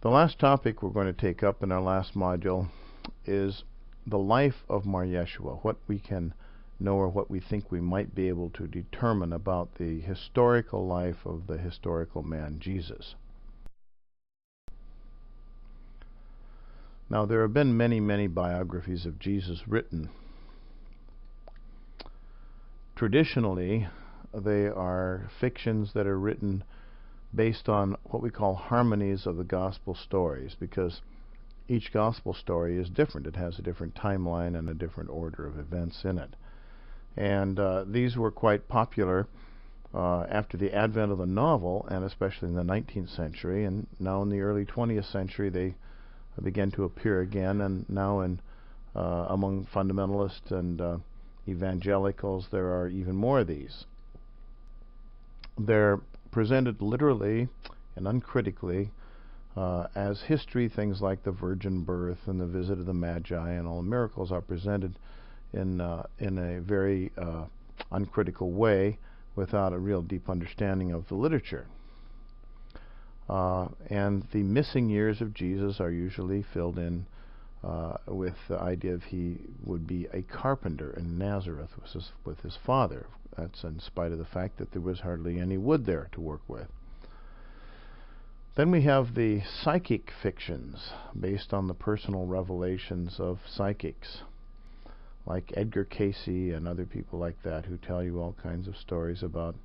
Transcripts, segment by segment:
The last topic we're going to take up in our last module is the life of Mar Yeshua, what we can know or what we think we might be able to determine about the historical life of the historical man Jesus. Now, there have been many, many biographies of Jesus written. Traditionally, they are fictions that are written based on what we call harmonies of the gospel stories, because each gospel story is different. It has a different timeline and a different order of events in it. And these were quite popular after the advent of the novel, and especially in the 19th century. And now in the early 20th century, they began to appear again. And now among fundamentalists and evangelicals, there are even more of these. They're presented literally and uncritically as history. Things like the virgin birth and the visit of the Magi and all the miracles are presented in a very uncritical way, without a real deep understanding of the literature. And the missing years of Jesus are usually filled in with the idea of he would be a carpenter in Nazareth with his father. That's in spite of the fact that there was hardly any wood there to work with. Then we have the psychic fictions based on the personal revelations of psychics, like Edgar Cayce and other people like that, who tell you all kinds of stories about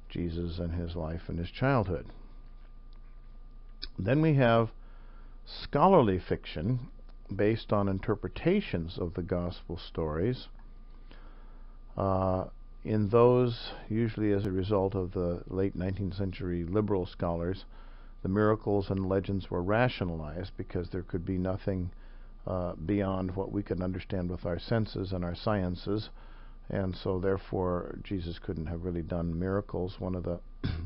Jesus and his life and his childhood. Then we have scholarly fiction based on interpretations of the gospel stories. In those, usually as a result of the late 19th century liberal scholars, the miracles and legends were rationalized because there could be nothing beyond what we could understand with our senses and our sciences, and so therefore Jesus couldn't have really done miracles. One of the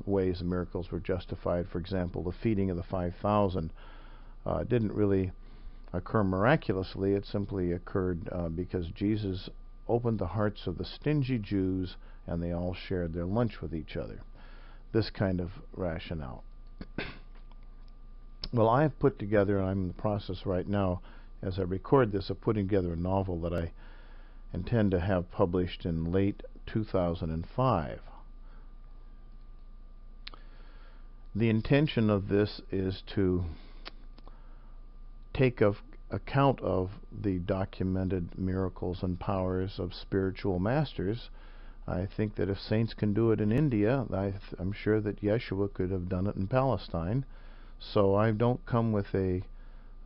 ways the miracles were justified, for example, the feeding of the 5,000, didn't really occur miraculously. It simply occurred because Jesus opened the hearts of the stingy Jews and they all shared their lunch with each other. This kind of rationale. Well, I have put together, and I'm in the process right now as I record this, of putting together a novel that I intend to have published in late 2005. The intention of this is to take account of the documented miracles and powers of spiritual masters. I think that if saints can do it in India, I'm sure that Yeshua could have done it in Palestine. So I don't come with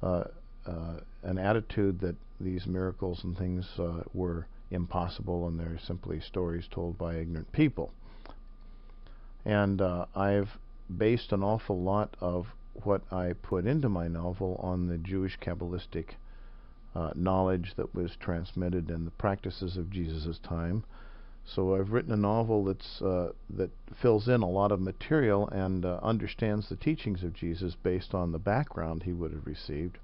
an attitude that these miracles and things were impossible and they're simply stories told by ignorant people. And I've based an awful lot of what I put into my novel on the Jewish Kabbalistic knowledge that was transmitted in the practices of Jesus' time. So I've written a novel that fills in a lot of material and understands the teachings of Jesus based on the background he would have received.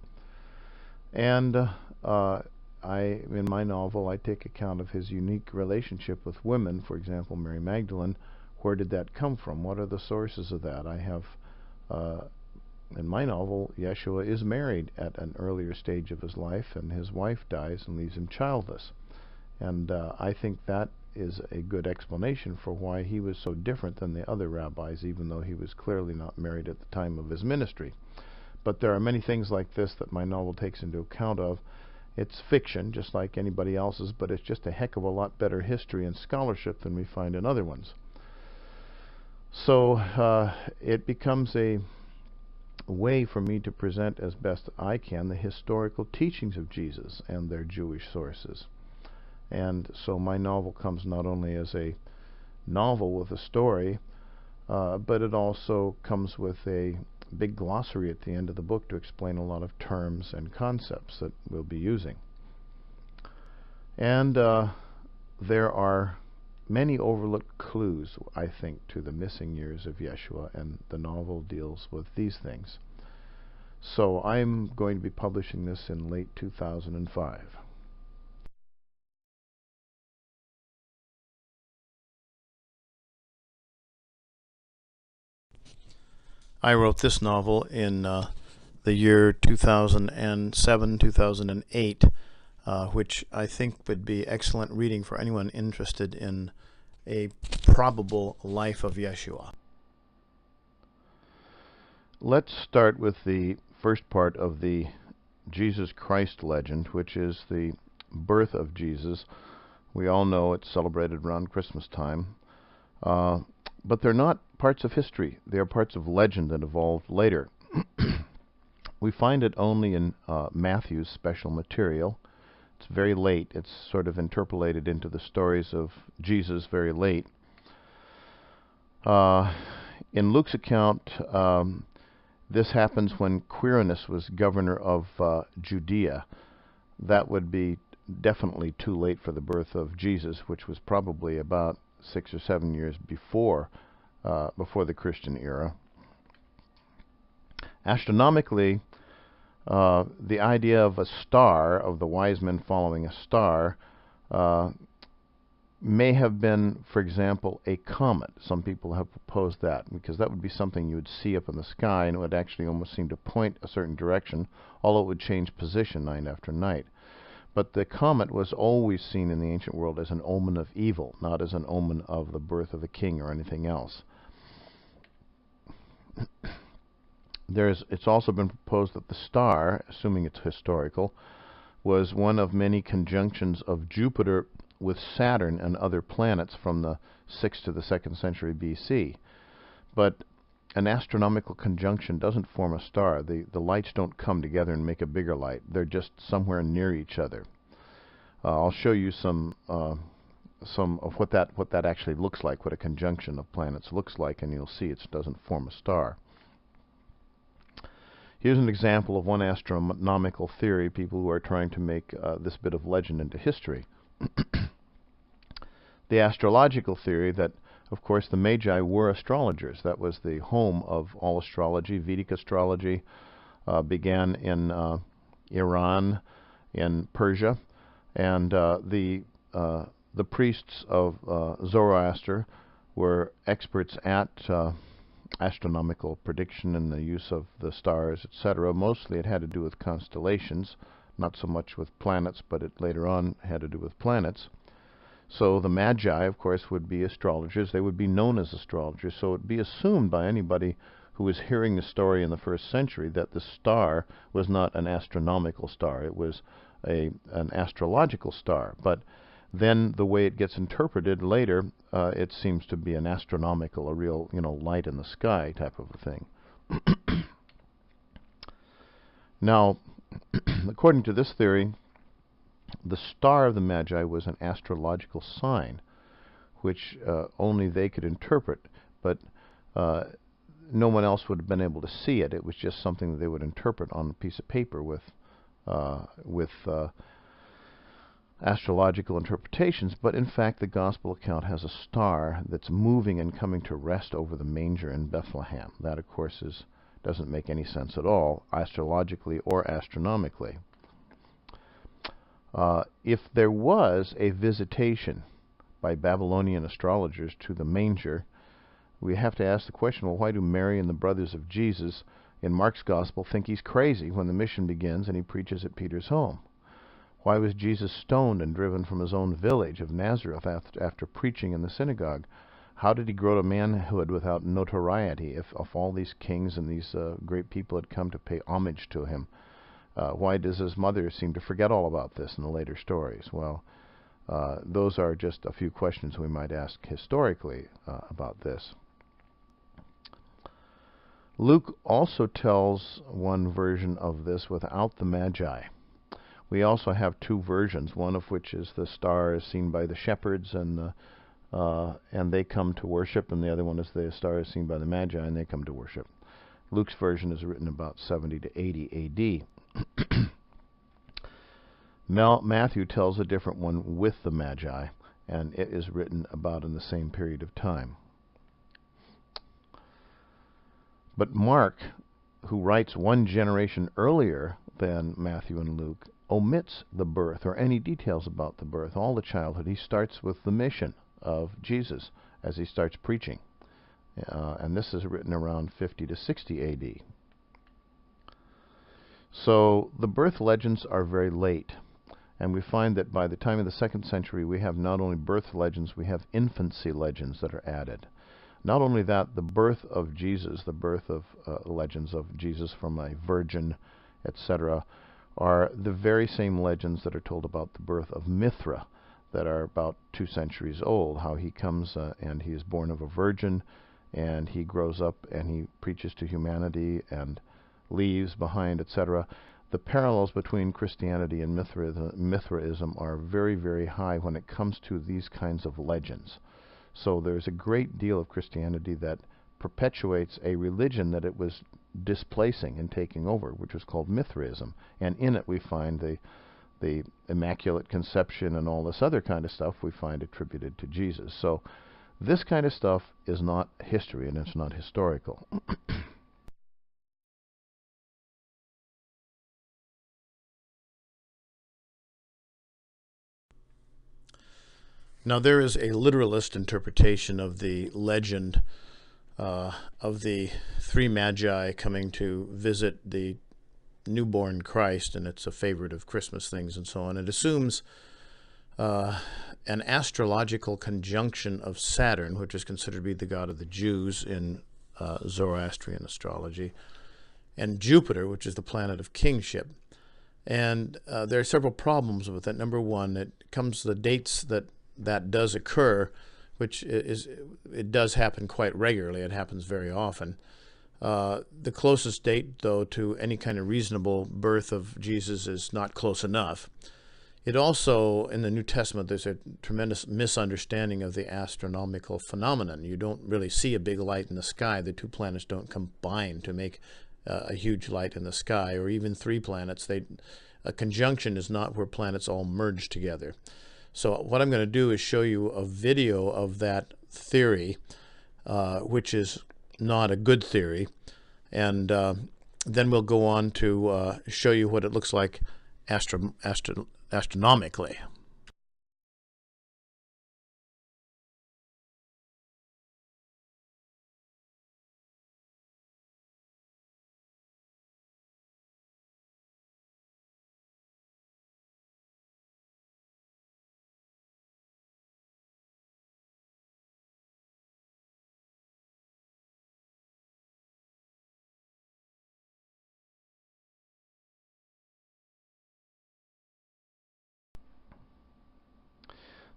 And in my novel, I take account of his unique relationship with women. For example, Mary Magdalene. Where did that come from? What are the sources of that? I have, in my novel, Yeshua is married at an earlier stage of his life, and his wife dies and leaves him childless. And I think that is a good explanation for why he was so different than the other rabbis, even though he was clearly not married at the time of his ministry. But there are many things like this that my novel takes into account of. It's fiction, just like anybody else's, but it's just a heck of a lot better history and scholarship than we find in other ones. So it becomes a way for me to present as best I can the historical teachings of Jesus and their Jewish sources. And so my novel comes not only as a novel with a story, but it also comes with a big glossary at the end of the book to explain a lot of terms and concepts that we'll be using. And there are many overlooked clues, I think, to the missing years of Yeshua, and the novel deals with these things. So I'm going to be publishing this in late 2005. I wrote this novel in the the year 2007, 2008, which I think would be excellent reading for anyone interested in a probable life of Yeshua. Let's start with the first part of the Jesus Christ legend, which is the birth of Jesus. We all know it's celebrated around Christmas time, but they're not parts of history. They are parts of legend that evolved later. We find it only in Matthew's special material. It's very late. It's sort of interpolated into the stories of Jesus very late. In Luke's account, this happens when Quirinius was governor of Judea. That would be definitely too late for the birth of Jesus, which was probably about 6 or 7 years before the Christian era. Astronomically, the idea of a star, of the wise men following a star, may have been, for example, a comet. Some people have proposed that, because that would be something you would see up in the sky, and it would actually almost seem to point a certain direction, although it would change position night after night. But the comet was always seen in the ancient world as an omen of evil, not as an omen of the birth of a king or anything else. It's also been proposed that the star, assuming it's historical, was one of many conjunctions of Jupiter with Saturn and other planets from the 6th to the 2nd century BC. But an astronomical conjunction doesn't form a star. The lights don't come together and make a bigger light. They're just somewhere near each other. I'll show you some of what that actually looks like, what a conjunction of planets looks like, and you'll see it doesn't form a star. Here's an example of one astronomical theory, people who are trying to make this bit of legend into history. The astrological theory that, of course, the Magi were astrologers. That was the home of all astrology. Vedic astrology began in Iran, in Persia, and the priests of Zoroaster were experts at astronomical prediction and the use of the stars, etc. Mostly it had to do with constellations, not so much with planets, but it later on had to do with planets. So the Magi, of course, would be astrologers. They would be known as astrologers. So it would be assumed by anybody who was hearing the story in the 1st century that the star was not an astronomical star. It was an astrological star. But then the way it gets interpreted later, it seems to be an astronomical, a real, light in the sky type of a thing. Now, according to this theory, the star of the Magi was an astrological sign, which only they could interpret, but no one else would have been able to see it. It was just something that they would interpret on a piece of paper with astrological interpretations. But in fact, the Gospel account has a star that's moving and coming to rest over the manger in Bethlehem. That, of course, doesn't make any sense at all, astrologically or astronomically. If there was a visitation by Babylonian astrologers to the manger, we have to ask the question, well, why do Mary and the brothers of Jesus in Mark's Gospel think he's crazy when the mission begins and he preaches at Peter's home? Why was Jesus stoned and driven from his own village of Nazareth after preaching in the synagogue? How did he grow to manhood without notoriety if all these kings and these great people had come to pay homage to him? Why does his mother seem to forget all about this in the later stories? Well, those are just a few questions we might ask historically about this. Luke also tells one version of this without the Magi. We also have two versions, one of which is the star is seen by the shepherds and they come to worship, and the other one is the star is seen by the Magi and they come to worship. Luke's version is written about 70 to 80 AD. Matthew tells a different one with the Magi, and it is written about in the same period of time. But Mark, who writes one generation earlier than Matthew and Luke, omits the birth or any details about the birth, all the childhood. He starts with the mission of Jesus as he starts preaching. And this is written around 50 to 60 AD. So the birth legends are very late. And we find that by the time of the 2nd century, we have not only birth legends, we have infancy legends that are added. Not only that, the birth of Jesus, the birth of legends of Jesus from a virgin, etc., are the very same legends that are told about the birth of Mithra, that are about 2 centuries old, how he comes and he is born of a virgin, and he grows up and he preaches to humanity and leaves behind, etc. The parallels between Christianity and Mithraism are very, very high when it comes to these kinds of legends. So there's a great deal of Christianity that perpetuates a religion that it was displacing and taking over, which was called Mithraism. And in it we find the Immaculate Conception and all this other kind of stuff we find attributed to Jesus. So this kind of stuff is not history, and it's not historical. Now, there is a literalist interpretation of the legend of the 3 magi coming to visit the newborn Christ, and it's a favorite of Christmas things and so on. It assumes an astrological conjunction of Saturn, which is considered to be the god of the Jews in Zoroastrian astrology, and Jupiter, which is the planet of kingship. And there are several problems with it. Number one, it comes to the dates that does occur, which it does happen quite regularly. It happens very often. The closest date, though, to any kind of reasonable birth of Jesus is not close enough. It also, in the New Testament, there's a tremendous misunderstanding of the astronomical phenomenon. You don't really see a big light in the sky. The 2 planets don't combine to make a huge light in the sky, or even 3 planets. A conjunction is not where planets all merge together. So what I'm going to do is show you a video of that theory, which is not a good theory, and then we'll go on to show you what it looks like astronomically.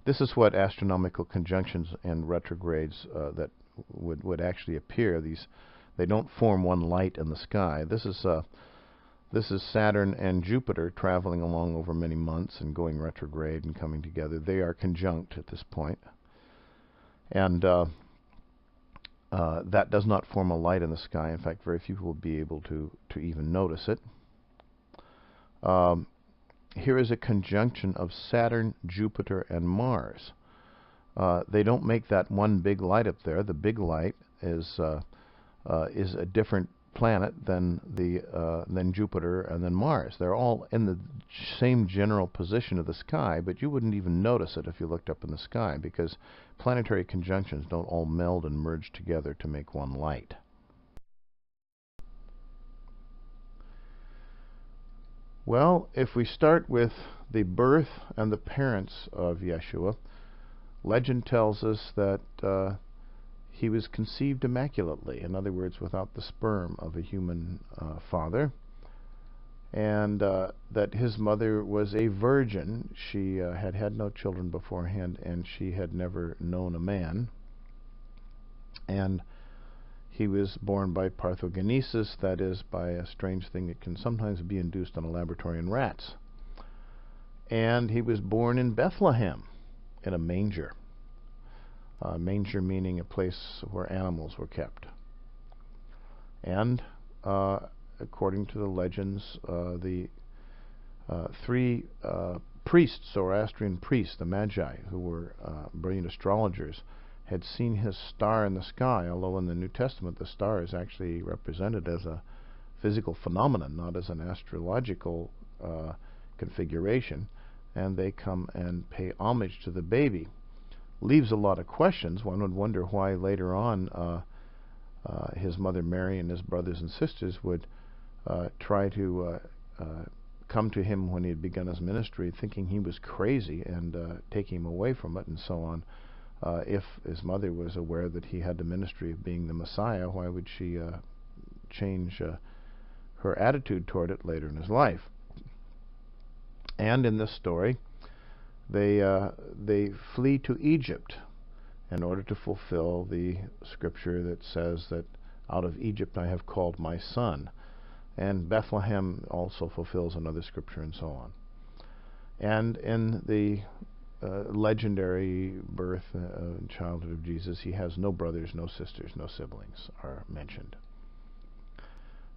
This is what astronomical conjunctions and retrogrades that would actually appear. They don't form one light in the sky. This is Saturn and Jupiter traveling along over many months and going retrograde and coming together. They are conjunct at this point, and that does not form a light in the sky. In fact, very few will be able to even notice it. Here is a conjunction of Saturn, Jupiter, and Mars. They don't make that one big light up there. The big light is a different planet than Jupiter and then Mars. They're all in the same general position of the sky, but you wouldn't even notice it if you looked up in the sky, because planetary conjunctions don't all meld and merge together to make one light. Well, if we start with the birth and the parents of Yeshua, legend tells us that he was conceived immaculately, in other words, without the sperm of a human father, and that his mother was a virgin. She had had no children beforehand, and she had never known a man. And he was born by parthenogenesis, that is, by a strange thing that can sometimes be induced in a laboratory in rats. And he was born in Bethlehem, in a manger. Manger meaning a place where animals were kept. And according to the legends, the 3 priests, Zoroastrian priests, the Magi, who were brilliant astrologers, had seen his star in the sky, although in the New Testament the star is actually represented as a physical phenomenon, not as an astrological configuration, and they come and pay homage to the baby. Leaves a lot of questions. One would wonder why later on his mother Mary and his brothers and sisters would try to come to him when he had begun his ministry, thinking he was crazy and taking him away from it and so on. If his mother was aware that he had the ministry of being the Messiah, why would she change her attitude toward it later in his life? And in this story, they flee to Egypt in order to fulfill the scripture that says that out of Egypt I have called my son. And Bethlehem also fulfills another scripture and so on. And in the legendary birth and childhood of Jesus, he has no brothers, no sisters, no siblings are mentioned.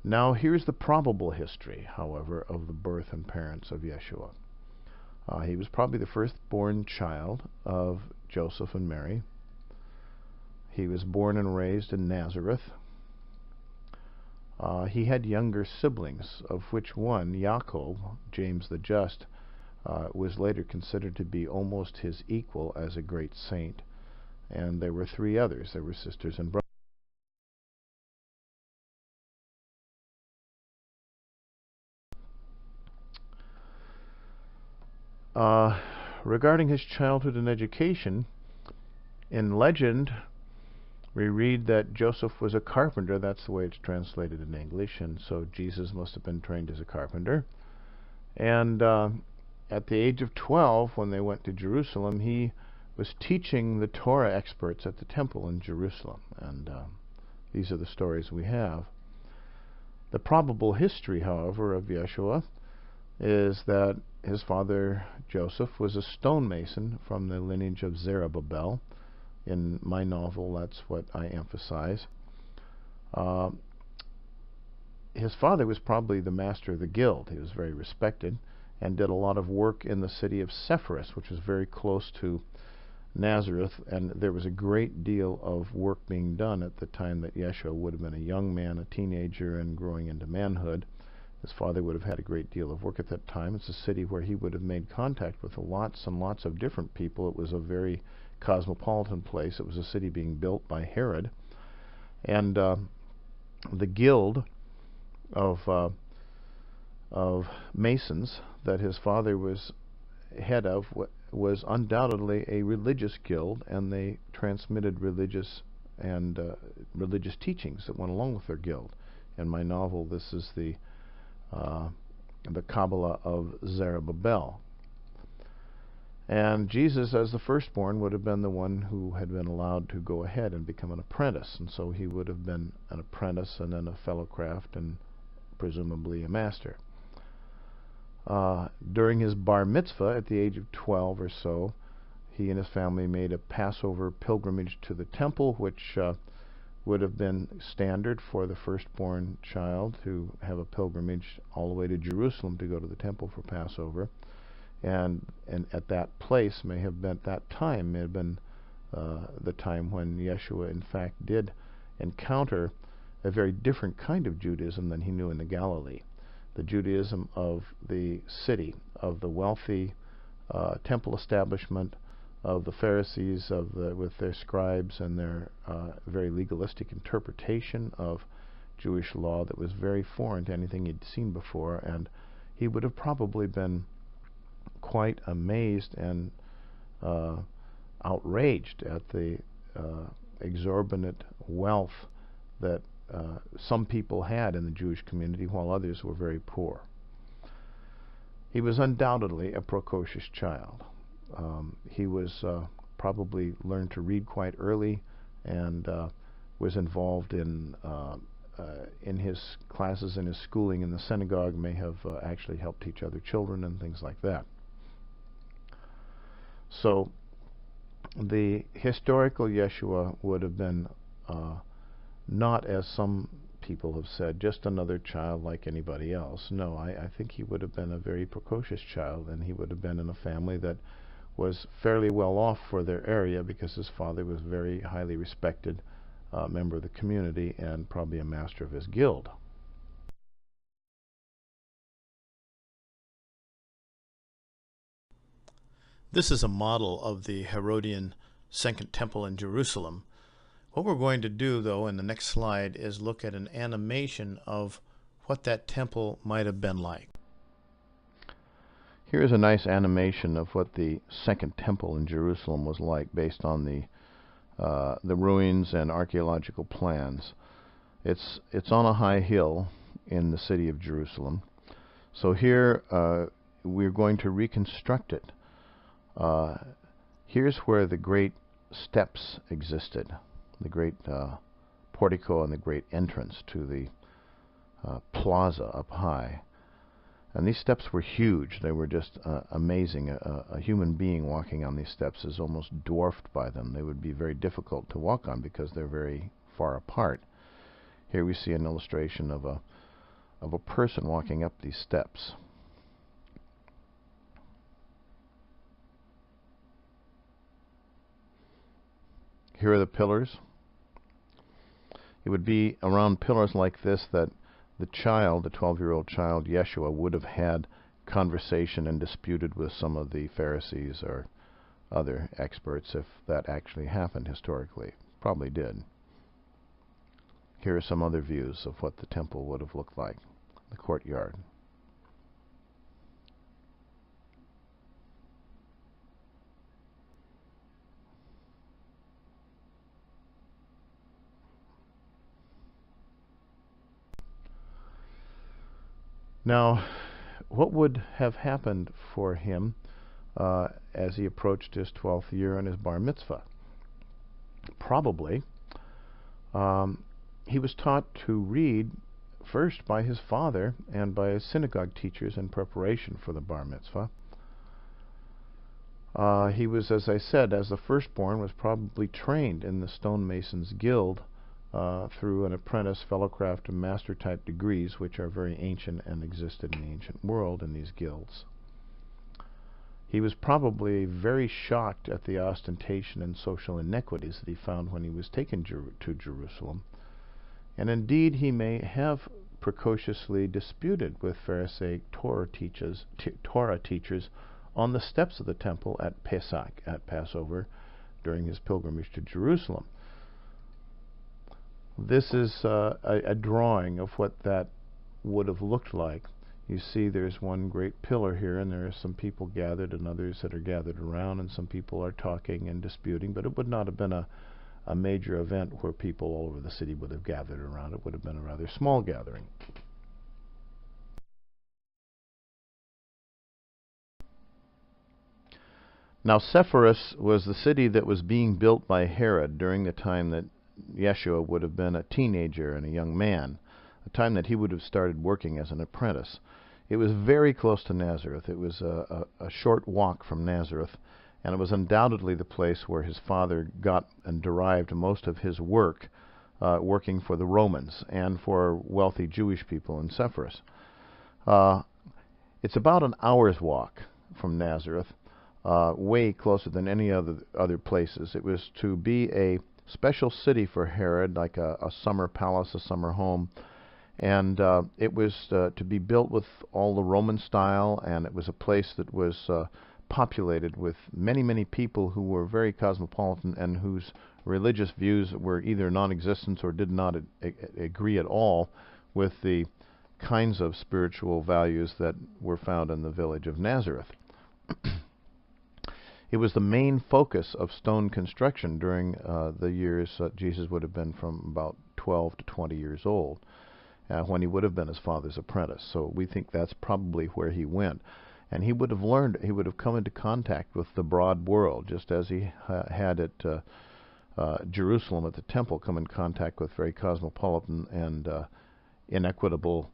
Now here's the probable history, however, of the birth and parents of Yeshua. He was probably the firstborn child of Joseph and Mary. He was born and raised in Nazareth. He had younger siblings, of which one, Yaakov, James the Just, was later considered to be almost his equal as a great saint. And there were three others. There were sisters and brothers. Regarding his childhood and education, in legend, we read that Joseph was a carpenter. That's the way it's translated in English, and so Jesus must have been trained as a carpenter. And at the age of 12, when they went to Jerusalem, he was teaching the Torah experts at the temple in Jerusalem. And these are the stories we have. The probable history, however, of Yeshua is that his father Joseph was a stonemason from the lineage of Zerubbabel. In my novel, that's what I emphasize. His father was probably the master of the guild. He was very respected and did a lot of work in the city of Sepphoris, which was very close to Nazareth, and there was a great deal of work being done at the time that Yeshua would have been a young man, a teenager, and growing into manhood. His father would have had a great deal of work at that time. It's a city where he would have made contact with lots and lots of different people. It was a very cosmopolitan place. It was a city being built by Herod, and the guild of masons that his father was head of was undoubtedly a religious guild, and they transmitted religious teachings that went along with their guild. In my novel, this is the Kabbalah of Zerubbabel. And Jesus, as the firstborn, would have been the one who had been allowed to go ahead and become an apprentice. And so he would have been an apprentice and then a fellow craft and presumably a master. During his bar mitzvah at the age of 12 or so, he and his family made a Passover pilgrimage to the temple, which would have been standard for the firstborn child to have a pilgrimage all the way to Jerusalem to go to the temple for Passover. And at that place may have been the time when Yeshua in fact did encounter a very different kind of Judaism than he knew in the Galilee. The Judaism of the city, of the wealthy temple establishment, of the Pharisees, with their scribes and their very legalistic interpretation of Jewish law that was very foreign to anything he'd seen before. And he would have probably been quite amazed and outraged at the exorbitant wealth that some people had in the Jewish community while others were very poor. He was undoubtedly a precocious child. He was probably learned to read quite early and was involved in his classes and his schooling in the synagogue, may have actually helped teach other children and things like that. So the historical Yeshua would have been not, as some people have said, just another child like anybody else. No, I think he would have been a very precocious child, and he would have been in a family that was fairly well off for their area because his father was a very highly respected member of the community and probably a master of his guild. This is a model of the Herodian Second Temple in Jerusalem. What we're going to do, though, in the next slide is look at an animation of what that temple might have been like. Here's a nice animation of what the Second Temple in Jerusalem was like, based on the ruins and archaeological plans. It's on a high hill in the city of Jerusalem. So here we're going to reconstruct it. Here's where the great steps existed, the great portico and the great entrance to the plaza up high. And these steps were huge. They were just amazing. A human being walking on these steps is almost dwarfed by them. They would be very difficult to walk on because they're very far apart. Here we see an illustration of a person walking up these steps. Here are the pillars. It would be around pillars like this that the child, the 12-year-old child, Yeshua, would have had conversation and disputed with some of the Pharisees or other experts, if that actually happened historically. Probably did. Here are some other views of what the temple would have looked like, the courtyard. Now, what would have happened for him as he approached his 12th year and his bar mitzvah? Probably he was taught to read first by his father and by his synagogue teachers in preparation for the bar mitzvah. He was, as I said, as the firstborn, was probably trained in the stonemason's guild through an apprentice, fellowcraft, and master type degrees, which are very ancient and existed in the ancient world in these guilds. He was probably very shocked at the ostentation and social inequities that he found when he was taken to Jerusalem, and indeed he may have precociously disputed with Pharisaic Torah teachers on the steps of the temple at Pesach, at Passover, during his pilgrimage to Jerusalem. This is a drawing of what that would have looked like. You see there's one great pillar here, and there are some people gathered and others that are gathered around, and some people are talking and disputing, but it would not have been a major event where people all over the city would have gathered around. It would have been a rather small gathering. Now, Sepphoris was the city that was being built by Herod during the time that Yeshua would have been a teenager and a young man, the time that he would have started working as an apprentice. It was very close to Nazareth. It was a short walk from Nazareth, and it was undoubtedly the place where his father got and derived most of his work, working for the Romans and for wealthy Jewish people in Sepphoris. It's about an hour's walk from Nazareth, way closer than any other places. It was to be a special city for Herod, like a summer palace, a summer home, and it was to be built with all the Roman style, and it was a place that was populated with many, many people who were very cosmopolitan and whose religious views were either non-existent or did not agree at all with the kinds of spiritual values that were found in the village of Nazareth. It was the main focus of stone construction during the years Jesus would have been from about 12 to 20 years old, when he would have been his father's apprentice. So we think that's probably where he went. And he would have learned, he would have come into contact with the broad world, just as he had at Jerusalem at the temple come in contact with very cosmopolitan and inequitable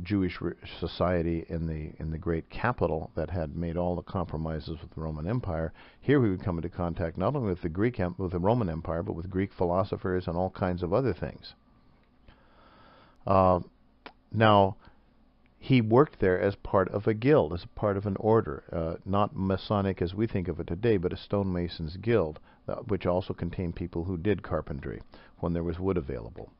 Jewish society in the great capital that had made all the compromises with the Roman Empire. Here we would come into contact not only with with the Roman Empire, but with Greek philosophers and all kinds of other things. Now, he worked there as part of a guild, as part of an order, not Masonic as we think of it today, but a stonemason's guild, which also contained people who did carpentry when there was wood available.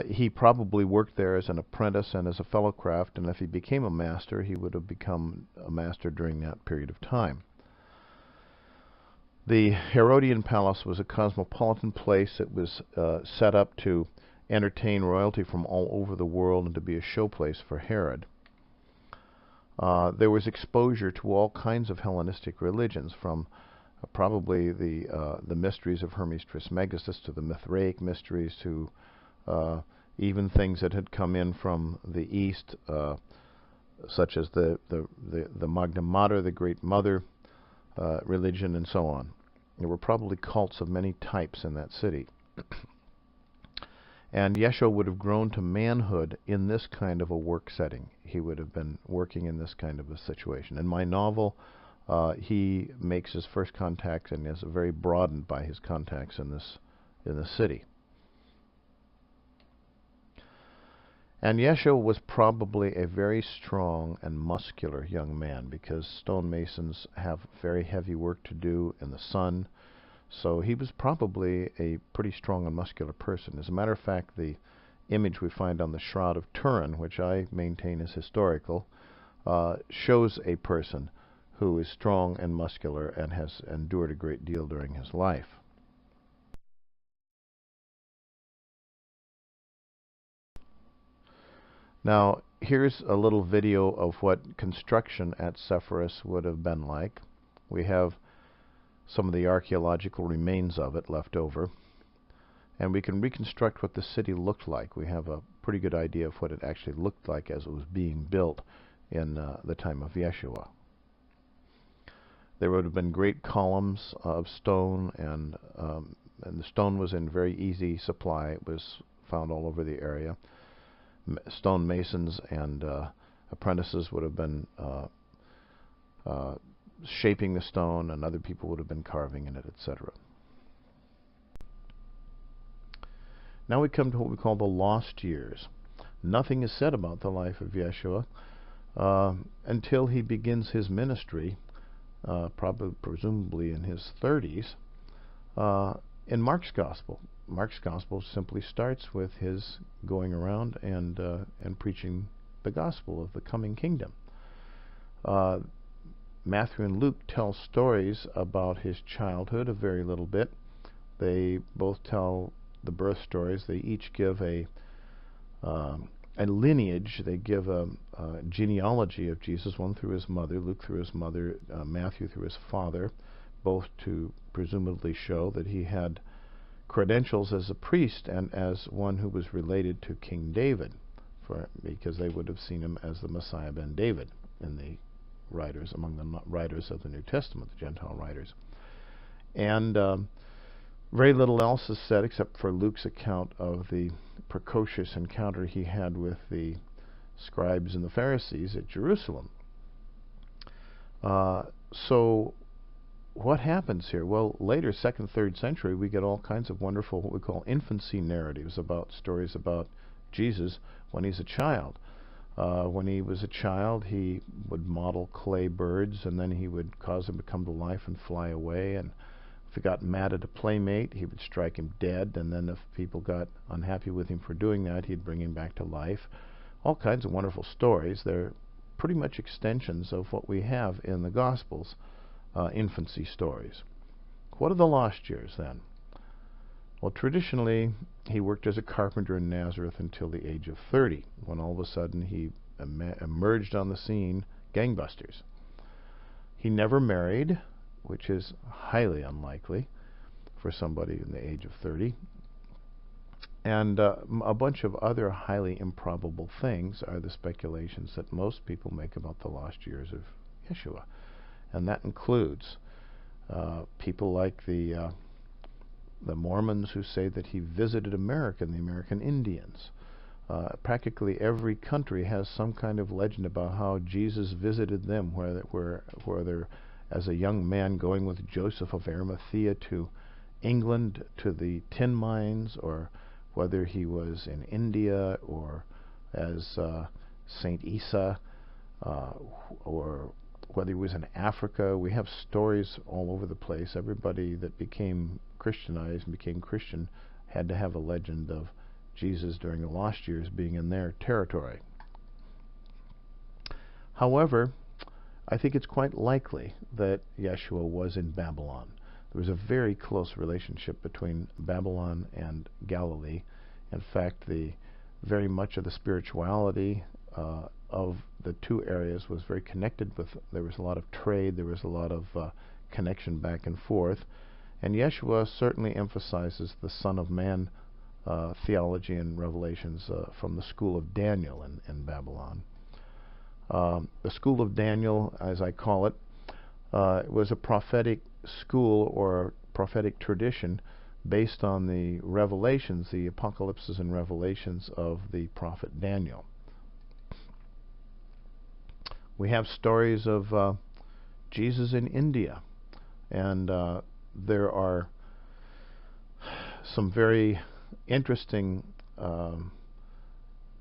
He probably worked there as an apprentice and as a fellowcraft, and if he became a master, he would have become a master during that period of time. The Herodian palace was a cosmopolitan place. It was set up to entertain royalty from all over the world and to be a showplace for Herod. there was exposure to all kinds of Hellenistic religions, from probably the mysteries of Hermes Trismegistus to the Mithraic mysteries to even things that had come in from the East, such as the Magna Mater, the Great Mother religion, and so on. There were probably cults of many types in that city. And Yeshua would have grown to manhood in this kind of a work setting. He would have been working in this kind of a situation. In my novel, he makes his first contact and is very broadened by his contacts in this city. And Yeshua was probably a very strong and muscular young man, because stonemasons have very heavy work to do in the sun. So he was probably a pretty strong and muscular person. As a matter of fact, the image we find on the Shroud of Turin, which I maintain is historical, shows a person who is strong and muscular and has endured a great deal during his life. Now, here's a little video of what construction at Sepphoris would have been like. We have some of the archaeological remains of it left over, and we can reconstruct what the city looked like. We have a pretty good idea of what it actually looked like as it was being built in the time of Yeshua. There would have been great columns of stone, and the stone was in very easy supply. It was found all over the area. Stone masons and apprentices would have been shaping the stone, and other people would have been carving in it, etc. Now we come to what we call the lost years. Nothing is said about the life of Yeshua until he begins his ministry, presumably in his 30s, in Mark's Gospel. Mark's Gospel simply starts with his going around and preaching the gospel of the coming kingdom. Matthew and Luke tell stories about his childhood a very little bit. They both tell the birth stories. They each give a lineage. They give a genealogy of Jesus, one through his mother, Luke through his mother, Matthew through his father, both to presumably show that he had credentials as a priest and as one who was related to King David, because they would have seen him as the Messiah ben David in the writers, among the writers of the New Testament, the Gentile writers. And very little else is said except for Luke's account of the precocious encounter he had with the scribes and the Pharisees at Jerusalem. So what happens here? Well, later, 2nd, 3rd century, we get all kinds of wonderful, what we call infancy narratives, about stories about Jesus when he's a child. When he was a child, he would model clay birds, and then he would cause them to come to life and fly away. And if he got mad at a playmate, he would strike him dead. And then if people got unhappy with him for doing that, he'd bring him back to life. All kinds of wonderful stories. They're pretty much extensions of what we have in the Gospels. Infancy stories. What are the lost years then? Well, traditionally, he worked as a carpenter in Nazareth until the age of 30, when all of a sudden he emerged on the scene, gangbusters. He never married, which is highly unlikely for somebody in the age of 30. And a bunch of other highly improbable things are the speculations that most people make about the lost years of Yeshua. And that includes people like the Mormons, who say that he visited America and the American Indians. Practically every country has some kind of legend about how Jesus visited them, whether as a young man going with Joseph of Arimathea to England to the tin mines, or whether he was in India, or as Saint Isa, or whether he was in Africa. We have stories all over the place. Everybody that became Christianized and became Christian had to have a legend of Jesus during the lost years being in their territory. However, I think it's quite likely that Yeshua was in Babylon. There was a very close relationship between Babylon and Galilee. In fact, very much of the spirituality of the two areas was very connected with. There was a lot of trade. There was a lot of connection back and forth. And Yeshua certainly emphasizes the Son of Man theology and revelations from the school of Daniel in Babylon. The school of Daniel, as I call it, was a prophetic school or prophetic tradition based on the revelations, the apocalypses and revelations of the prophet Daniel. We have stories of Jesus in India, and there are some very interesting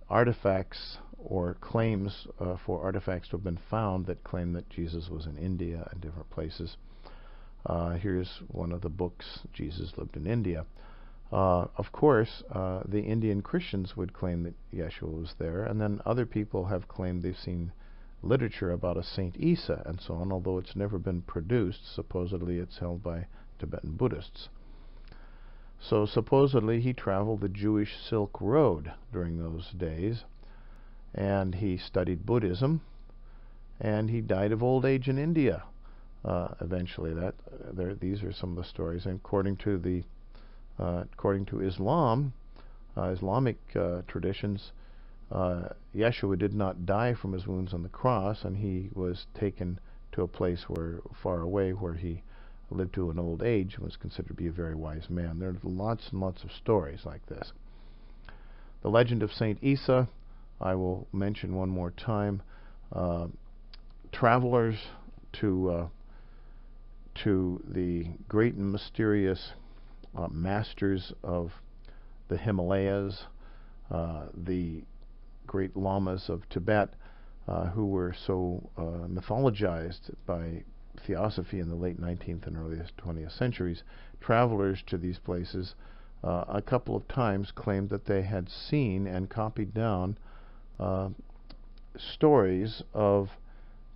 artifacts or claims for artifacts to have been found that claim that Jesus was in India and different places. Here's one of the books, Jesus Lived in India. Of course, the Indian Christians would claim that Yeshua was there, and then other people have claimed they've seen literature about a Saint Isa and so on, although it's never been produced. Supposedly it's held by Tibetan Buddhists. So supposedly he traveled the Jewish Silk Road during those days, and he studied Buddhism, and he died of old age in India eventually. These are some of the stories. And according to Islam, Islamic traditions, Yeshua did not die from his wounds on the cross, and he was taken to a place far away where he lived to an old age and was considered to be a very wise man. There are lots and lots of stories like this. The legend of Saint Isa, I will mention one more time. Travelers to the great and mysterious masters of the Himalayas, the great lamas of Tibet, who were so mythologized by theosophy in the late 19th and early 20th centuries. Travelers to these places a couple of times claimed that they had seen and copied down stories of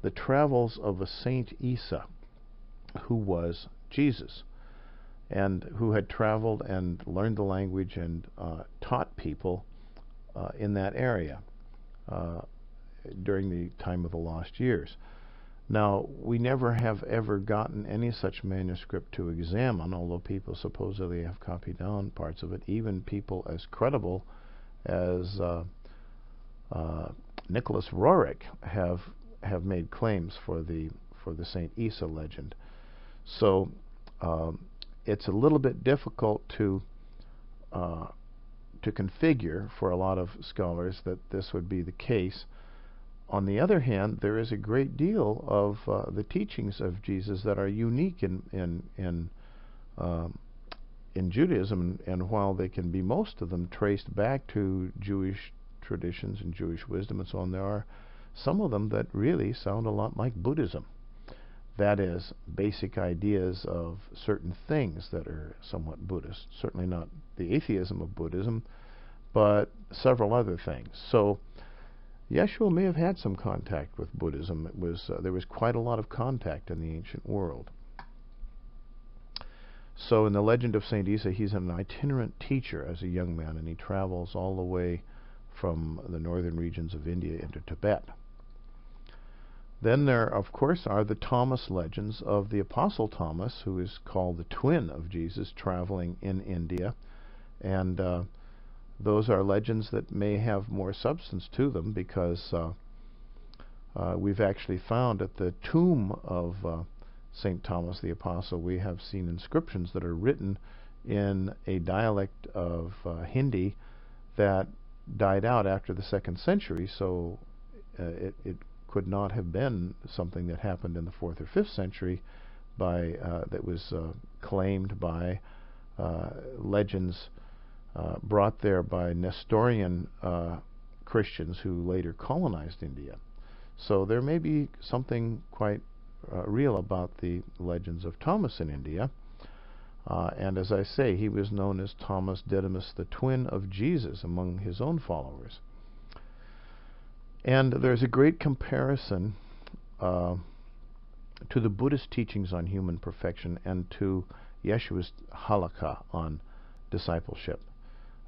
the travels of a Saint Isa, who was Jesus, and who had traveled and learned the language and taught people in that area during the time of the lost years. Now, we never have ever gotten any such manuscript to examine, although people supposedly have copied down parts of it. Even people as credible as Nicholas Roerich have made claims for the Saint Isa legend. So it's a little bit difficult to configure for a lot of scholars that this would be the case. On the other hand, there is a great deal of the teachings of Jesus that are unique in Judaism, and while they can be, most of them, traced back to Jewish traditions and Jewish wisdom and so on, there are some of them that really sound a lot like Buddhism. That is, basic ideas of certain things that are somewhat Buddhist. Certainly not the atheism of Buddhism, but several other things. So Yeshua may have had some contact with Buddhism. There was quite a lot of contact in the ancient world. So in the legend of Saint Isa, he's an itinerant teacher as a young man, and he travels all the way from the northern regions of India into Tibet. Then there, of course, are the Thomas legends of the Apostle Thomas, who is called the twin of Jesus, traveling in India. And those are legends that may have more substance to them, because we've actually found at the tomb of St. Thomas the Apostle, we have seen inscriptions that are written in a dialect of Hindi that died out after the 2nd century, so it could not have been something that happened in the 4th or 5th century that was claimed by legends brought there by Nestorian Christians who later colonized India. So there may be something quite real about the legends of Thomas in India. And as I say, he was known as Thomas Didymus, the twin of Jesus, among his own followers. And there's a great comparison to the Buddhist teachings on human perfection and to Yeshua's halakha on discipleship.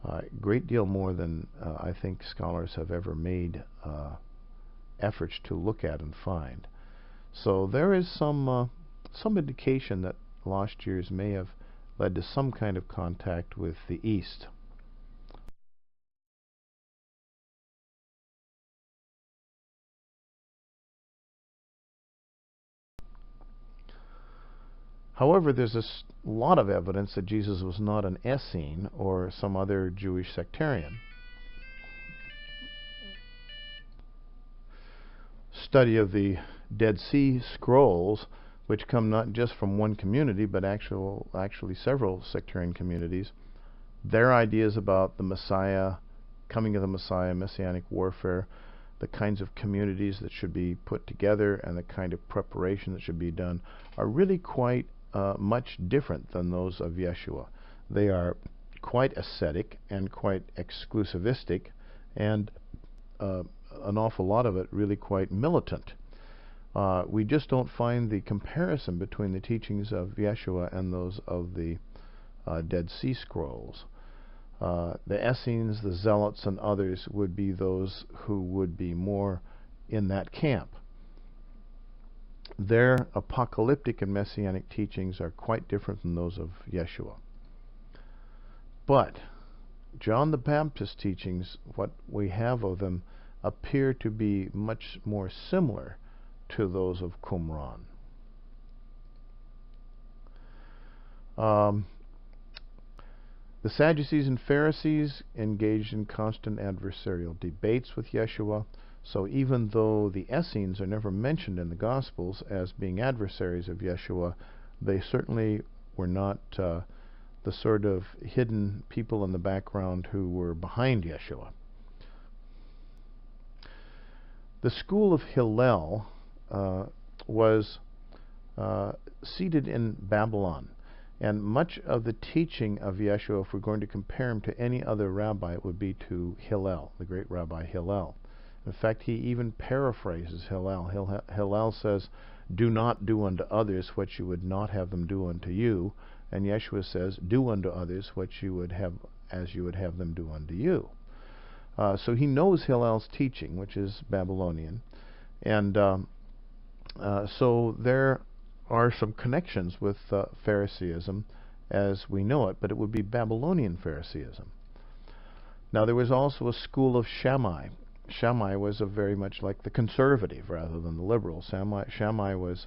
A great deal more than I think scholars have ever made efforts to look at and find. So there is some indication that lost years may have led to some kind of contact with the East. However, there's a lot of evidence that Jesus was not an Essene or some other Jewish sectarian. Study of the Dead Sea Scrolls, which come not just from one community, but actually several sectarian communities, their ideas about the Messiah, coming of the Messiah, messianic warfare, the kinds of communities that should be put together, and the kind of preparation that should be done are really quite much different than those of Yeshua. They are quite ascetic and quite exclusivistic, and an awful lot of it really quite militant. We just don't find the comparison between the teachings of Yeshua and those of the Dead Sea Scrolls. The Essenes, the Zealots, and others would be those who would be more in that camp. Their apocalyptic and messianic teachings are quite different than those of Yeshua. But John the Baptist's teachings, what we have of them, appear to be much more similar to those of Qumran. The Sadducees and Pharisees engaged in constant adversarial debates with Yeshua. So even though the Essenes are never mentioned in the Gospels as being adversaries of Yeshua, they certainly were not the sort of hidden people in the background who were behind Yeshua. The school of Hillel was seated in Babylon, and much of the teaching of Yeshua, if we're going to compare him to any other rabbi, it would be to Hillel, the great Rabbi Hillel. In fact, he even paraphrases Hillel. Hillel says, "Do not do unto others what you would not have them do unto you," and Yeshua says, "Do unto others what you would have as you would have them do unto you." So he knows Hillel's teaching, which is Babylonian, and so there are some connections with Phariseeism as we know it, but it would be Babylonian Phariseeism. Now there was also a school of Shammai. Shammai was very much like the conservative rather than the liberal. Shammai was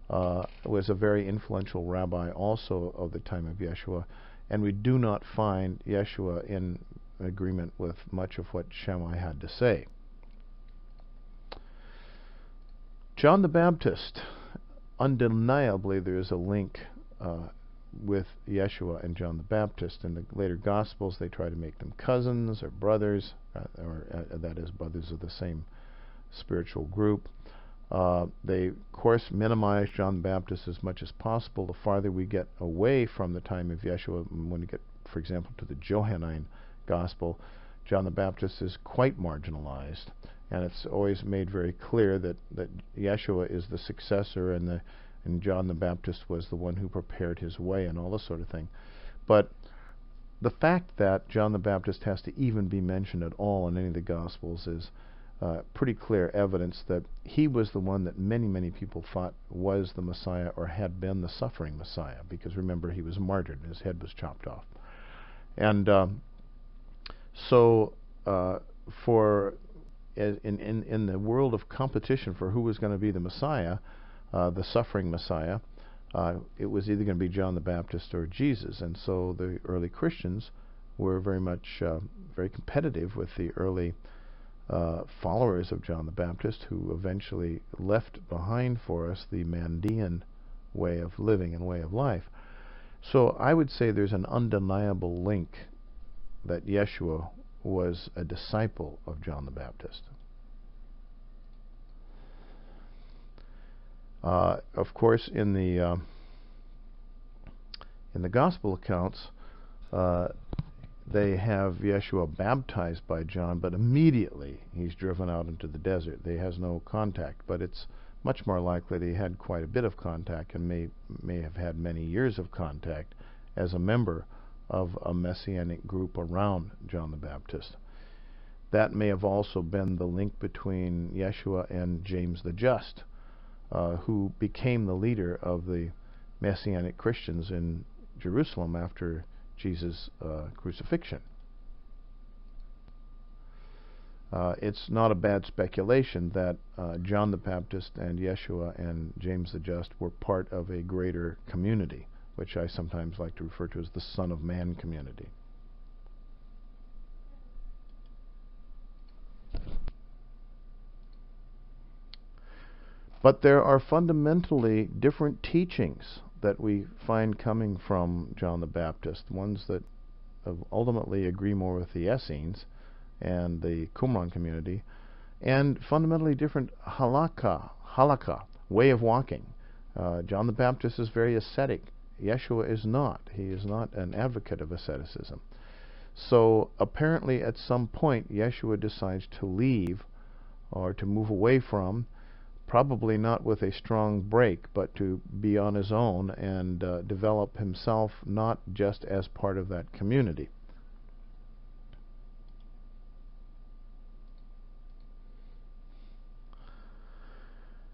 a very influential rabbi also of the time of Yeshua, and we do not find Yeshua in agreement with much of what Shammai had to say. John the Baptist, undeniably there is a link with Yeshua and John the Baptist. In the later Gospels they try to make them cousins or brothers, that is, brothers of the same spiritual group. They, of course, minimize John the Baptist as much as possible. The farther we get away from the time of Yeshua, when we get, for example, to the Johannine Gospel, John the Baptist is quite marginalized, and it's always made very clear that Yeshua is the successor, and John the Baptist was the one who prepared his way and all this sort of thing. But the fact that John the Baptist has to even be mentioned at all in any of the Gospels is pretty clear evidence that he was the one that many people thought was the Messiah or had been the suffering Messiah, because remember, he was martyred and his head was chopped off. And so in the world of competition for who was going to be the Messiah, the suffering Messiah, it was either going to be John the Baptist or Jesus. And so the early Christians were very much very competitive with the early followers of John the Baptist, who eventually left behind for us the Mandean way of living and way of life. So I would say there's an undeniable link that Yeshua was a disciple of John the Baptist. Of course, in the Gospel accounts, they have Yeshua baptized by John, but immediately he's driven out into the desert. He has no contact, but it's much more likely that he had quite a bit of contact and may have had many years of contact as a member of a messianic group around John the Baptist. that may have also been the link between Yeshua and James the Just, who became the leader of the Messianic Christians in Jerusalem after Jesus' crucifixion. It's not a bad speculation that John the Baptist and Yeshua and James the Just were part of a greater community, which I sometimes like to refer to as the Son of Man community. But there are fundamentally different teachings that we find coming from John the Baptist, ones that ultimately agree more with the Essenes and the Qumran community, and fundamentally different halakha, way of walking. John the Baptist is very ascetic. Yeshua is not. He is not an advocate of asceticism. So apparently at some point Yeshua decides to leave or to move away from, probably not with a strong break, but to be on his own and develop himself not just as part of that community.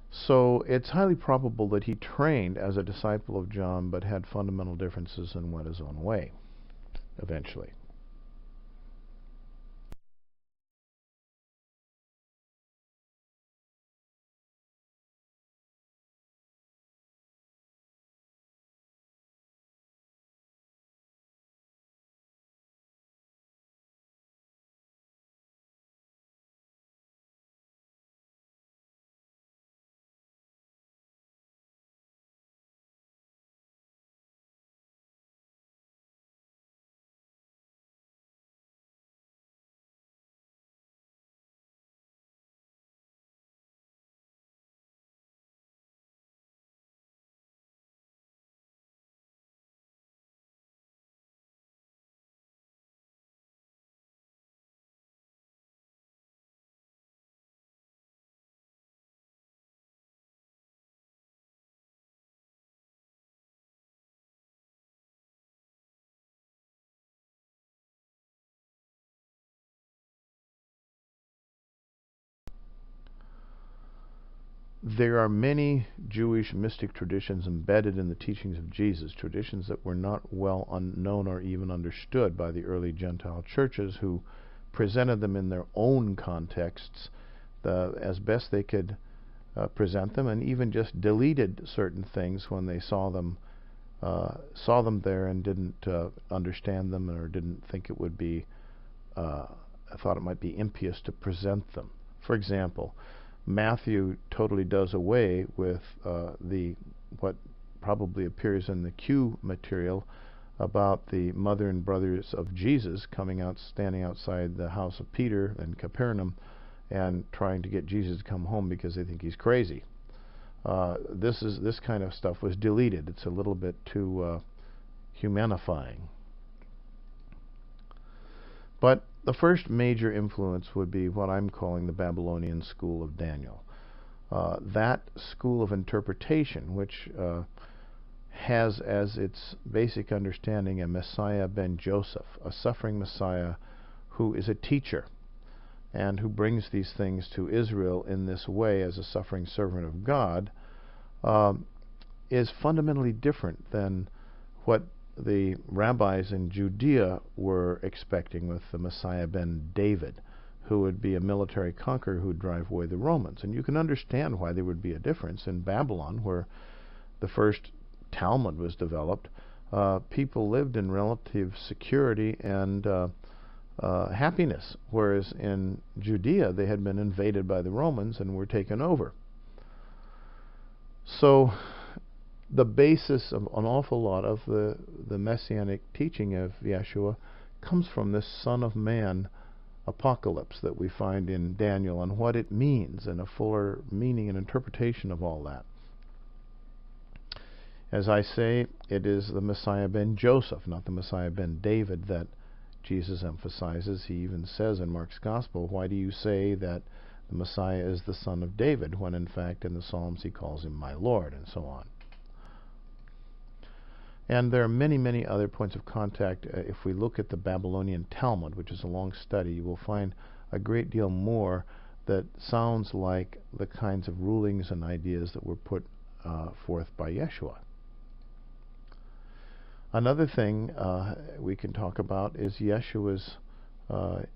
So it's highly probable that he trained as a disciple of John but had fundamental differences and went his own way eventually. There are many Jewish mystic traditions embedded in the teachings of Jesus, traditions that were not well known or even understood by the early Gentile churches, who presented them in their own contexts as best they could present them, and even just deleted certain things when they saw them there and didn't understand them, or didn't think it would be thought it might be impious to present them. For example, Matthew totally does away with what probably appears in the Q material about the mother and brothers of Jesus standing outside the house of Peter in Capernaum and trying to get Jesus to come home because they think he's crazy. This kind of stuff was deleted. It's a little bit too humanifying. But the first major influence would be what I'm calling the Babylonian school of Daniel. That school of interpretation, which has as its basic understanding a Messiah ben Joseph, a suffering Messiah who is a teacher and who brings these things to Israel in this way as a suffering servant of God, is fundamentally different than what the rabbis in Judea were expecting with the Messiah ben David, who would be a military conqueror who would drive away the Romans. And you can understand why there would be a difference. In Babylon, where the first Talmud was developed, people lived in relative security and happiness, whereas in Judea they had been invaded by the Romans and were taken over. So the basis of an awful lot of the messianic teaching of Yeshua comes from this Son of Man apocalypse that we find in Daniel, and what it means, and a fuller meaning and interpretation of all that. As I say, it is the Messiah ben Joseph, not the Messiah ben David, that Jesus emphasizes. He even says in Mark's Gospel, "Why do you say that the Messiah is the son of David, when in fact in the Psalms he calls him my Lord," and so on. And there are many, many other points of contact. If we look at the Babylonian Talmud, which is a long study, you will find a great deal more that sounds like the kinds of rulings and ideas that were put forth by Yeshua. Another thing we can talk about is Yeshua's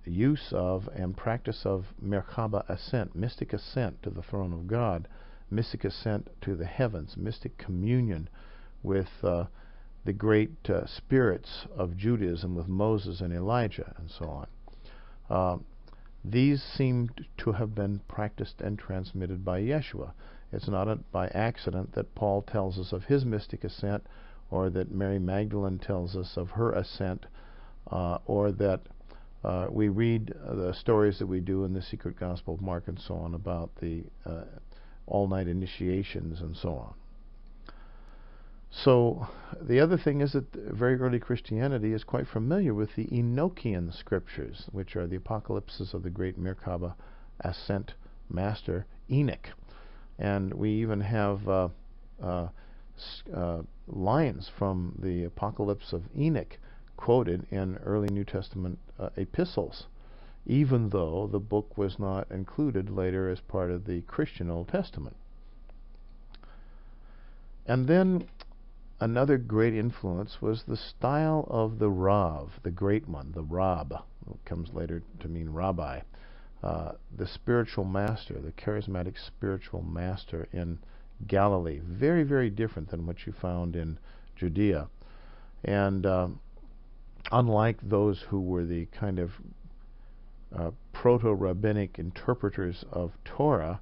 use of and practice of Merkaba ascent, mystic ascent to the throne of God, mystic ascent to the heavens, mystic communion with the great spirits of Judaism, with Moses and Elijah and so on. These seem to have been practiced and transmitted by Yeshua. It's not by accident that Paul tells us of his mystic ascent, or that Mary Magdalene tells us of her ascent, or that we read the stories that we do in the Secret Gospel of Mark and so on about the all-night initiations and so on. So the other thing is that very early Christianity is quite familiar with the Enochian scriptures, which are the apocalypses of the great Merkaba ascent master Enoch. And we even have lines from the Apocalypse of Enoch quoted in early New Testament epistles, even though the book was not included later as part of the Christian Old Testament. And then another great influence was the style of the Rav, the great one, the Rab, who comes later to mean rabbi, the spiritual master, the charismatic spiritual master in Galilee. Very, very different than what you found in Judea. And unlike those who were the kind of proto-rabbinic interpreters of Torah,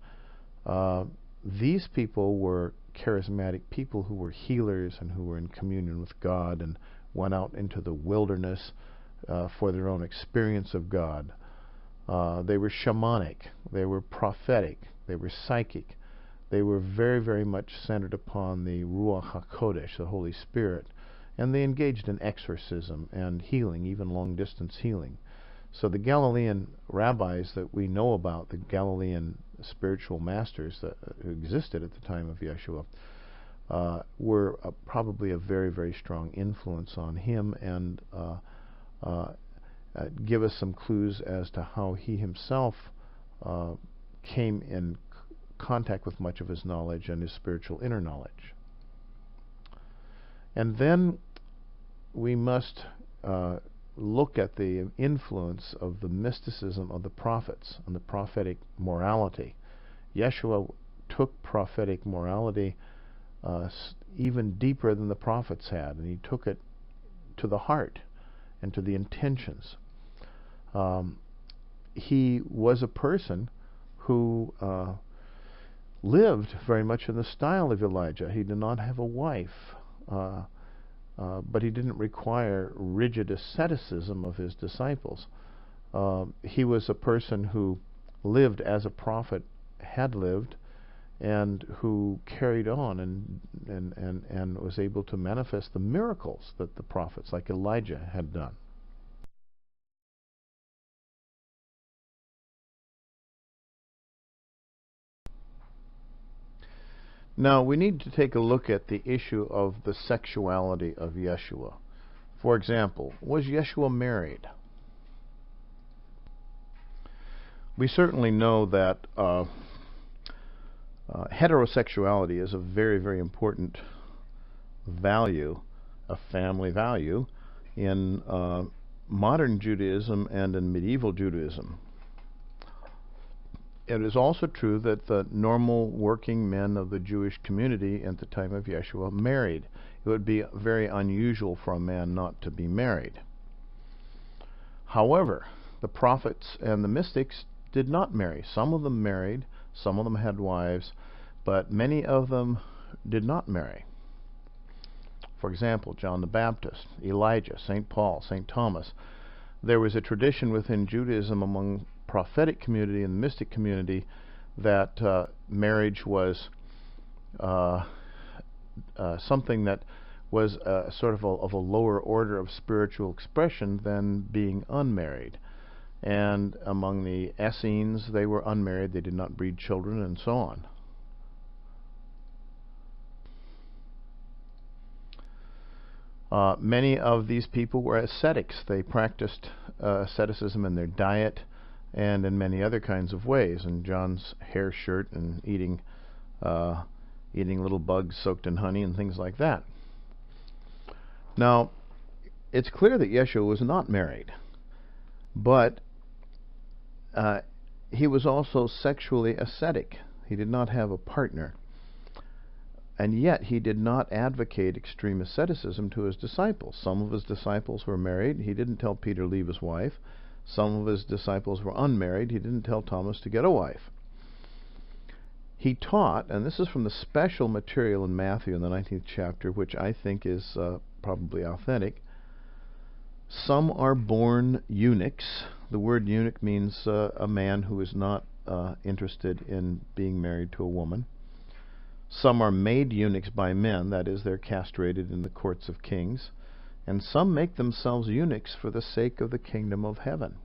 these people were charismatic people who were healers and who were in communion with God and went out into the wilderness for their own experience of God. They were shamanic, they were prophetic, they were psychic. They were very, very much centered upon the Ruach HaKodesh, the Holy Spirit, and they engaged in exorcism and healing, even long-distance healing. So the Galilean rabbis that we know about, the Galilean spiritual masters that existed at the time of Yeshua, were probably a very, very strong influence on him, and give us some clues as to how he himself came in contact with much of his knowledge and his spiritual inner knowledge. And then we must look at the influence of the mysticism of the prophets and the prophetic morality. Yeshua took prophetic morality even deeper than the prophets had, and he took it to the heart and to the intentions. He was a person who lived very much in the style of Elijah. He did not have a wife, but he didn't require rigid asceticism of his disciples. He was a person who lived as a prophet had lived, and who carried on and was able to manifest the miracles that the prophets like Elijah had done. Now, we need to take a look at the issue of the sexuality of Yeshua. For example, was Yeshua married? We certainly know that heterosexuality is a very, very important value, a family value, in modern Judaism and in medieval Judaism. It is also true that the normal working men of the Jewish community at the time of Yeshua married. It would be very unusual for a man not to be married. However, the prophets and the mystics did not marry. Some of them married, some of them had wives, but many of them did not marry. For example, John the Baptist, Elijah, St. Paul, St. Thomas. There was a tradition within Judaism among prophetic community and the mystic community that marriage was something that was sort of a lower order of spiritual expression than being unmarried. And among the Essenes, they were unmarried, they did not breed children, and so on. Many of these people were ascetics. They practiced asceticism in their diet and in many other kinds of ways. And John's hair shirt and eating little bugs soaked in honey and things like that. Now, it's clear that Yeshua was not married, but he was also sexually ascetic. He did not have a partner. And yet he did not advocate extreme asceticism to his disciples. Some of his disciples were married. He didn't tell Peter to leave his wife. Some of his disciples were unmarried. He didn't tell Thomas to get a wife. He taught, and this is from the special material in Matthew in the 19th chapter, which I think is probably authentic. Some are born eunuchs. The word eunuch means a man who is not interested in being married to a woman. Some are made eunuchs by men, that is, they're castrated in the courts of kings. And some make themselves eunuchs for the sake of the kingdom of heaven.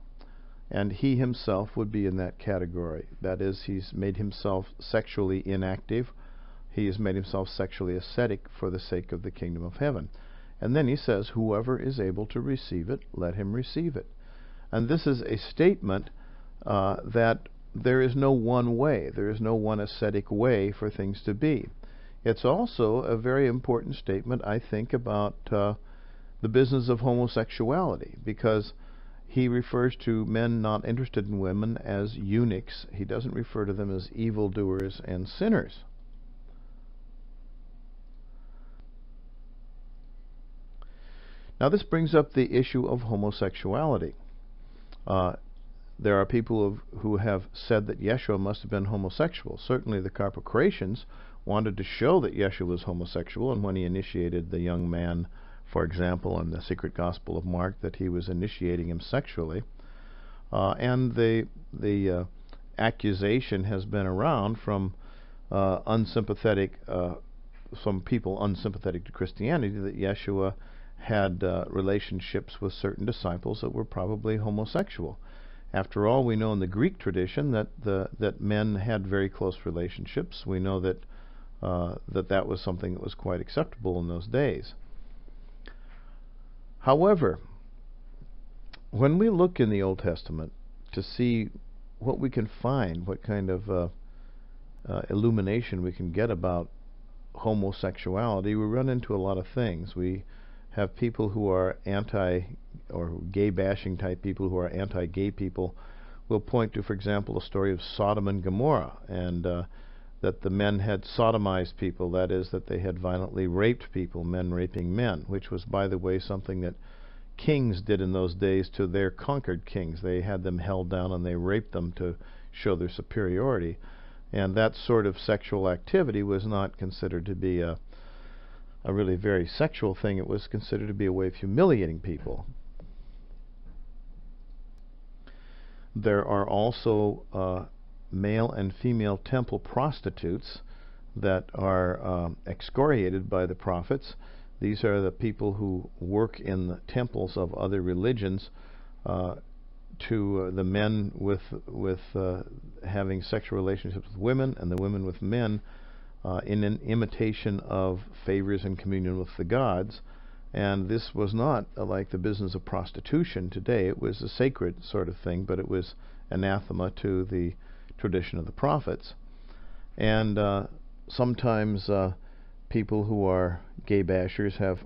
And he himself would be in that category. That is, he's made himself sexually inactive. He has made himself sexually ascetic for the sake of the kingdom of heaven. And then he says, whoever is able to receive it, let him receive it. And this is a statement that there is no one way. There is no one ascetic way for things to be. It's also a very important statement, I think, about the business of homosexuality, because he refers to men not interested in women as eunuchs. He doesn't refer to them as evildoers and sinners. Now this brings up the issue of homosexuality. There are people who have said that Yeshua must have been homosexual. Certainly the Carpocratians wanted to show that Yeshua was homosexual, and when he initiated the young man, for example, in the secret Gospel of Mark, that he was initiating him sexually. And the accusation has been around from unsympathetic, some people unsympathetic to Christianity, that Yeshua had relationships with certain disciples that were probably homosexual. After all, we know in the Greek tradition that men had very close relationships. We know that that was something that was quite acceptable in those days. However, when we look in the Old Testament to see what we can find, what kind of illumination we can get about homosexuality, we run into a lot of things. We have people who are or gay-bashing type people who are anti-gay people will point to, for example, the story of Sodom and Gomorrah, and that the men had sodomized people, that is, that they had violently raped people, men raping men, which was, by the way, something that kings did in those days to their conquered kings. They had them held down and they raped them to show their superiority. And that sort of sexual activity was not considered to be a really very sexual thing. It was considered to be a way of humiliating people. There are also male and female temple prostitutes that are excoriated by the prophets. These are the people who work in the temples of other religions, to the men with having sexual relationships with women, and the women with men, in an imitation of favors and communion with the gods. And this was not like the business of prostitution today. It was a sacred sort of thing, but it was anathema to the tradition of the prophets. And sometimes people who are gay bashers have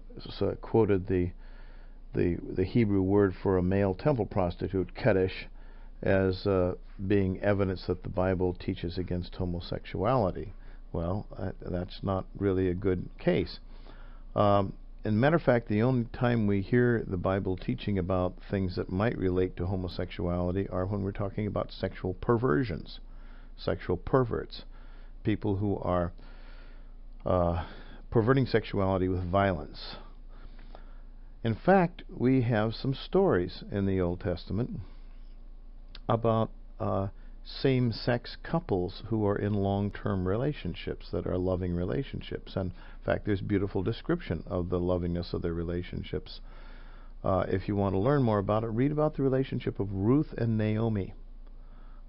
quoted the Hebrew word for a male temple prostitute, kedesh, as being evidence that the Bible teaches against homosexuality. Well, that's not really a good case. As a matter of fact, the only time we hear the Bible teaching about things that might relate to homosexuality are when we're talking about sexual perversions, sexual perverts, people who are perverting sexuality with violence. In fact, we have some stories in the Old Testament about same-sex couples who are in long-term relationships that are loving relationships. And in fact, there's beautiful description of the lovingness of their relationships. If you want to learn more about it, read about the relationship of Ruth and Naomi,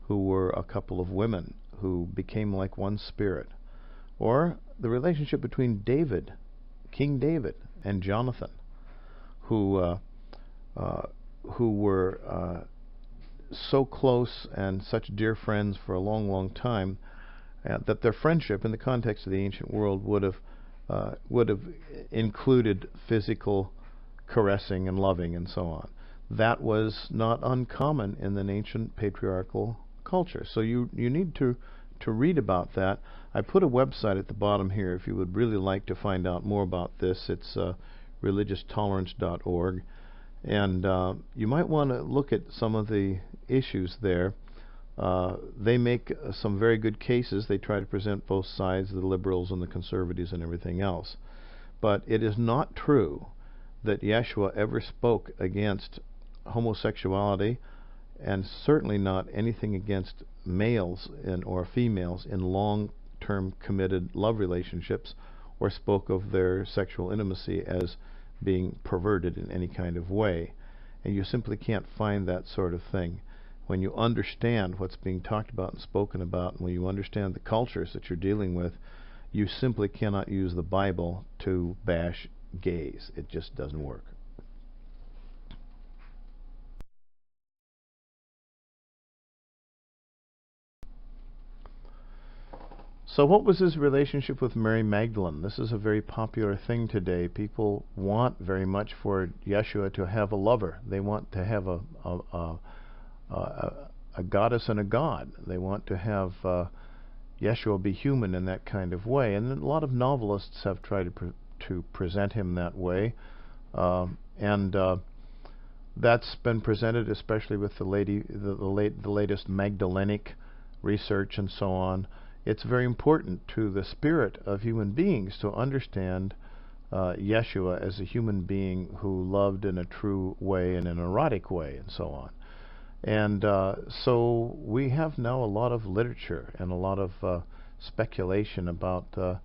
who were a couple of women who became like one spirit. Or the relationship between David, King David, and Jonathan, who were so close and such dear friends for a long, long time that their friendship, in the context of the ancient world, would have included physical caressing and loving and so on. That was not uncommon in the ancient patriarchal culture. So you need to read about that. I put a website at the bottom here if you would really like to find out more about this. It's religioustolerance.org, and you might want to look at some of the issues there. They make some very good cases. They try to present both sides, the liberals and the conservatives and everything else. But it is not true that Yeshua ever spoke against homosexuality, and certainly not anything against males or females in long-term committed love relationships, or spoke of their sexual intimacy as being perverted in any kind of way. And you simply can't find that sort of thing. When you understand what's being talked about and spoken about, and when you understand the cultures that you're dealing with, you simply cannot use the Bible to bash gays. It just doesn't work. So what was his relationship with Mary Magdalene? This is a very popular thing today. People want very much for Yeshua to have a lover. They want to have a goddess and a god. They want to have Yeshua be human in that kind of way. And a lot of novelists have tried to present him that way. That's been presented especially with the latest Magdalenic research and so on. It's very important to the spirit of human beings to understand Yeshua as a human being who loved in a true way and an erotic way and so on. And so we have now a lot of literature and a lot of speculation about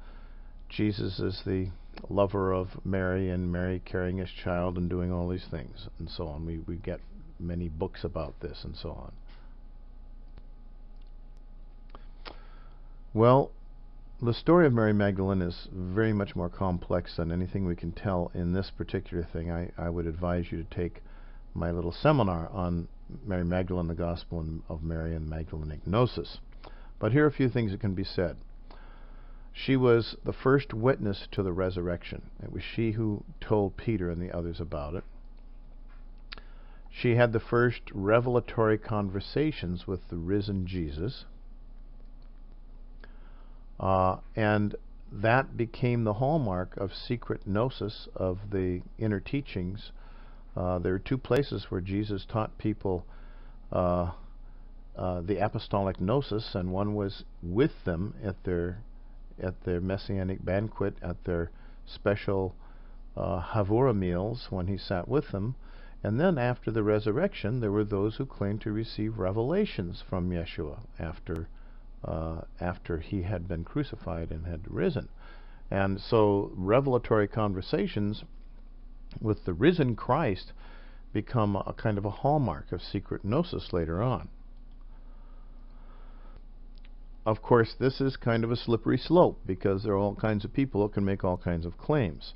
Jesus as the lover of Mary, and Mary carrying his child and doing all these things and so on. We get many books about this and so on. Well, the story of Mary Magdalene is very much more complex than anything we can tell in this particular thing. I would advise you to take my little seminar on Mary Magdalene, the Gospel of Mary, and Magdalenic Gnosis. But here are a few things that can be said. She was the first witness to the resurrection. It was she who told Peter and the others about it. She had the first revelatory conversations with the risen Jesus. And that became the hallmark of secret gnosis of the inner teachings. There are two places where Jesus taught people the apostolic gnosis, and one was with them at their messianic banquet, at their special Havurah meals when he sat with them. And then after the resurrection, there were those who claimed to receive revelations from Yeshua after he had been crucified and had risen. And so revelatory conversations with the risen Christ become a kind of a hallmark of secret gnosis later on. Of course, this is kind of a slippery slope, because there are all kinds of people who can make all kinds of claims.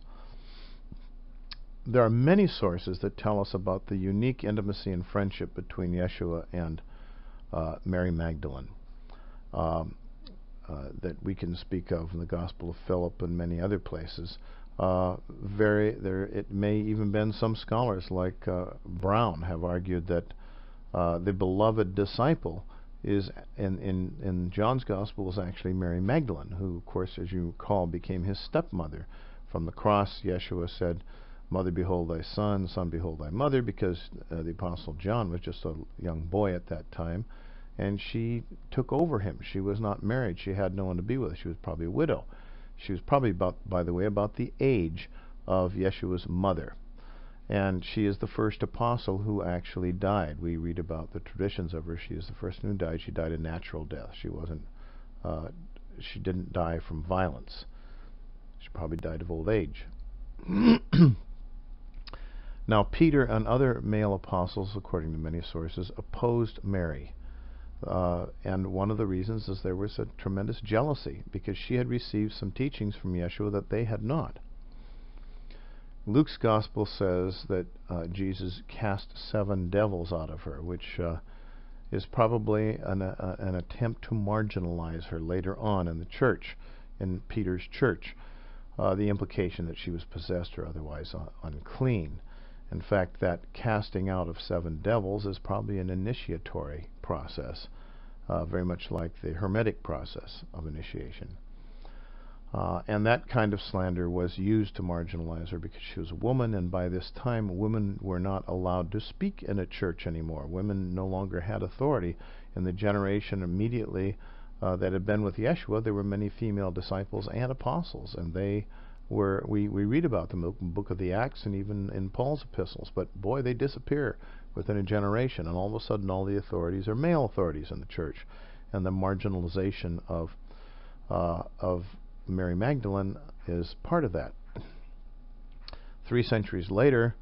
There are many sources that tell us about the unique intimacy and friendship between Yeshua and Mary Magdalene. That we can speak of in the Gospel of Philip and many other places. It may even been some scholars like Brown have argued that the beloved disciple is in John's Gospel is actually Mary Magdalene, who, of course, as you recall, became his stepmother. From the cross, Yeshua said, "Mother, behold thy son, son, behold thy mother," because the Apostle John was just a young boy at that time. And she took over him. She was not married. She had no one to be with. She was probably a widow. She was probably, by the way, about the age of Yeshua's mother. And she is the first apostle who actually died. We read about the traditions of her. She is the first one who died. She died a natural death. She didn't die from violence. She probably died of old age. Now, Peter and other male apostles, according to many sources, opposed Mary. And one of the reasons is there was a tremendous jealousy, because she had received some teachings from Yeshua that they had not. Luke's Gospel says that Jesus cast 7 devils out of her, which is probably an attempt to marginalize her later on in the church, in Peter's church. The implication that she was possessed or otherwise unclean. In fact, that casting out of 7 devils is probably an initiatory process, very much like the Hermetic process of initiation. And that kind of slander was used to marginalize her because she was a woman, and by this time women were not allowed to speak in a church anymore. Women no longer had authority. In the generation immediately that had been with Yeshua, there were many female disciples and apostles, and they were, we read about them in the book of the Acts and even in Paul's epistles, but boy, they disappear within a generation, and all of a sudden all the authorities are male authorities in the church, and the marginalization of Mary Magdalene is part of that. 3 centuries later,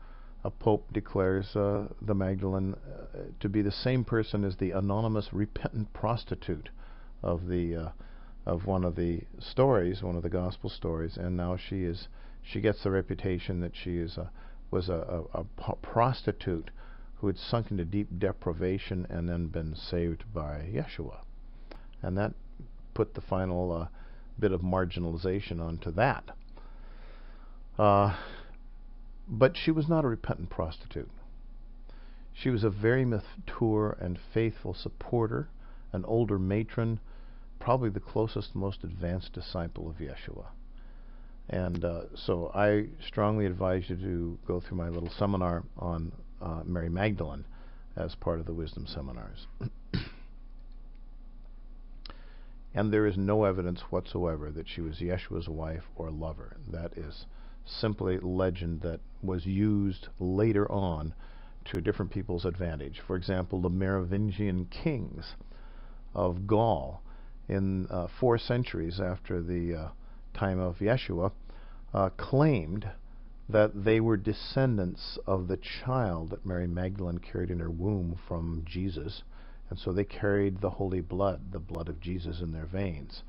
a pope declares the Magdalene to be the same person as the anonymous repentant prostitute of one of the stories, one of the gospel stories, and now she gets the reputation that she was a prostitute who had sunk into deep deprivation and then been saved by Yeshua, and that put the final bit of marginalization onto that. But she was not a repentant prostitute. She was a very mature and faithful supporter, an older matron, probably the closest, most advanced disciple of Yeshua. And so I strongly advise you to go through my little seminar on Mary Magdalene as part of the Wisdom Seminars. And there is no evidence whatsoever that she was Yeshua's wife or lover. That is simply legend that was used later on to different people's advantage. For example, the Merovingian kings of Gaul in 4 centuries after the time of Yeshua claimed that they were descendants of the child that Mary Magdalene carried in her womb from Jesus, and so they carried the holy blood, the blood of Jesus, in their veins.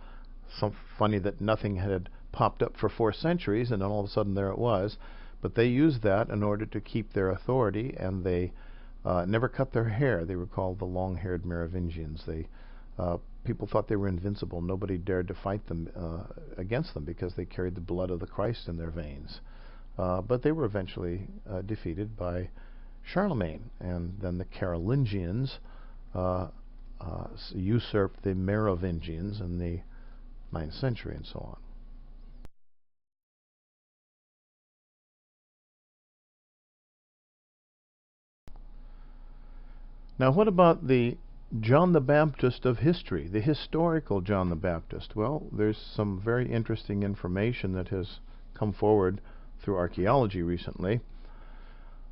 So funny that nothing had popped up for 4 centuries, and then all of a sudden there it was. But they used that in order to keep their authority, and they never cut their hair. They were called the long-haired Merovingians. People thought they were invincible. Nobody dared to fight them against them because they carried the blood of the Christ in their veins. But they were eventually defeated by Charlemagne, and then the Carolingians usurped the Merovingians in the 9th century and so on. Now, what about the John the Baptist of history, the historical John the Baptist? Well, there's some very interesting information that has come forward through archaeology recently.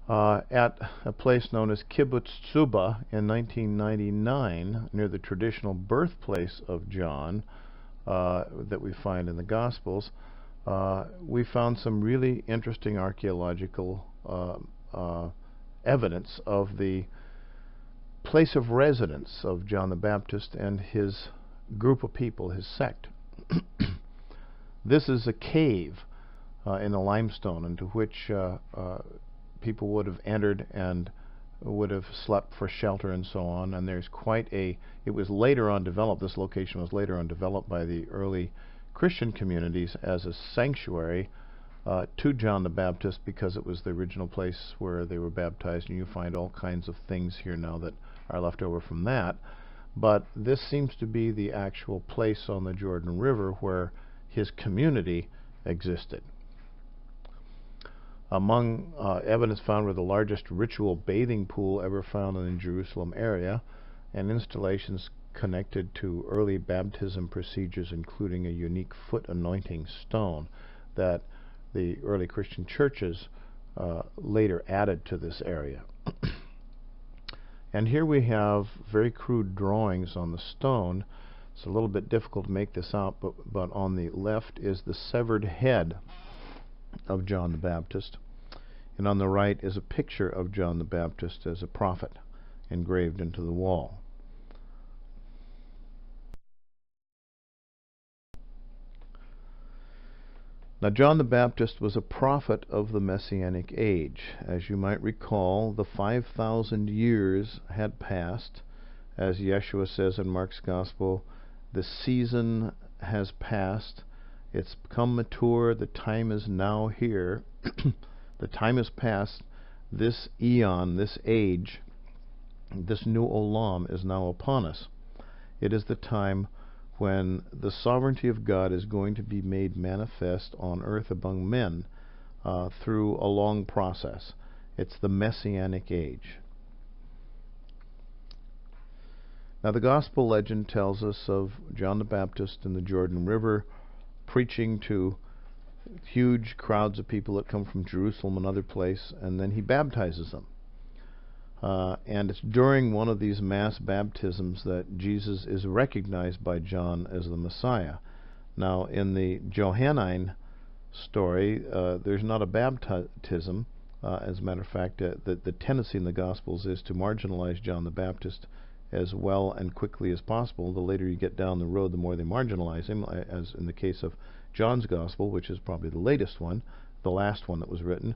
At a place known as Kibbutz Tzuba in 1999, near the traditional birthplace of John that we find in the Gospels, we found some really interesting archaeological evidence of the place of residence of John the Baptist and his group of people, his sect. This is a cave in a limestone into which people would have entered and would have slept for shelter and so on. And there's quite a, it was later on developed, this location was later on developed by the early Christian communities as a sanctuary to John the Baptist, because it was the original place where they were baptized, and you find all kinds of things here now that are left over from that. But this seems to be the actual place on the Jordan River where his community existed. Among evidence found were the largest ritual bathing pool ever found in the Jerusalem area, and installations connected to early baptism procedures, including a unique foot anointing stone that the early Christian churches later added to this area. And here we have very crude drawings on the stone. It's a little bit difficult to make this out, but on the left is the severed head of John the Baptist, and on the right is a picture of John the Baptist as a prophet engraved into the wall. Now, John the Baptist was a prophet of the Messianic age. As you might recall, the 5,000 years had passed as Yeshua says in Mark's Gospel, the season has passed. It's become mature. The time is now here. The time has passed. This eon, this age, this new olam is now upon us. It is the time when the sovereignty of God is going to be made manifest on earth among men through a long process. It's the Messianic age. Now, the Gospel legend tells us of John the Baptist in the Jordan River preaching to huge crowds of people that come from Jerusalem and other places, and then he baptizes them. And it's during one of these mass baptisms that Jesus is recognized by John as the Messiah. Now, in the Johannine story, there's not a baptism. As a matter of fact, the tendency in the Gospels is to marginalize John the Baptist as well and quickly as possible. The later you get down the road, the more they marginalize him, as in the case of John's Gospel, which is probably the latest one, the last one that was written.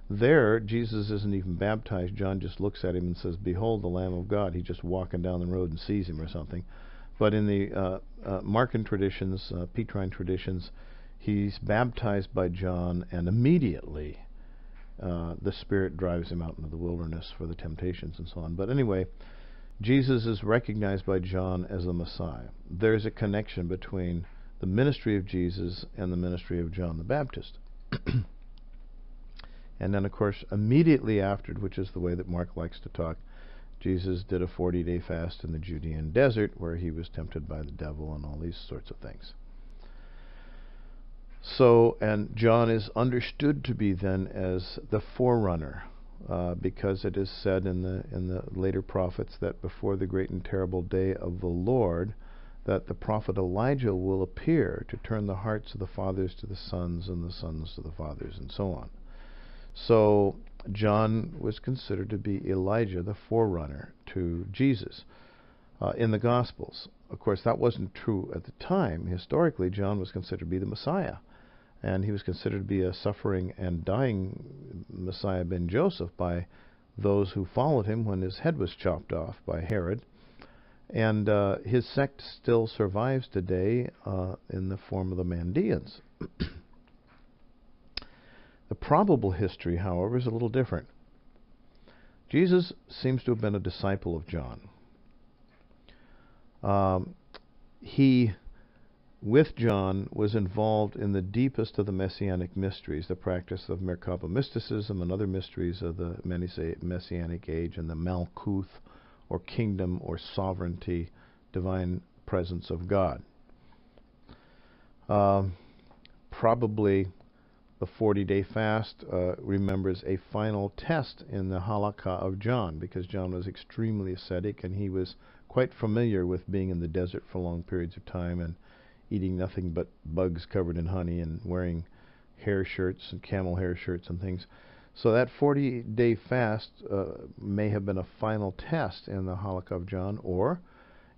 There, Jesus isn't even baptized. John just looks at him and says, "Behold, the Lamb of God." He's just walking down the road and sees him or something. But in the Markan traditions, Petrine traditions, he's baptized by John, and immediately the Spirit drives him out into the wilderness for the temptations and so on. But anyway, Jesus is recognized by John as the Messiah. There's a connection between the ministry of Jesus and the ministry of John the Baptist. And then, of course, immediately after, which is the way that Mark likes to talk, Jesus did a 40-day fast in the Judean desert where he was tempted by the devil and all these sorts of things. So, and John is understood to be then as the forerunner, because it is said in the later prophets that before the great and terrible day of the Lord, that the prophet Elijah will appear to turn the hearts of the fathers to the sons and the sons to the fathers, and so on. So John was considered to be Elijah, the forerunner to Jesus in the Gospels. Of course, that wasn't true at the time. Historically, John was considered to be the Messiah, and he was considered to be a suffering and dying Messiah ben Joseph by those who followed him when his head was chopped off by Herod. And his sect still survives today in the form of the Mandeans. The probable history, however, is a little different. Jesus seems to have been a disciple of John. He, with John, was involved in the deepest of the Messianic mysteries, the practice of Merkaba mysticism and other mysteries of the Messianic age, and the Malkuth, or kingdom, or sovereignty, divine presence of God. Probably the 40-day fast remembers a final test in the halakha of John, because John was extremely ascetic, and he was quite familiar with being in the desert for long periods of time and eating nothing but bugs covered in honey and wearing hair shirts and camel hair shirts and things. So that 40-day fast may have been a final test in the halakha of John, or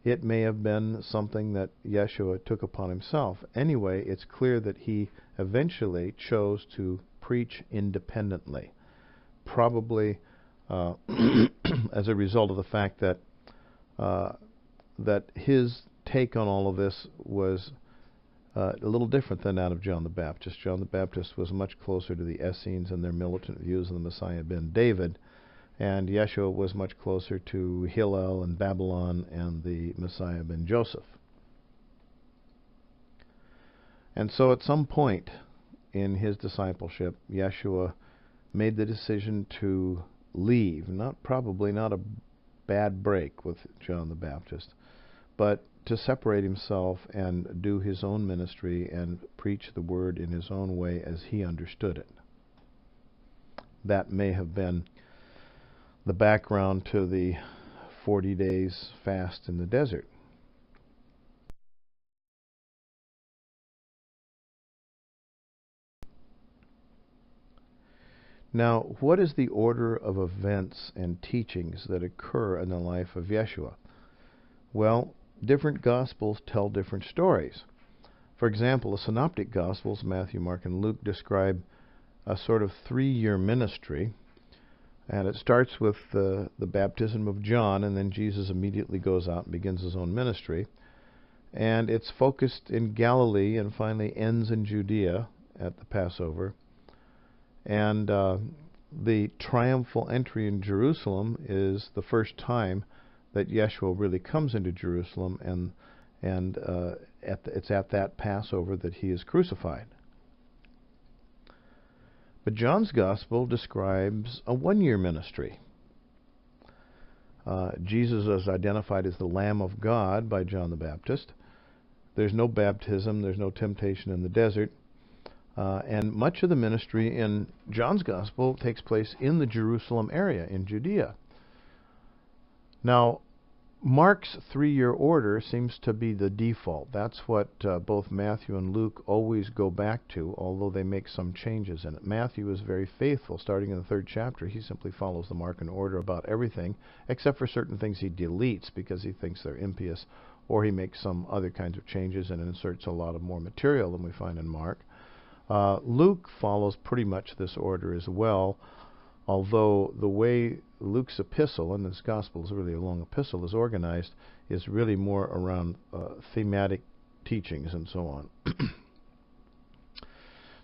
it may have been something that Yeshua took upon himself. Anyway, it's clear that he eventually chose to preach independently, probably as a result of the fact that that his take on all of this was a little different than that of John the Baptist. John the Baptist was much closer to the Essenes and their militant views of the Messiah ben David, and Yeshua was much closer to Hillel and Babylon and the Messiah ben Joseph. And so at some point in his discipleship, Yeshua made the decision to leave, probably not a bad break with John the Baptist, but to separate himself and do his own ministry and preach the word in his own way as he understood it. That may have been the background to the 40 days fast in the desert. Now, what is the order of events and teachings that occur in the life of Yeshua? Well, different Gospels tell different stories. For example, the Synoptic Gospels, Matthew, Mark, and Luke, describe a sort of 3-year ministry And it starts with the baptism of John, and then Jesus immediately goes out and begins his own ministry. And it's focused in Galilee and finally ends in Judea at the Passover. And the triumphal entry in Jerusalem is the first time that Yeshua really comes into Jerusalem, and it's at that Passover that he is crucified. But John's Gospel describes a one-year ministry. Jesus is identified as the Lamb of God by John the Baptist. There's no baptism, there's no temptation in the desert. And much of the ministry in John's Gospel takes place in the Jerusalem area, in Judea. Now, Mark's three-year order seems to be the default. That's what both Matthew and Luke always go back to, although they make some changes in it. Matthew is very faithful. Starting in the 3rd chapter, he simply follows the Markan order about everything, except for certain things he deletes because he thinks they're impious, or he makes some other kinds of changes and inserts a lot of more material than we find in Mark. Luke follows pretty much this order as well, although the way Luke's epistle, and this gospel is really a long epistle, is organized, is really more around thematic teachings and so on.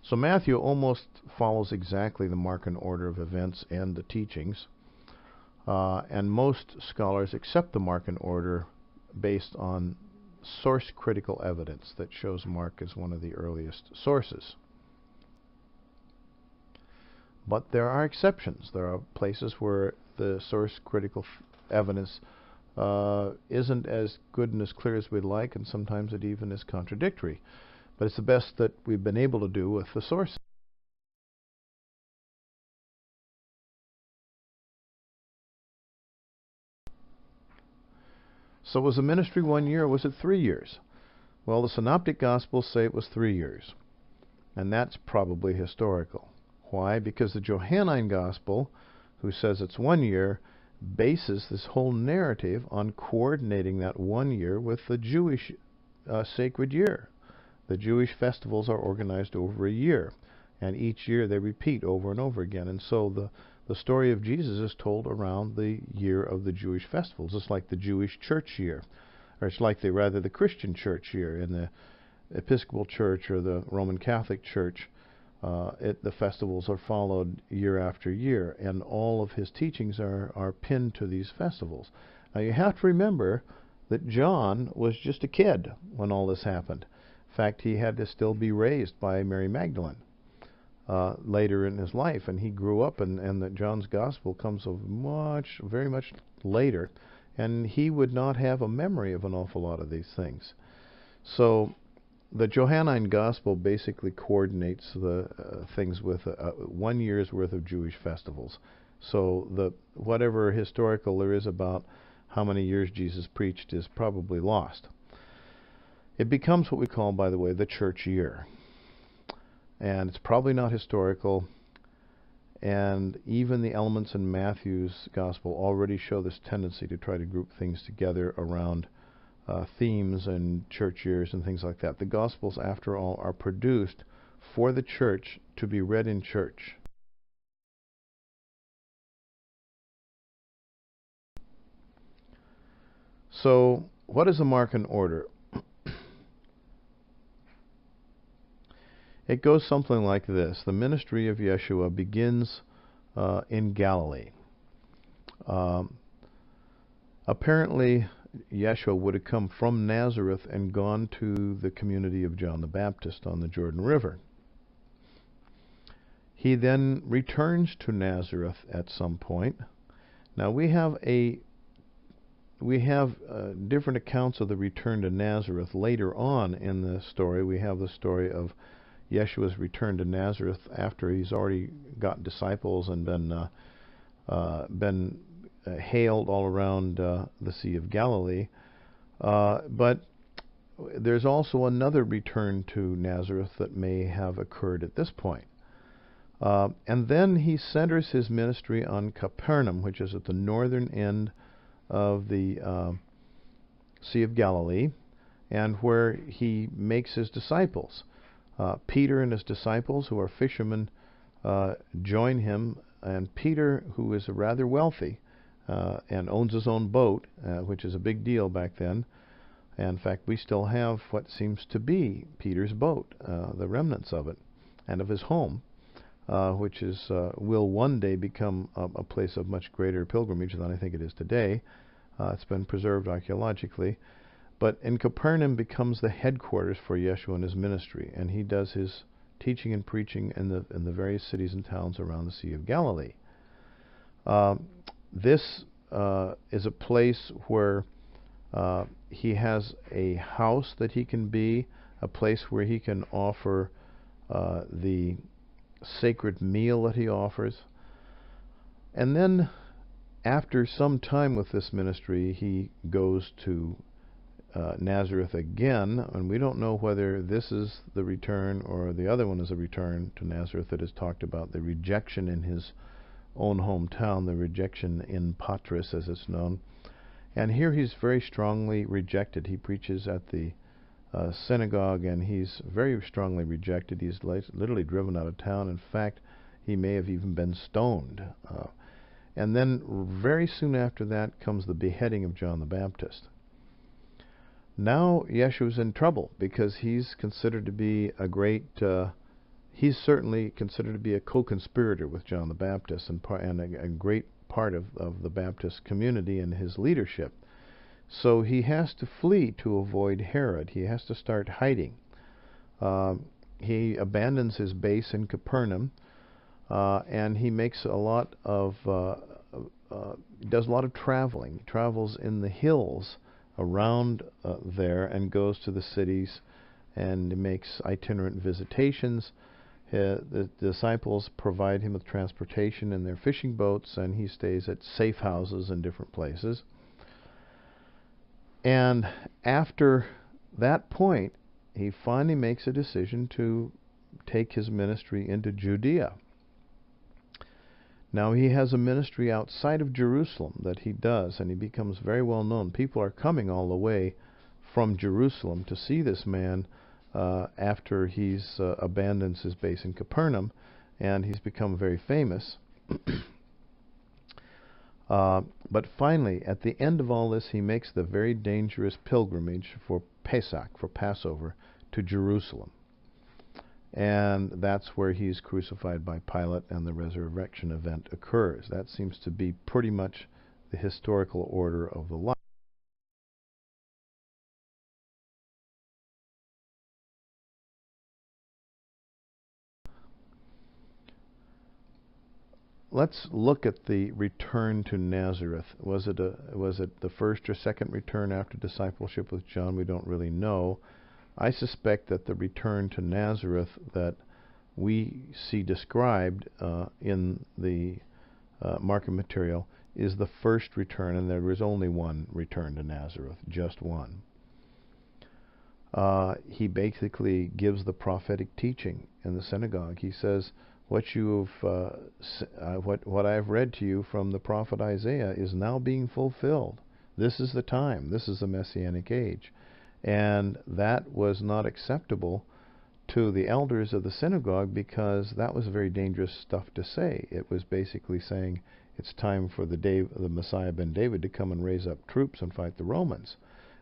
So Matthew almost follows exactly the Markan order of events and the teachings, and most scholars accept the Markan order based on source-critical evidence that shows Mark is one of the earliest sources. But there are exceptions. There are places where the source-critical evidence isn't as good and as clear as we'd like, and sometimes it even is contradictory. But it's the best that we've been able to do with the source. So was the ministry 1 year or was it 3 years? Well, the Synoptic Gospels say it was 3 years. And that's probably historical. Why? Because the Johannine Gospel, who says it's 1 year, bases this whole narrative on coordinating that 1 year with the Jewish sacred year. The Jewish festivals are organized over a year, and each year they repeat over and over again. And so the story of Jesus is told around the year of the Jewish festivals. It's like the Jewish church year, or it's like the Christian church year in the Episcopal Church or the Roman Catholic Church. The festivals are followed year after year, and all of his teachings are pinned to these festivals. Now you have to remember that John was just a kid when all this happened. In fact, he had to still be raised by Mary Magdalene later in his life, and he grew up, and that John's Gospel comes of very much later, and he would not have a memory of an awful lot of these things. So the Johannine Gospel basically coordinates the things with 1 year's worth of Jewish festivals. So whatever historical there is about how many years Jesus preached is probably lost. It becomes what we call, by the way, the church year. And it's probably not historical, and even the elements in Matthew's Gospel already show this tendency to try to group things together around themes and church years and things like that. The Gospels, after all, are produced for the church to be read in church. So, what is the Markan order? It goes something like this. The ministry of Yeshua begins in Galilee. Apparently, Yeshua would have come from Nazareth and gone to the community of John the Baptist on the Jordan River. He then returns to Nazareth at some point. Now we have different accounts of the return to Nazareth. Later on in the story, we have the story of Yeshua's return to Nazareth after he's already got disciples and been hailed all around the Sea of Galilee. But there's also another return to Nazareth that may have occurred at this point. And then he centers his ministry on Capernaum, which is at the northern end of the Sea of Galilee, and where he makes his disciples. Peter and his disciples, who are fishermen, join him and Peter, who is rather wealthy and owns his own boat, which is a big deal back then. And in fact, we still have what seems to be Peter's boat, the remnants of it, and of his home, which is will one day become a place of much greater pilgrimage than I think it is today. It's been preserved archaeologically. But in Capernaum becomes the headquarters for Yeshua and his ministry, and he does his teaching and preaching in the various cities and towns around the Sea of Galilee. This is a place where he has a house that he can be, a place where he can offer the sacred meal that he offers. And then, after some time with this ministry, he goes to Nazareth again, and we don't know whether this is the return or the other one is a return to Nazareth that is talked about, the rejection in his own hometown, the rejection in Patras as it's known. And here he's very strongly rejected. He preaches at the synagogue, and he's very strongly rejected. He's literally driven out of town. In fact, he may have even been stoned. And then very soon after that comes the beheading of John the Baptist. Now Yeshua's in trouble because he's considered to be he's certainly considered to be a co-conspirator with John the Baptist and a great part of the Baptist community and his leadership. So he has to flee to avoid Herod. He has to start hiding. He abandons his base in Capernaum, and he makes a lot of does a lot of traveling. He travels in the hills around there and goes to the cities and makes itinerant visitations. The disciples provide him with transportation in their fishing boats, and he stays at safe houses in different places. And after that point, he finally makes a decision to take his ministry into Judea. Now he has a ministry outside of Jerusalem that he does, and he becomes very well known. People are coming all the way from Jerusalem to see this man after he's abandons his base in Capernaum, and he's become very famous. But finally, at the end of all this, he makes the very dangerous pilgrimage for Pesach, for Passover, to Jerusalem. And that's where he's crucified by Pilate and the resurrection event occurs. That seems to be pretty much the historical order of the life. Let's look at the return to Nazareth. Was it the first or second return after discipleship with John? We don't really know. I suspect that the return to Nazareth that we see described in the marking material is the first return, and there was only one return to Nazareth, just one. He basically gives the prophetic teaching in the synagogue. He says, what I've read to you from the prophet Isaiah is now being fulfilled. This is the time. This is the Messianic age. And that was not acceptable to the elders of the synagogue because that was very dangerous stuff to say. It was basically saying it's time for the Messiah ben David to come and raise up troops and fight the Romans.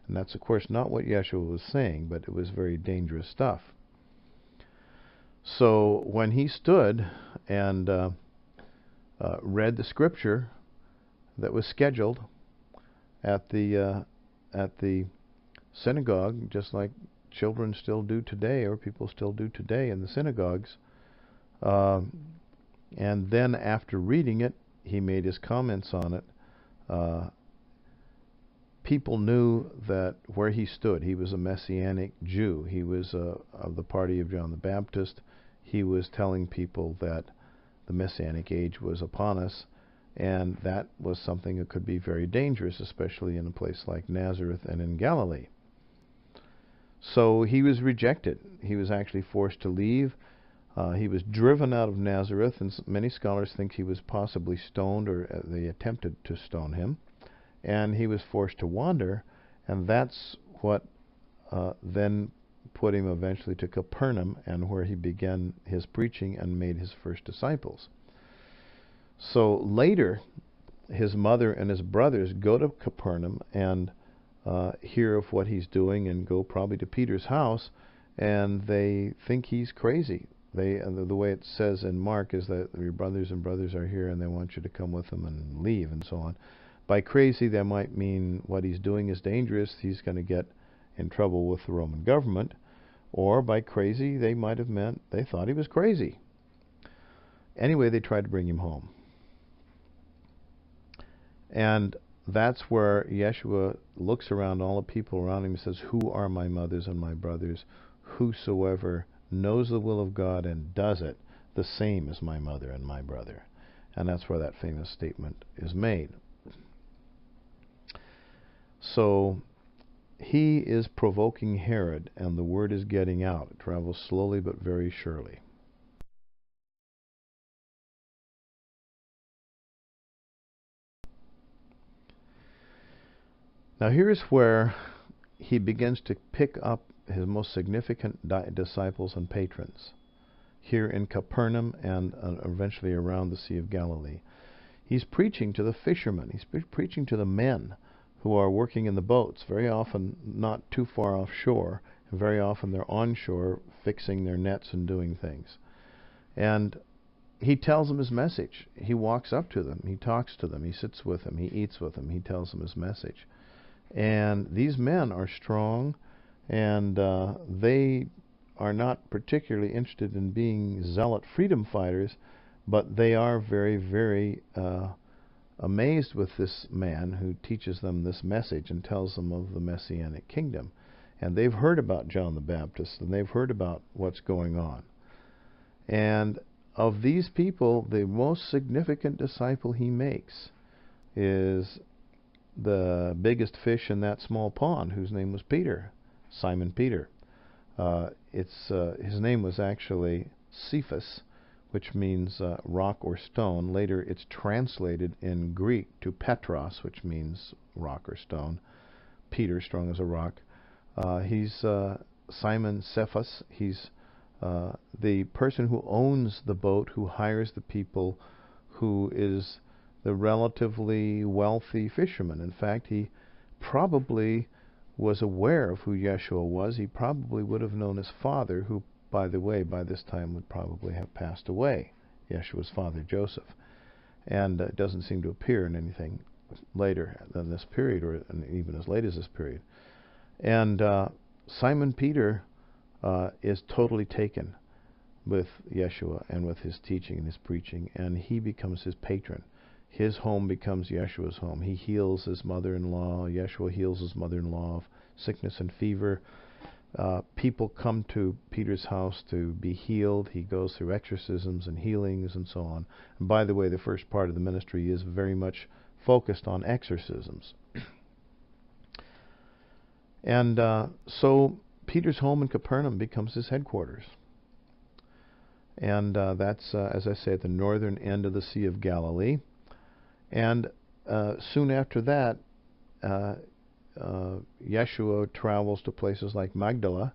And that's, of course, not what Yeshua was saying, but it was very dangerous stuff. So when he stood and read the scripture that was scheduled at the synagogue, just like children still do today, or people still do today in the synagogues, and then after reading it, he made his comments on it. People knew that where he stood, he was a Messianic Jew. He was of the party of John the Baptist. He was telling people that the Messianic age was upon us, and that was something that could be very dangerous, especially in a place like Nazareth and in Galilee. So he was rejected. He was actually forced to leave. He was driven out of Nazareth, and many scholars think he was possibly stoned, or they attempted to stone him. And he was forced to wander, and that's what then put him eventually to Capernaum, and where he began his preaching and made his first disciples. So later, his mother and his brothers go to Capernaum and hear of what he's doing and go probably to Peter's house, and they think he's crazy. The way it says in Mark is that your brothers and brothers are here and they want you to come with them and leave and so on. By crazy, that might mean what he's doing is dangerous. He's going to get in trouble with the Roman government. Or by crazy, they might have meant they thought he was crazy. Anyway, they tried to bring him home. And that's where Yeshua looks around all the people around him and says, "Who are my mothers and my brothers? Whosoever knows the will of God and does it, the same is my mother and my brother." And that's where that famous statement is made. So he is provoking Herod, and the word is getting out. It travels slowly but very surely. Now here's where he begins to pick up his most significant disciples and patrons, here in Capernaum and eventually around the Sea of Galilee. He's preaching to the fishermen. He's preaching to the men who are working in the boats, very often not too far offshore, and very often they're onshore fixing their nets and doing things. And he tells them his message. He walks up to them, he talks to them, he sits with them, he eats with them, he tells them his message. And these men are strong, and they are not particularly interested in being zealot freedom fighters, but they are very, very amazed with this man who teaches them this message and tells them of the Messianic kingdom. And they've heard about John the Baptist, and they've heard about what's going on. And of these people, the most significant disciple he makes is the biggest fish in that small pond, whose name was Peter, Simon Peter. His name was actually Cephas, which means rock or stone. Later it's translated in Greek to Petros, which means rock or stone. Peter, strong as a rock. He's Simon Cephas. He's the person who owns the boat, who hires the people, who is the relatively wealthy fisherman. In fact, he probably was aware of who Yeshua was. He probably would have known his father, who, by the way, by this time would probably have passed away, Yeshua's father, Joseph. And it doesn't seem to appear in anything later than this period, or even as late as this period. And Simon Peter is totally taken with Yeshua and with his teaching and his preaching, and he becomes his patron. His home becomes Yeshua's home. He heals his mother-in-law. Yeshua heals his mother-in-law of sickness and fever. People come to Peter's house to be healed. He goes through exorcisms and healings and so on. And by the way, the first part of the ministry is very much focused on exorcisms. And so Peter's home in Capernaum becomes his headquarters. And that's, as I say, at the northern end of the Sea of Galilee. And soon after that, Yeshua travels to places like Magdala,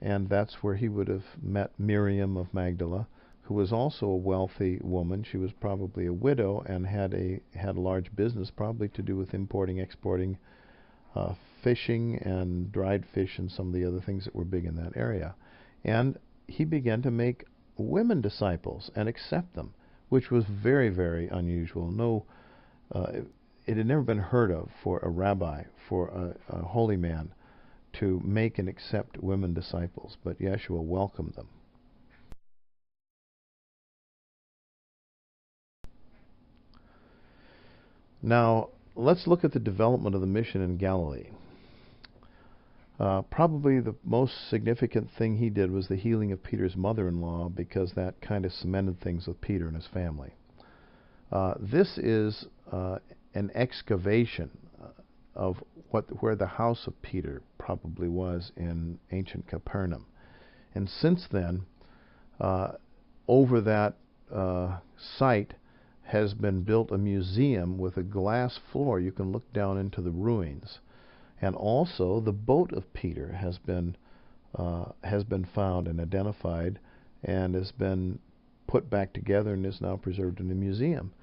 and that's where he would have met Miriam of Magdala, who was also a wealthy woman. She was probably a widow and had a large business, probably to do with importing, exporting fishing and dried fish and some of the other things that were big in that area. And he began to make women disciples and accept them, which was very, very unusual. It had never been heard of for a rabbi, for a holy man, to make and accept women disciples, but Yeshua welcomed them. Now, let's look at the development of the mission in Galilee. Probably the most significant thing he did was the healing of Peter's mother-in-law, because that kind of cemented things with Peter and his family. This is an excavation of where the house of Peter probably was in ancient Capernaum. And since then, over that site has been built a museum with a glass floor. You can look down into the ruins. And also the boat of Peter has been found and identified and has been put back together and is now preserved in a museum.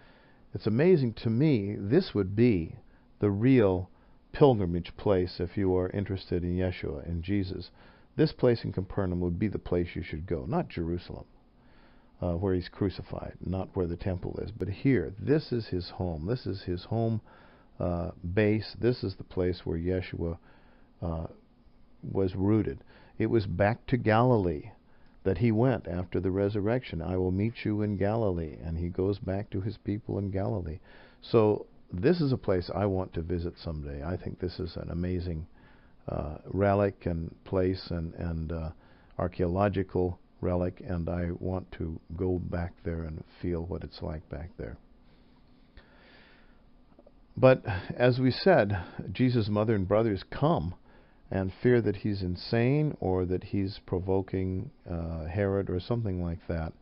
It's amazing to me. This would be the real pilgrimage place if you are interested in Yeshua, in Jesus. This place in Capernaum would be the place you should go, not Jerusalem, where he's crucified, not where the temple is, but here. This is his home. This is his home base. This is the place where Yeshua was rooted. It was back to Galilee that he went after the resurrection. I will meet you in Galilee. And he goes back to his people in Galilee. So this is a place I want to visit someday. I think this is an amazing relic and place and archaeological relic, and I want to go back there and feel what it's like back there. But as we said, Jesus' mother and brothers come and fear that he's insane or that he's provoking Herod or something like that.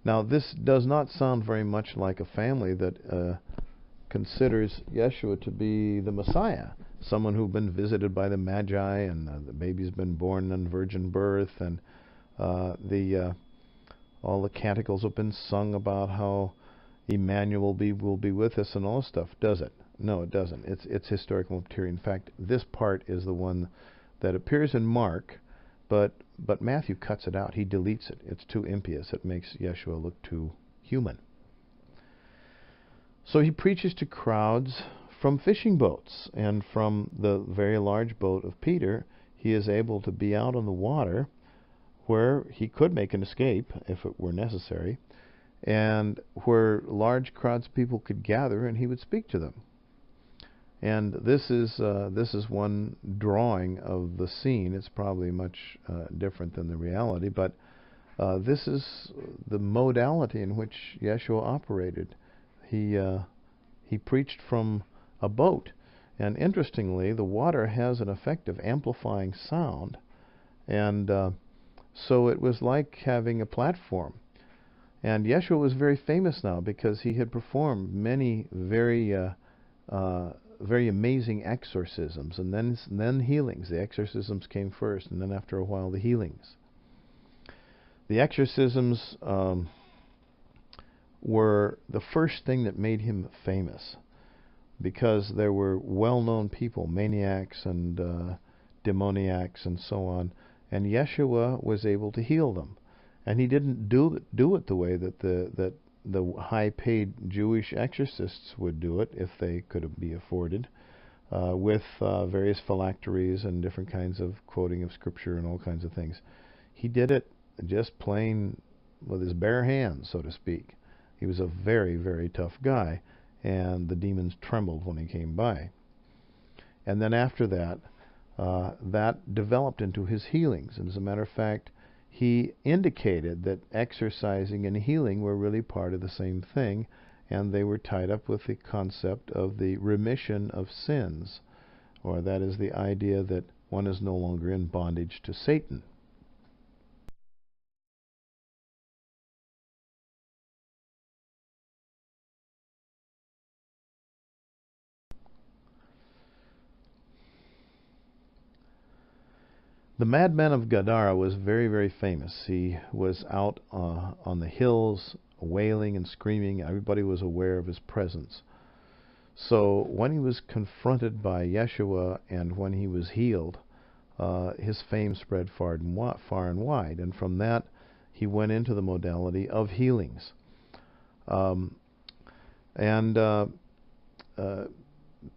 Now, this does not sound very much like a family that considers Yeshua to be the Messiah, someone who's been visited by the Magi, and the baby's been born in virgin birth, and all the canticles have been sung about how Emmanuel will be with us and all this stuff. Does it? No, it doesn't. It's historical material. In fact, this part is the one that appears in Mark, but Matthew cuts it out. He deletes it. It's too impious. It makes Yeshua look too human. So he preaches to crowds from fishing boats, and from the very large boat of Peter, he is able to be out on the water where he could make an escape if it were necessary, and where large crowds of people could gather and he would speak to them. And this is one drawing of the scene. It's probably much different than the reality, but this is the modality in which Yeshua operated. He preached from a boat, and interestingly, the water has an effect of amplifying sound, and so it was like having a platform. And Yeshua was very famous now because he had performed many very amazing exorcisms, and then healings. The exorcisms came first, and then after a while the healings. The exorcisms were the first thing that made him famous, because there were well-known people, maniacs and demoniacs and so on, and Yeshua was able to heal them. And he didn't do it the way that the high-paid Jewish exorcists would do it, if they could be afforded, with various phylacteries and different kinds of quoting of Scripture and all kinds of things. He did it just plain with his bare hands, so to speak. He was a very, very tough guy, and the demons trembled when he came by. And then after that, that developed into his healings. And as a matter of fact, he indicated that exorcising and healing were really part of the same thing, and they were tied up with the concept of the remission of sins, or that is the idea that one is no longer in bondage to Satan. The madman of Gadara was very, very famous. He was out on the hills wailing and screaming. Everybody was aware of his presence. So when he was confronted by Yeshua and when he was healed, his fame spread far and wide. And from that, he went into the modality of healings.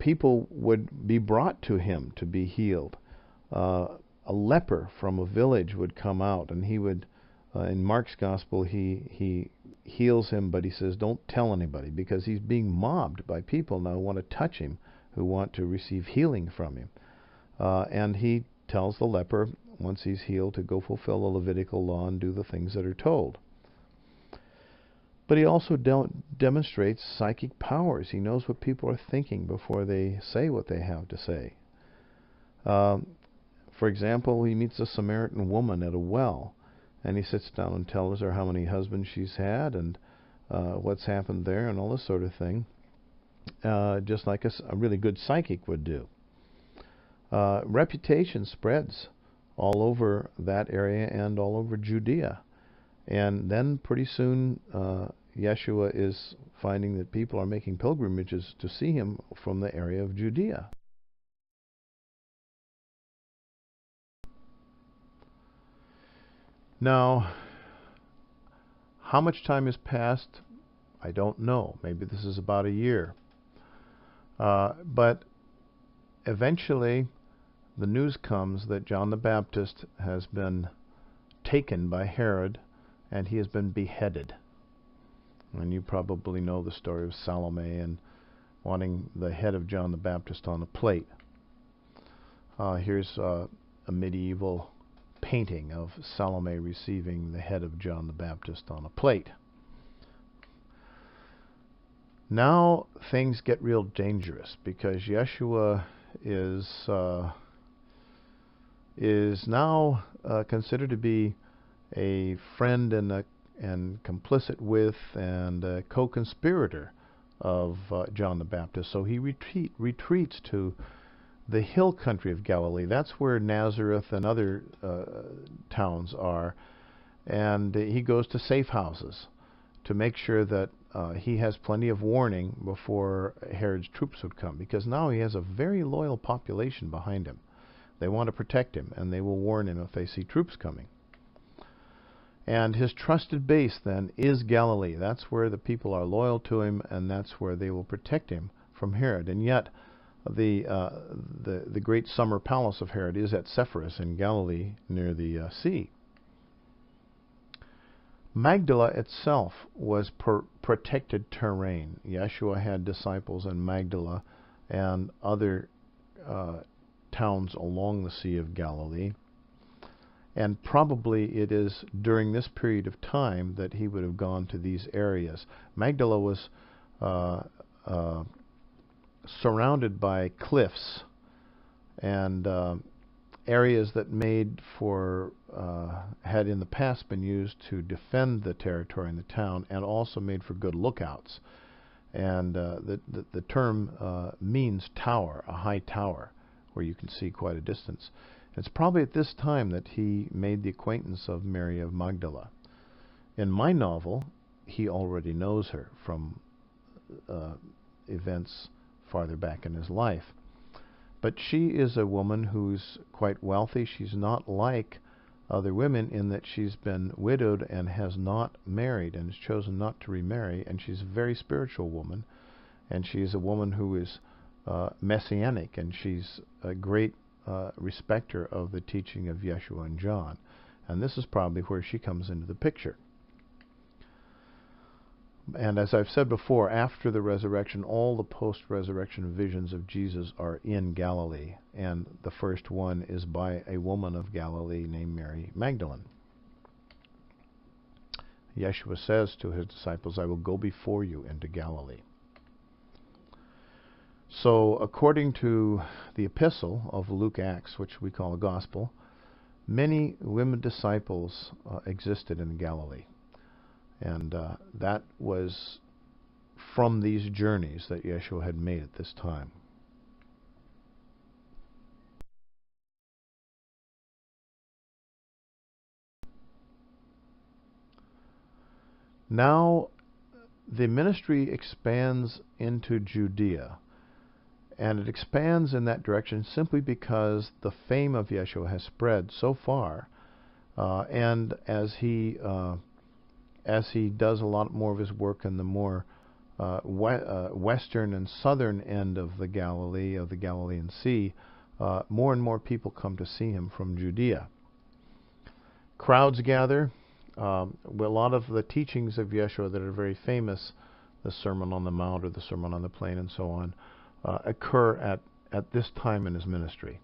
People would be brought to him to be healed. A leper from a village would come out, and he would, in Mark's gospel, he heals him, but he says, don't tell anybody, because he's being mobbed by people now who want to touch him, who want to receive healing from him. And he tells the leper, once he's healed, to go fulfill the Levitical law and do the things that are told. But he also demonstrates psychic powers. He knows what people are thinking before they say what they have to say. For example, he meets a Samaritan woman at a well, and he sits down and tells her how many husbands she's had and what's happened there and all this sort of thing, just like a really good psychic would do. Reputation spreads all over that area and all over Judea. And then pretty soon Yeshua is finding that people are making pilgrimages to see him from the area of Judea. Now, how much time has passed? I don't know. Maybe this is about a year. But eventually, the news comes that John the Baptist has been taken by Herod, and he has been beheaded. And you probably know the story of Salome and wanting the head of John the Baptist on a plate. Here's a medieval painting of Salome receiving the head of John the Baptist on a plate. Now things get real dangerous because Yeshua is now considered to be a friend and complicit with and a co-conspirator of John the Baptist. So he retreats to the hill country of Galilee. That's where Nazareth and other towns are. And he goes to safe houses to make sure that he has plenty of warning before Herod's troops would come, because now he has a very loyal population behind him. They want to protect him, and they will warn him if they see troops coming. And his trusted base then is Galilee. That's where the people are loyal to him, and that's where they will protect him from Herod. And yet the great summer palace of Herod is at Sepphoris in Galilee near the sea. Magdala itself was protected terrain. Yeshua had disciples in Magdala and other towns along the Sea of Galilee. And probably it is during this period of time that he would have gone to these areas. Magdala was surrounded by cliffs and areas that had in the past been used to defend the territory and the town, and also made for good lookouts. And the term means tower, a high tower, where you can see quite a distance. It's probably at this time that he made the acquaintance of Mary of Magdala. In my novel, he already knows her from events farther back in his life. But she is a woman who's quite wealthy. She's not like other women in that she's been widowed and has not married and has chosen not to remarry. And she's a very spiritual woman. And she's a woman who is messianic, and she's a great respecter of the teaching of Yeshua and John. And this is probably where she comes into the picture. And as I've said before, after the resurrection, all the post-resurrection visions of Jesus are in Galilee. And the first one is by a woman of Galilee named Mary Magdalene. Yeshua says to his disciples, "I will go before you into Galilee." So according to the epistle of Luke Acts, which we call a gospel, many women disciples existed in Galilee. And that was from these journeys that Yeshua had made at this time. Now the ministry expands into Judea. And it expands in that direction simply because the fame of Yeshua has spread so far. And as he does a lot more of his work in the more western and southern end of the Galilean Sea, more and more people come to see him from Judea. Crowds gather. A lot of the teachings of Yeshua that are very famous, the Sermon on the Mount or the Sermon on the Plain and so on, occur at this time in his ministry.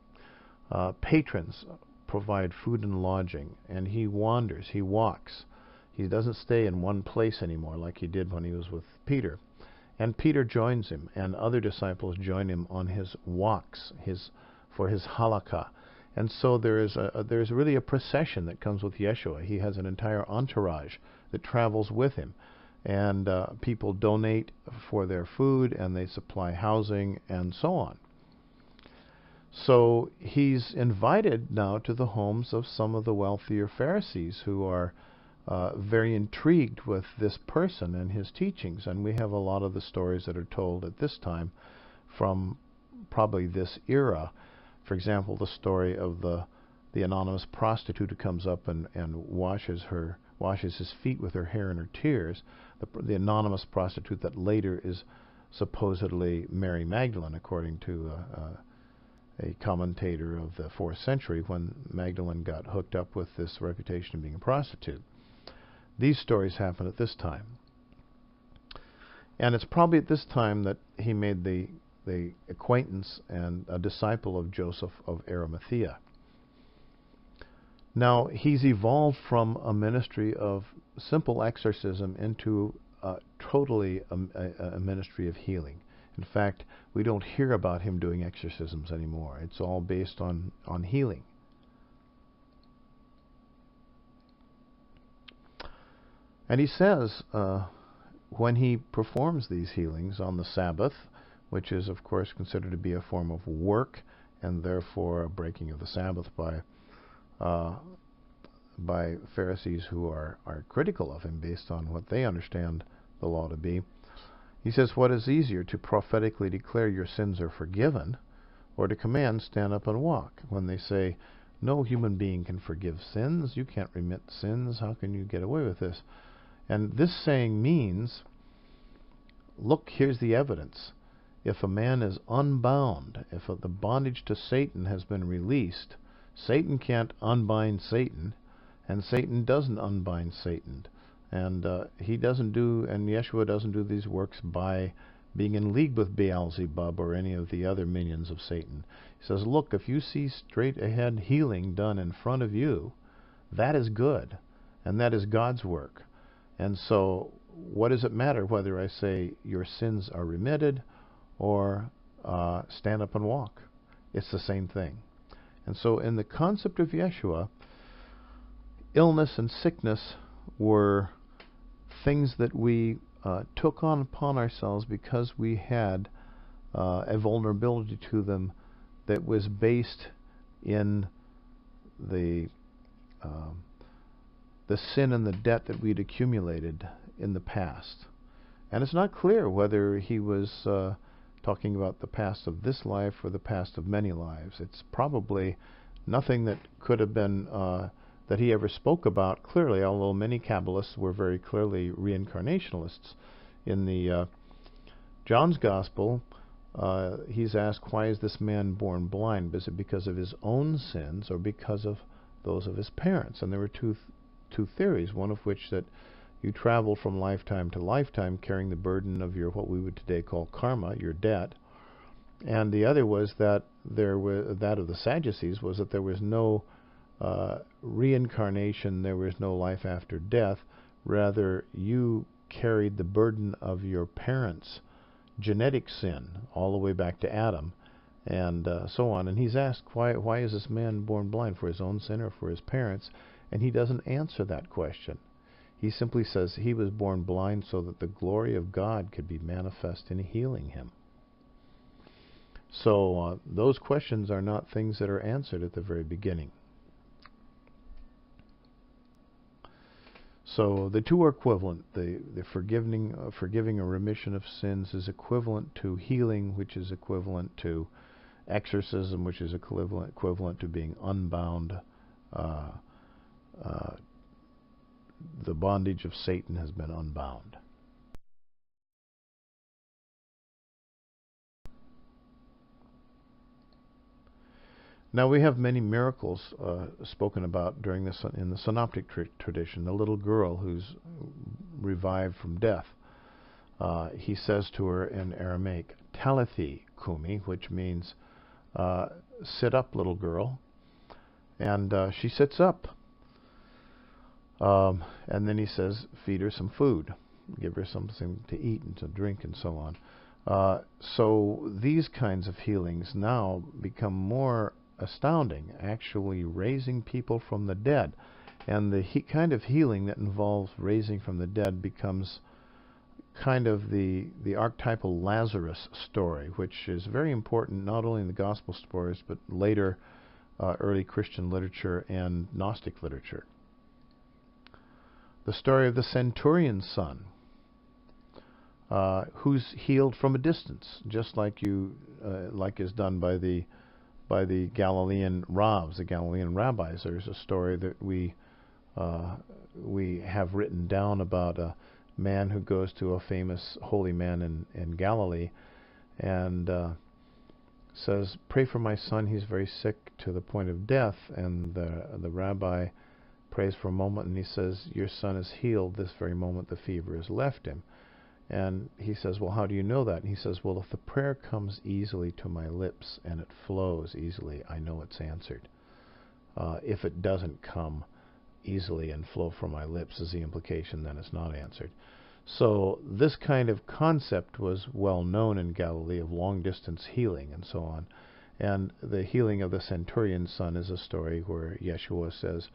Patrons provide food and lodging, and he wanders, he walks. He doesn't stay in one place anymore like he did when he was with Peter. And Peter joins him, and other disciples join him on his walks, for his halakha. And so there's really a procession that comes with Yeshua. He has an entire entourage that travels with him. And people donate for their food, and they supply housing, and so on. So he's invited now to the homes of some of the wealthier Pharisees who are very intrigued with this person and his teachings. And we have a lot of the stories that are told at this time from probably this era. For example, the story of the anonymous prostitute who comes up and washes his feet with her hair and her tears. The anonymous prostitute that later is supposedly Mary Magdalene, according to a commentator of the 4th century, when Magdalene got hooked up with this reputation of being a prostitute. These stories happen at this time. And it's probably at this time that he made the acquaintance and a disciple of Joseph of Arimathea. Now, he's evolved from a ministry of simple exorcism into totally a ministry of healing. In fact, we don't hear about him doing exorcisms anymore. It's all based on healing. And he says, when he performs these healings on the Sabbath, which is, of course, considered to be a form of work, and therefore a breaking of the Sabbath by Pharisees who are critical of him based on what they understand the law to be. He says, what is easier, to prophetically declare your sins are forgiven, or to command, stand up and walk? When they say, no human being can forgive sins, you can't remit sins, how can you get away with this? And this saying means, look, here's the evidence. If a man is unbound, if the bondage to Satan has been released, Satan can't unbind Satan, and Satan doesn't unbind Satan. And he doesn't do, and Yeshua doesn't do these works by being in league with Beelzebub or any of the other minions of Satan. He says, look, if you see straight ahead healing done in front of you, that is good, and that is God's work. And so what does it matter whether I say your sins are remitted or stand up and walk? It's the same thing. And so in the concept of Yeshua, illness and sickness were things that we took on upon ourselves because we had a vulnerability to them that was based in the sin and the debt that we'd accumulated in the past. And it's not clear whether he was talking about the past of this life or the past of many lives. It's probably nothing that could have been that he ever spoke about clearly, although many Kabbalists were very clearly reincarnationalists. In the John's Gospel, he's asked, why is this man born blind? Is it because of his own sins or because of those of his parents? And there were two theories, one of which that you travel from lifetime to lifetime carrying the burden of your, what we would today call karma, your debt. And the other was that that of the Sadducees was that there was no reincarnation, there was no life after death. Rather, you carried the burden of your parents' genetic sin all the way back to Adam, and so on. And he's asked, why is this man born blind, for his own sin or for his parents? And he doesn't answer that question. He simply says he was born blind so that the glory of God could be manifest in healing him. So those questions are not things that are answered at the very beginning. So the two are equivalent. The forgiving a remission of sins is equivalent to healing, which is equivalent to exorcism, which is equivalent to being unbound. The bondage of Satan has been unbound. Now we have many miracles spoken about during this in the synoptic tradition. The little girl who's revived from death. He says to her in Aramaic, "Talithi kumi," which means "sit up, little girl," and she sits up. And then he says, "Feed her some food, give her something to eat and to drink," and so on. So these kinds of healings now become more astounding, actually raising people from the dead. And the kind of healing that involves raising from the dead becomes kind of the archetypal Lazarus story, which is very important not only in the gospel stories but later early Christian literature and Gnostic literature. The story of the centurion's son, who's healed from a distance, just like like is done by the Galilean rabbis, the Galilean rabbis. There's a story that we have written down about a man who goes to a famous holy man in Galilee and says, "Pray for my son, he's very sick to the point of death." And the rabbi prays for a moment and he says, "Your son is healed this very moment, the fever has left him." And he says, "Well, how do you know that?" And he says, "Well, if the prayer comes easily to my lips and it flows easily, I know it's answered. If it doesn't come easily and flow from my lips," is the implication, then it's not answered. So this kind of concept was well known in Galilee of long-distance healing and so on. And the healing of the centurion's son is a story where Yeshua says,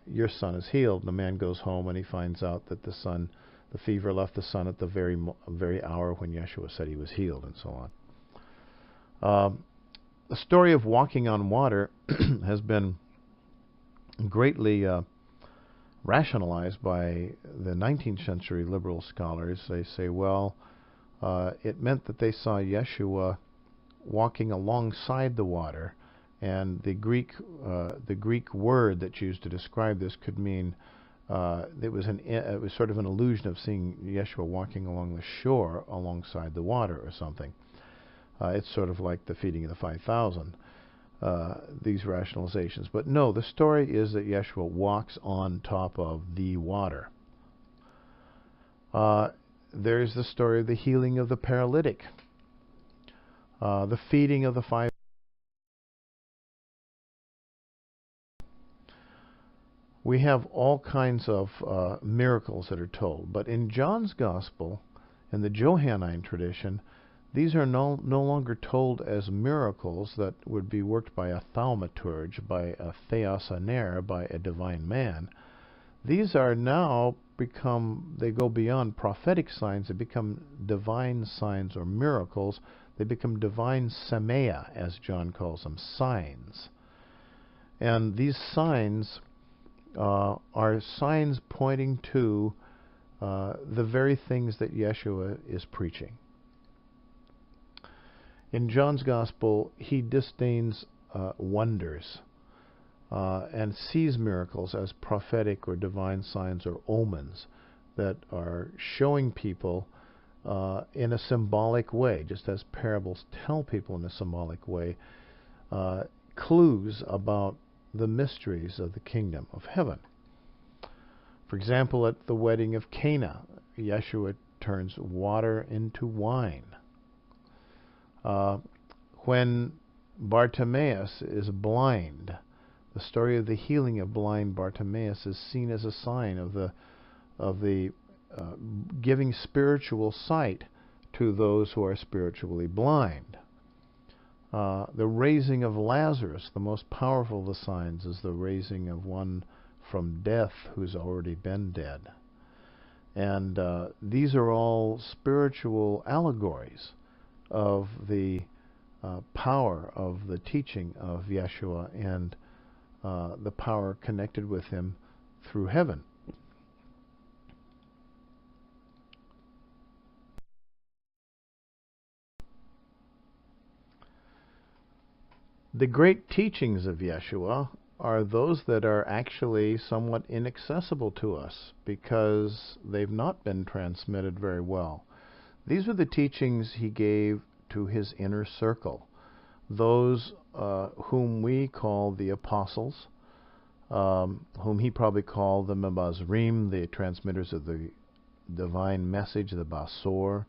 "Your son is healed." And the man goes home and he finds out that the fever left the son at the very hour when Yeshua said he was healed, and so on. The story of walking on water has been greatly rationalized by the 19th century liberal scholars. They say, well, it meant that they saw Yeshua walking alongside the water, and the Greek word that's used to describe this could mean it was sort of an illusion of seeing Yeshua walking along the shore alongside the water or something. It's sort of like the feeding of the 5,000. These rationalizations. But no, the story is that Yeshua walks on top of the water. There's the story of the healing of the paralytic, the feeding of the 5,000. We have all kinds of miracles that are told, but in John's Gospel, in the Johannine tradition, these are no longer told as miracles that would be worked by a thaumaturge, by a theosaner, by a divine man. These are now they go beyond prophetic signs, they become divine signs or miracles. They become divine semea, as John calls them, signs. And these signs are signs pointing to the very things that Yeshua is preaching. In John's Gospel, he disdains wonders and sees miracles as prophetic or divine signs or omens that are showing people in a symbolic way, just as parables tell people in a symbolic way, clues about the mysteries of the kingdom of heaven. For example, at the wedding of Cana, Yeshua turns water into wine. When Bartimaeus is blind, the story of the healing of blind Bartimaeus is seen as a sign of the giving spiritual sight to those who are spiritually blind. The raising of Lazarus, the most powerful of the signs, is the raising of one from death who's already been dead. And these are all spiritual allegories of the power of the teaching of Yeshua and the power connected with him through heaven. The great teachings of Yeshua are those that are actually somewhat inaccessible to us because they've not been transmitted very well. These are the teachings he gave to his inner circle, those whom we call the apostles, whom he probably called the Mabazrim, the transmitters of the divine message, the Basor.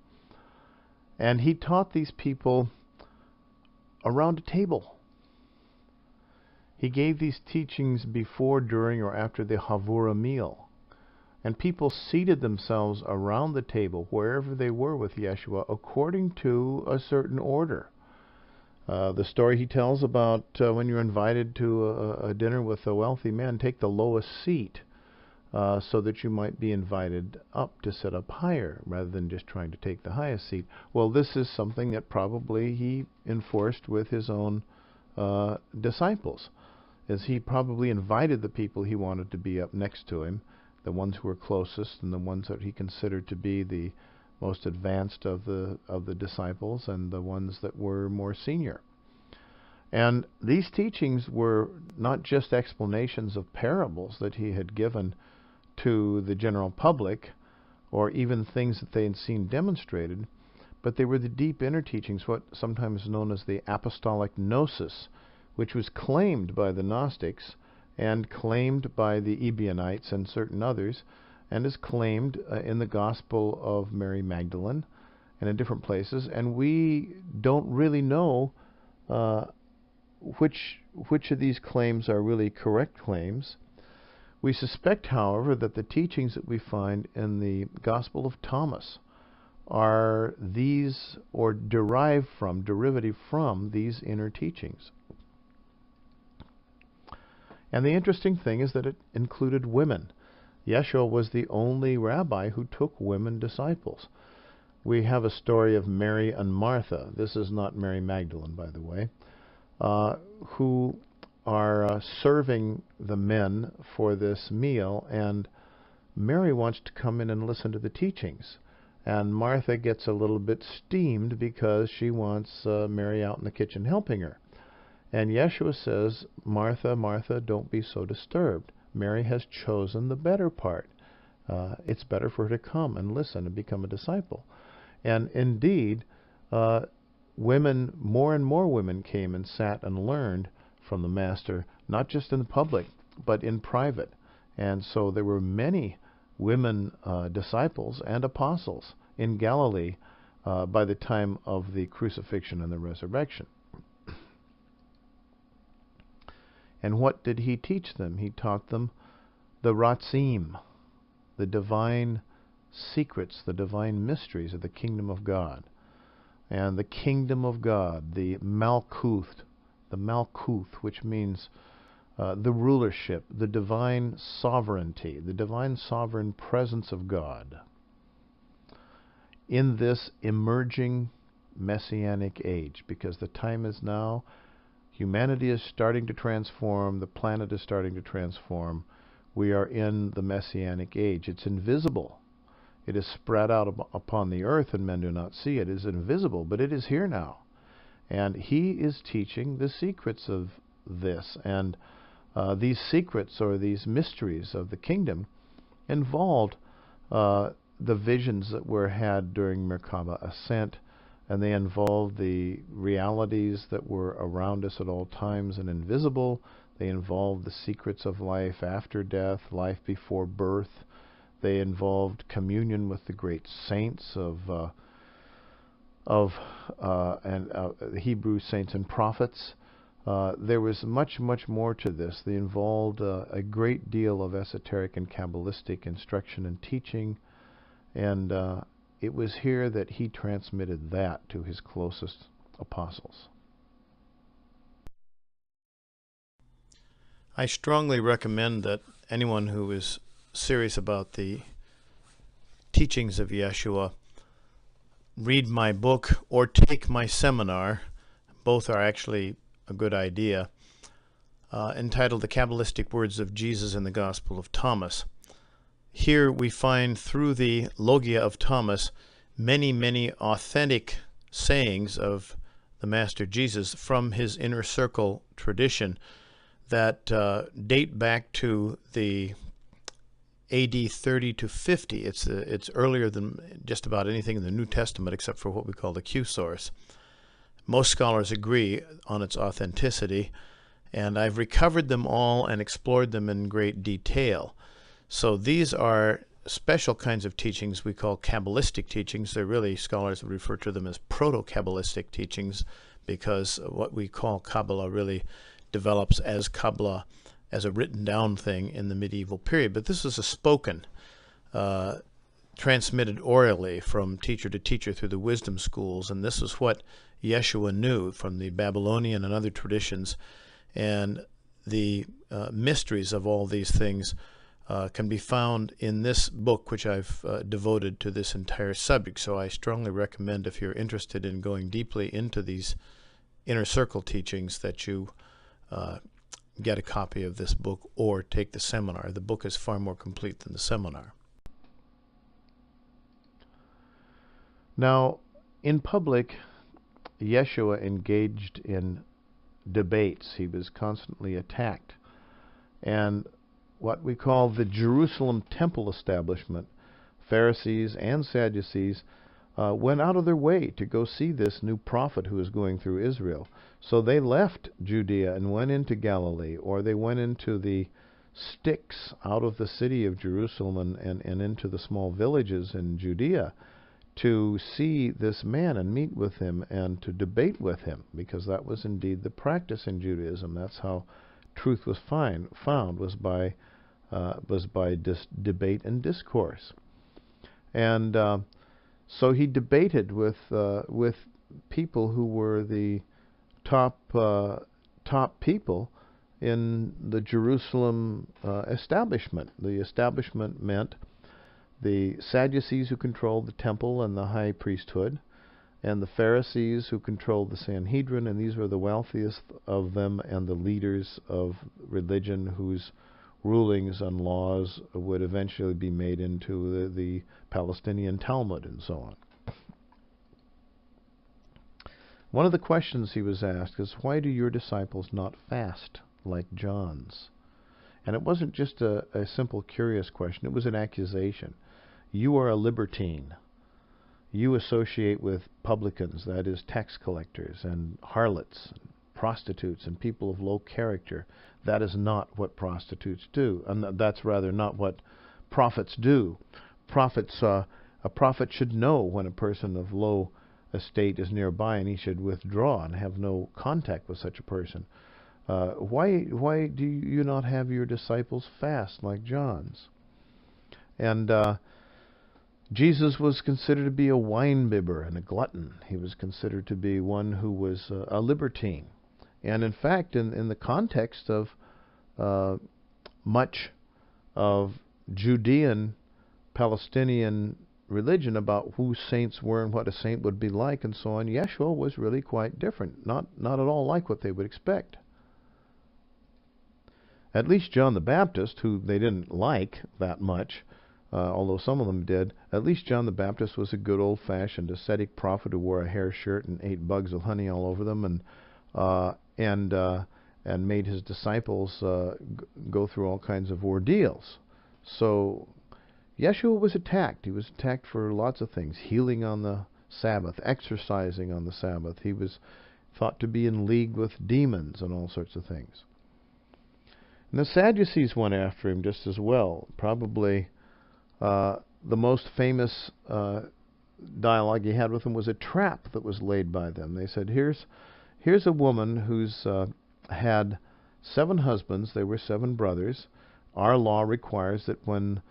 And he taught these people around a table. He gave these teachings before, during, or after the Havura meal. And people seated themselves around the table, wherever they were with Yeshua, according to a certain order. The story he tells about when you're invited to a dinner with a wealthy man, take the lowest seat so that you might be invited up to sit up higher, rather than just trying to take the highest seat. Well, this is something that probably he enforced with his own disciples, as he probably invited the people he wanted to be up next to him the ones who were closest and the ones that he considered to be the most advanced of the disciples, and the ones that were more senior. And these teachings were not just explanations of parables that he had given to the general public, or even things that they had seen demonstrated, but they were the deep inner teachings, what sometimes is known as the apostolic gnosis, which was claimed by the Gnostics and claimed by the Ebionites and certain others, and is claimed in the Gospel of Mary Magdalene and in different places. And we don't really know which of these claims are really correct claims. We suspect, however, that the teachings that we find in the Gospel of Thomas are these, or derivative from these inner teachings. And the interesting thing is that it included women. Yeshua was the only rabbi who took women disciples. We have a story of Mary and Martha. This is not Mary Magdalene, by the way, who are serving the men for this meal, and Mary wants to come in and listen to the teachings. And Martha gets a little bit steamed because she wants Mary out in the kitchen helping her. And Yeshua says, Martha, Martha, don't be so disturbed. Mary has chosen the better part. It's better for her to come and listen and become a disciple. And indeed, women, more and more women came and sat and learned from the Master, not just in the public, but in private. And so there were many women disciples and apostles in Galilee by the time of the crucifixion and the resurrection. And what did he teach them? He taught them the ratzim, the divine secrets, the divine mysteries of the kingdom of God. And the kingdom of God, the malkuth, which means the rulership, the divine sovereignty, the divine sovereign presence of God in this emerging messianic age, because the time is now. Humanity is starting to transform. The planet is starting to transform. We are in the messianic age. It's invisible. It is spread out upon the earth, and men do not see it. It is invisible, but it is here now. And he is teaching the secrets of this. And these secrets, or these mysteries of the kingdom, involved the visions that were had during Merkaba Ascent, and they involved the realities that were around us at all times and invisible. They involved the secrets of life after death, life before birth. They involved communion with the great saints of the Hebrew saints and prophets. There was much, much more to this. They involved a great deal of esoteric and Kabbalistic instruction and teaching, and it was here that he transmitted that to his closest apostles. I strongly recommend that anyone who is serious about the teachings of Yeshua read my book or take my seminar. Both are actually a good idea, entitled The Kabbalistic Words of Jesus in the Gospel of Thomas. Here we find, through the Logia of Thomas, many, many authentic sayings of the Master Jesus from his inner circle tradition that date back to the AD 30 to 50. It's earlier than just about anything in the New Testament except for what we call the Q source. Most scholars agree on its authenticity, and I've recovered them all and explored them in great detail. So these are special kinds of teachings we call Kabbalistic teachings. They're really, scholars would refer to them as proto-Kabbalistic teachings, because what we call Kabbalah really develops as Kabbalah, as a written down thing in the medieval period. But this is a spoken, transmitted orally from teacher to teacher through the wisdom schools, and this is what Yeshua knew from the Babylonian and other traditions. And the mysteries of all these things can be found in this book, which I've devoted to this entire subject. So I strongly recommend, if you're interested in going deeply into these inner circle teachings, that you get a copy of this book or take the seminar. The book is far more complete than the seminar. Now, in public, Yeshua engaged in debates. He was constantly attacked. And what we call the Jerusalem temple establishment, Pharisees and Sadducees, went out of their way to go see this new prophet who was going through Israel. So they left Judea and went into Galilee, or they went into the sticks out of the city of Jerusalem and into the small villages in Judea to see this man and meet with him and to debate with him, because that was indeed the practice in Judaism. That's how truth was found, was by debate and discourse. And so he debated with people who were the top people in the Jerusalem establishment. The establishment meant the Sadducees, who controlled the temple and the high priesthood, and the Pharisees, who controlled the Sanhedrin, and these were the wealthiest of them and the leaders of religion whose rulings and laws would eventually be made into the Palestinian Talmud and so on. One of the questions he was asked is, why do your disciples not fast like John's? And it wasn't just a simple curious question, it was an accusation. You are a libertine. You associate with publicans, that is, tax collectors, and harlots, and prostitutes, and people of low character. That is not what prostitutes do, and that's rather not what prophets do. A prophet should know when a person of low estate is nearby, and he should withdraw and have no contact with such a person. Why do you not have your disciples fast like John's? And Jesus was considered to be a wine-bibber and a glutton. He was considered to be one who was a libertine. And in fact, in the context of much of Judean, Palestinian religion about who saints were and what a saint would be like and so on, Yeshua was really quite different. Not at all like what they would expect. At least John the Baptist, who they didn't like that much, although some of them did, at least John the Baptist was a good old-fashioned ascetic prophet who wore a hair shirt and ate bugs with honey all over them, and made his disciples go through all kinds of ordeals. So Yeshua was attacked. He was attacked for lots of things: healing on the Sabbath, exercising on the Sabbath. He was thought to be in league with demons and all sorts of things. And the Sadducees went after him just as well. Probably the most famous dialogue he had with them was a trap that was laid by them. They said, here's a woman who's had 7 husbands. They were 7 brothers. Our law requires that when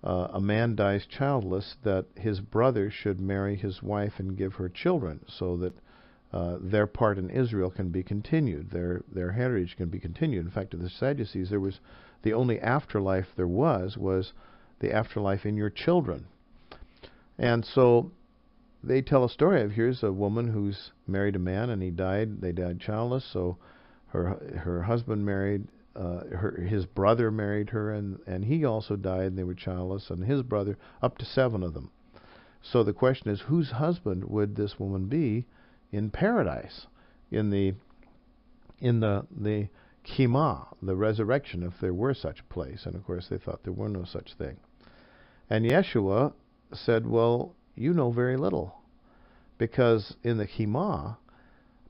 a man dies childless, that his brother should marry his wife and give her children, so that their part in Israel can be continued, their heritage can be continued. In fact, to the Sadducees, there was the only afterlife there was the afterlife in your children. And so they tell a story of, here's a woman who's married a man and they died childless, so her husband married his brother married her, and he also died, and they were childless, and his brother, up to 7 of them. So the question is, whose husband would this woman be in paradise, in the Kima, the resurrection, if there were such a place? And of course they thought there were no such thing. And Yeshua said, well, you know very little, because in the Kima,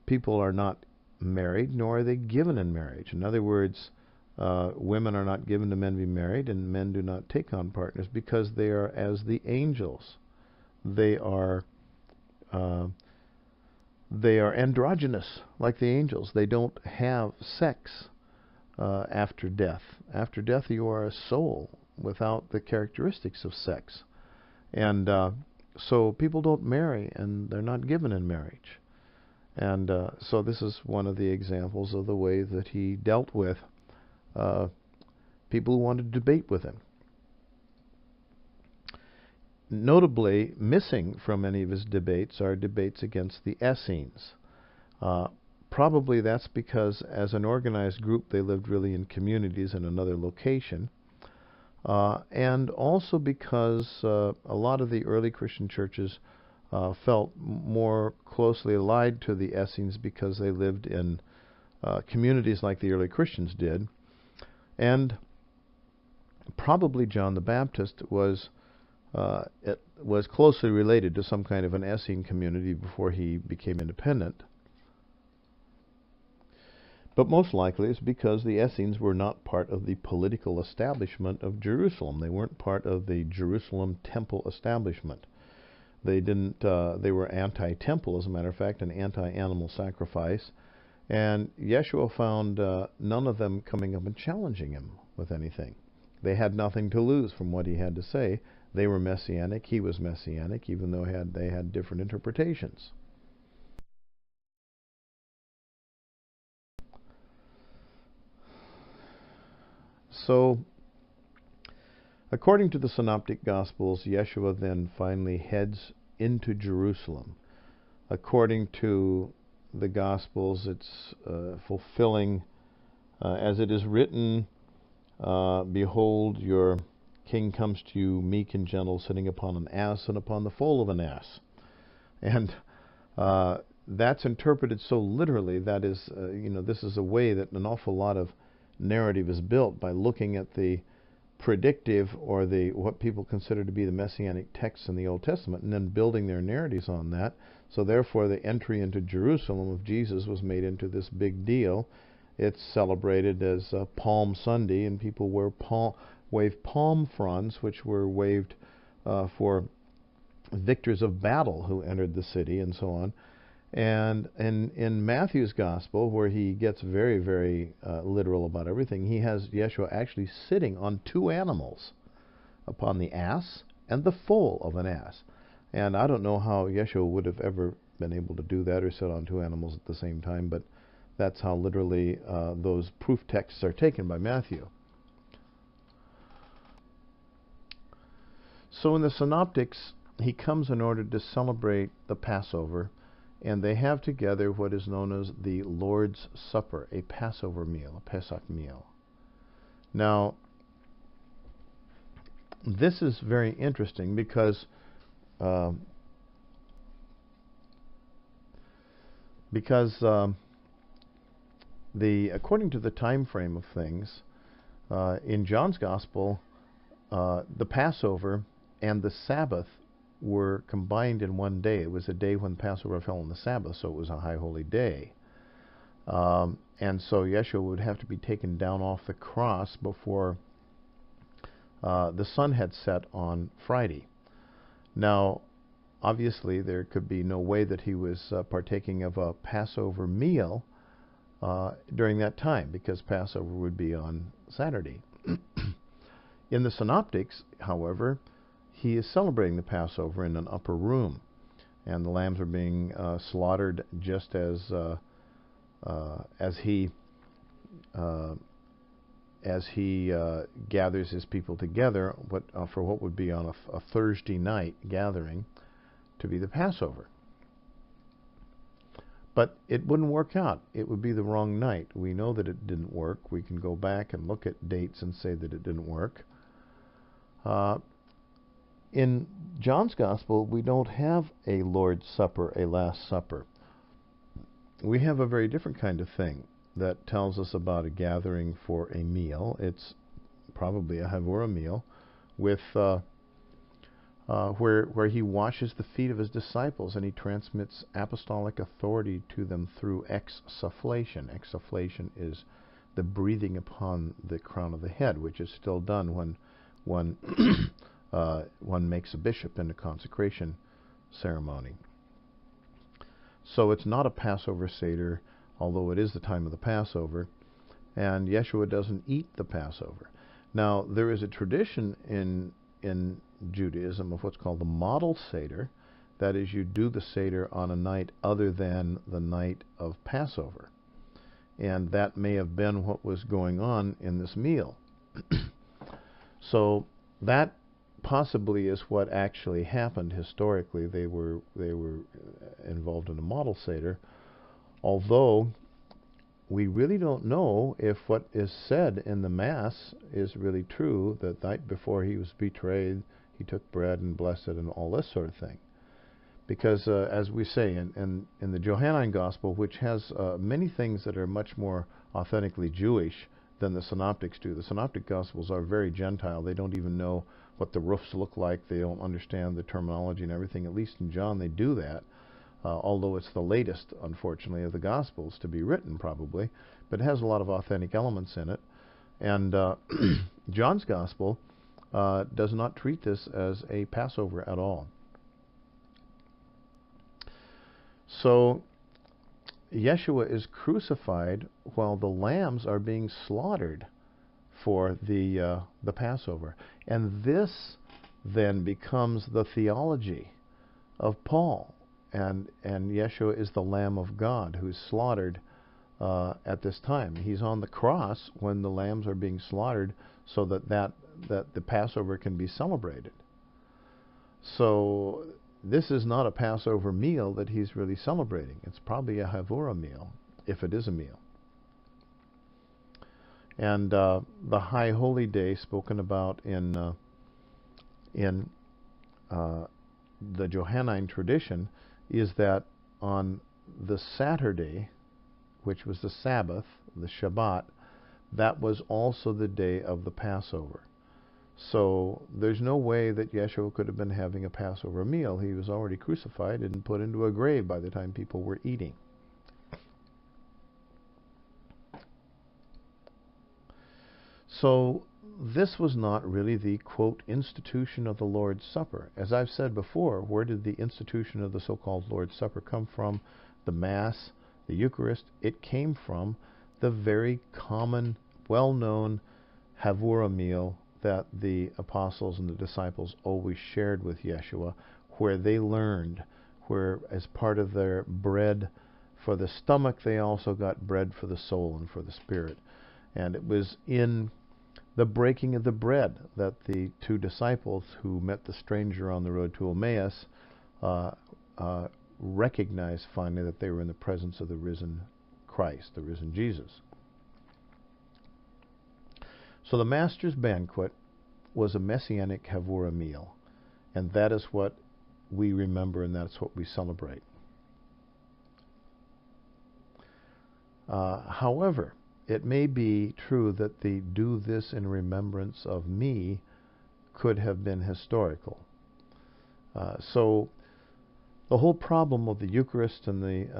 people are not married, nor are they given in marriage. In other words, women are not given to men to be married, and men do not take on partners, because they are as the angels. They are androgynous, like the angels. They don't have sex after death. After death, you are a soul without the characteristics of sex. And so people don't marry, and they're not given in marriage. And so this is one of the examples of the way that he dealt with people who wanted to debate with him. Notably, missing from any of his debates are debates against the Essenes. Probably that's because as an organized group they lived really in communities in another location. And also because a lot of the early Christian churches felt more closely allied to the Essenes because they lived in communities like the early Christians did. And probably John the Baptist was closely related to some kind of an Essene community before he became independent. But most likely it's because the Essenes were not part of the political establishment of Jerusalem. They weren't part of the Jerusalem temple establishment. They didn't. They were anti-temple, as a matter of fact, and anti-animal sacrifice. And Yeshua found none of them coming up and challenging him with anything. They had nothing to lose from what he had to say. They were messianic. He was messianic, even though they had different interpretations. So, according to the Synoptic Gospels, Yeshua then finally heads into Jerusalem. According to the Gospels, it's fulfilling, as it is written, behold, your king comes to you meek and gentle, sitting upon an ass and upon the foal of an ass. And that's interpreted so literally. That is, this is a way that an awful lot of narrative is built, by looking at the predictive or what people consider to be the messianic texts in the Old Testament, and then building their narratives on that. So therefore the entry into Jerusalem of Jesus was made into this big deal. It's celebrated as Palm Sunday, and people wave palm fronds, which were waved for victors of battle who entered the city, and so on. And in Matthew's Gospel, where he gets very, very literal about everything, he has Yeshua actually sitting on two animals, upon the ass and the foal of an ass. And I don't know how Yeshua would have ever been able to do that or sit on two animals at the same time, but that's how literally those proof texts are taken by Matthew. So in the Synoptics, he comes in order to celebrate the Passover, and they have together what is known as the Lord's Supper, a Passover meal, a Pesach meal. Now, this is very interesting because according to the time frame of things, in John's Gospel, the Passover and the Sabbath were combined in one day. It was a day when Passover fell on the Sabbath, so it was a high holy day. And so Yeshua would have to be taken down off the cross before the sun had set on Friday. Now, obviously, there could be no way that he was partaking of a Passover meal during that time, because Passover would be on Saturday. In the Synoptics, however, he is celebrating the Passover in an upper room, and the lambs are being slaughtered just as he gathers his people together for what would be on a Thursday night gathering to be the Passover. But it wouldn't work out. It would be the wrong night. We know that it didn't work. We can go back and look at dates and say that it didn't work. In John's Gospel, we don't have a Lord's Supper, a Last Supper. We have a very different kind of thing that tells us about a gathering for a meal. It's probably a Havurah meal with where he washes the feet of his disciples, and he transmits apostolic authority to them through exsufflation. Exsufflation is the breathing upon the crown of the head, which is still done when one one makes a bishop in a consecration ceremony. So it's not a Passover Seder, although it is the time of the Passover, and Yeshua doesn't eat the Passover. Now, there is a tradition in Judaism of what's called the model Seder. That is, you do the Seder on a night other than the night of Passover. And that may have been what was going on in this meal. So that possibly is what actually happened historically. They were involved in a model Seder. Although we really don't know if what is said in the Mass is really true, that night before he was betrayed, he took bread and blessed it and all this sort of thing. Because, as we say in the Johannine Gospel, which has many things that are much more authentically Jewish than the Synoptics do. The Synoptic Gospels are very Gentile. They don't even know what the roofs look like. They don't understand the terminology and everything. At least in John they do that. Although it's the latest, unfortunately, of the Gospels to be written, probably, but it has a lot of authentic elements in it. And John's Gospel does not treat this as a Passover at all. So Yeshua is crucified while the lambs are being slaughtered for the Passover. And this then becomes the theology of Paul. And Yeshua is the Lamb of God who's slaughtered at this time. He's on the cross when the lambs are being slaughtered so that the Passover can be celebrated. So this is not a Passover meal that he's really celebrating. It's probably a Havurah meal, if it is a meal. And the High Holy Day spoken about in the Johannine tradition is that on the Saturday, which was the Sabbath, the Shabbat, that was also the day of the Passover. So there's no way that Yeshua could have been having a Passover meal. He was already crucified and put into a grave by the time people were eating. So this was not really the, quote, institution of the Lord's Supper. As I've said before, where did the institution of the so-called Lord's Supper come from? The Mass, the Eucharist. It came from the very common, well-known Havurah meal that the apostles and the disciples always shared with Yeshua, where they learned, where as part of their bread for the stomach, they also got bread for the soul and for the spirit. And it was in the breaking of the bread that the two disciples who met the stranger on the road to Emmaus recognized finally that they were in the presence of the risen Christ, the risen Jesus. So the Master's banquet was a messianic Havurah meal, and that is what we remember and that's what we celebrate. However, it may be true that the "do this in remembrance of me" could have been historical. So the whole problem of the Eucharist and the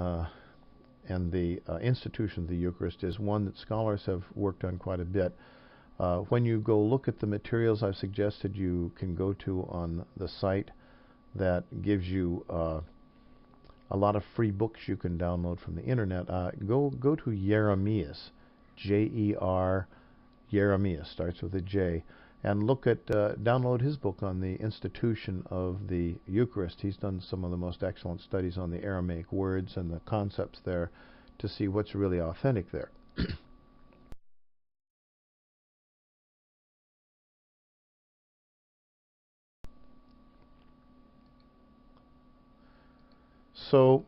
institution of the Eucharist is one that scholars have worked on quite a bit. When you go look at the materials I've suggested you can go to on the site that gives you a lot of free books you can download from the internet, go to Jeremias, J-E-R, Jeremias, starts with a J, and look at, download his book on the institution of the Eucharist. He's done some of the most excellent studies on the Aramaic words and the concepts there to see what's really authentic there. So,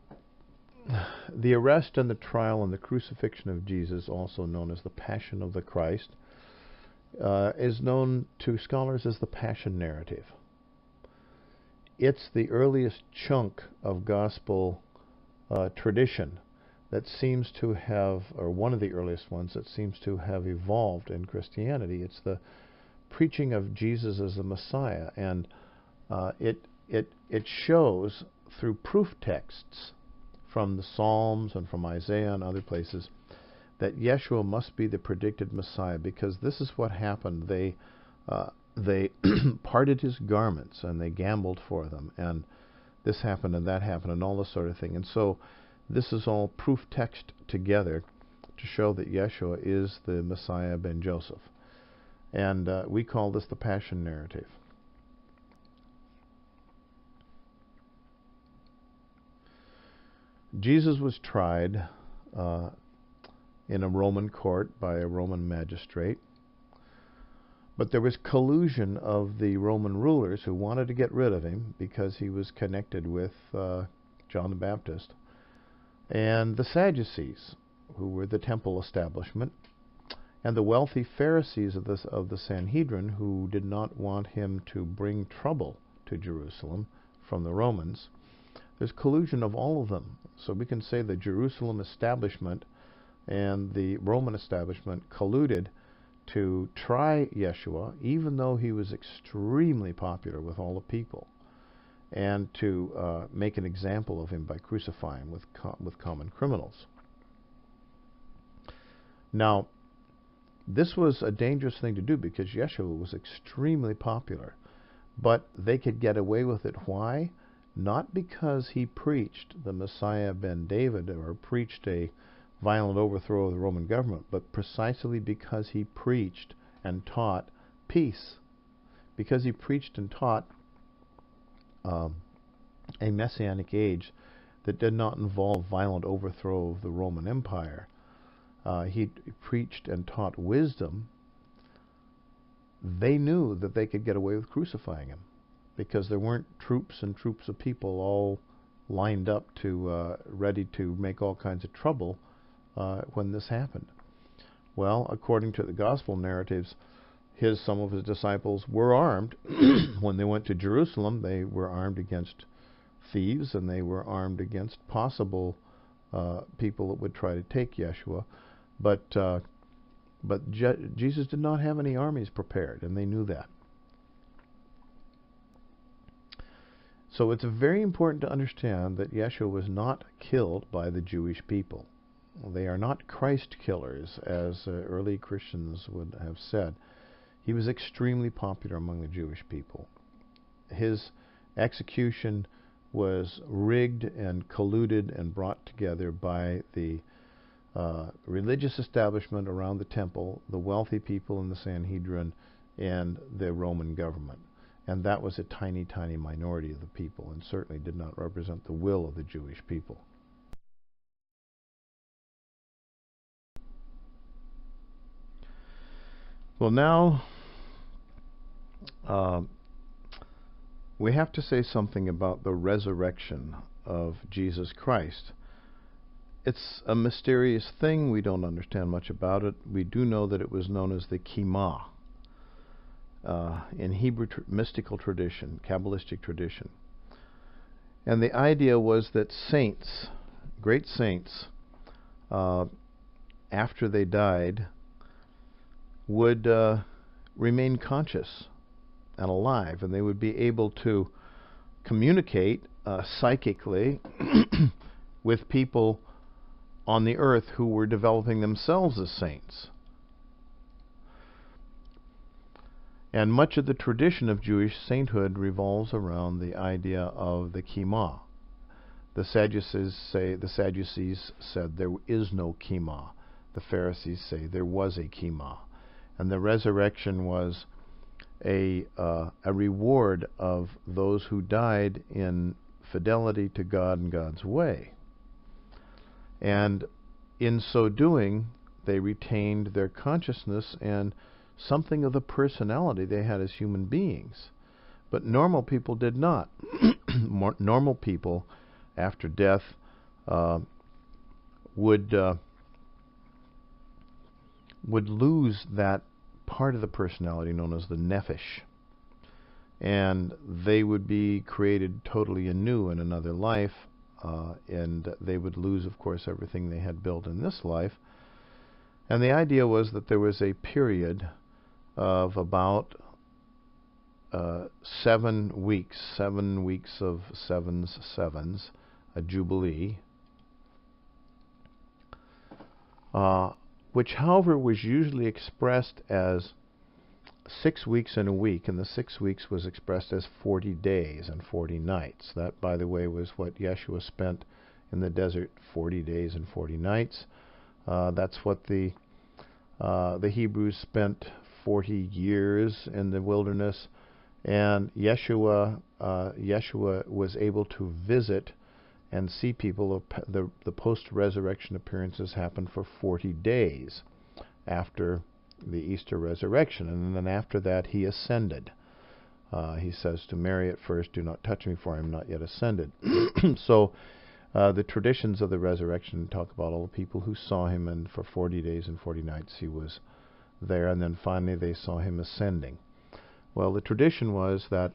the arrest and the trial and the crucifixion of Jesus, also known as the Passion of the Christ, is known to scholars as the Passion narrative. It's the earliest chunk of gospel tradition that seems to have, or one of the earliest ones that seems to have evolved in Christianity. It's the preaching of Jesus as the Messiah, and it shows through proof texts from the Psalms and from Isaiah and other places that Yeshua must be the predicted Messiah, because this is what happened. They parted his garments and they gambled for them, and this happened and that happened and all this sort of thing. And so this is all proof text together to show that Yeshua is the Messiah ben Joseph. And we call this the Passion narrative. Jesus was tried in a Roman court by a Roman magistrate, but there was collusion of the Roman rulers who wanted to get rid of him because he was connected with John the Baptist. and the Sadducees, who were the temple establishment, and the wealthy Pharisees of the Sanhedrin, who did not want him to bring trouble to Jerusalem from the Romans. There's collusion of all of them. So we can say the Jerusalem establishment and the Roman establishment colluded to try Yeshua, even though he was extremely popular with all the people, and to make an example of him by crucifying with common criminals. Now, this was a dangerous thing to do because Yeshua was extremely popular, but they could get away with it. Why? Not because he preached the Messiah ben David or preached a violent overthrow of the Roman government, but precisely because he preached and taught peace. Because he preached and taught a messianic age that did not involve violent overthrow of the Roman Empire. He preached and taught wisdom. They knew that they could get away with crucifying him because there weren't troops and troops of people all lined up to ready to make all kinds of trouble when this happened. Well, according to the gospel narratives, some of his disciples were armed. When they went to Jerusalem, they were armed against thieves, and they were armed against possible people that would try to take Yeshua. But Jesus did not have any armies prepared, and they knew that. So it's very important to understand that Yeshua was not killed by the Jewish people. They are not Christ killers, as early Christians would have said. He was extremely popular among the Jewish people. His execution was rigged and colluded and brought together by the religious establishment around the temple, the wealthy people in the Sanhedrin, and the Roman government. And that was a tiny, tiny minority of the people, and certainly did not represent the will of the Jewish people. Well, now we have to say something about the resurrection of Jesus Christ. It's a mysterious thing. We don't understand much about it. We do know that it was known as the Kima in Hebrew mystical tradition, Kabbalistic tradition. And the idea was that saints, great saints, after they died, would remain conscious and alive, and they would be able to communicate psychically with people on the earth who were developing themselves as saints. And much of the tradition of Jewish sainthood revolves around the idea of the Kima. The Sadducees said there is no Kima. The Pharisees say there was a Kima. And the resurrection was a reward of those who died in fidelity to God and God's way. And in so doing, they retained their consciousness and something of the personality they had as human beings. But normal people did not. Normal people, after death, would lose that part of the personality known as the nephesh. And they would be created totally anew in another life, and they would lose, of course, everything they had built in this life. And the idea was that there was a period of about 7 weeks of sevens, a jubilee, which, however, was usually expressed as 6 weeks in a week, and the 6 weeks was expressed as 40 days and 40 nights. That, by the way, was what Yeshua spent in the desert, 40 days and 40 nights. That's what the Hebrews spent 40 years in the wilderness, and Yeshua was able to visit and see people. The post-resurrection appearances happened for 40 days after the Easter resurrection, and then after that he ascended. He says to Mary at first, "Do not touch me, for I am not yet ascended." So The traditions of the resurrection talk about all the people who saw him, and for 40 days and 40 nights he was there, and then finally they saw him ascending. Well, the tradition was that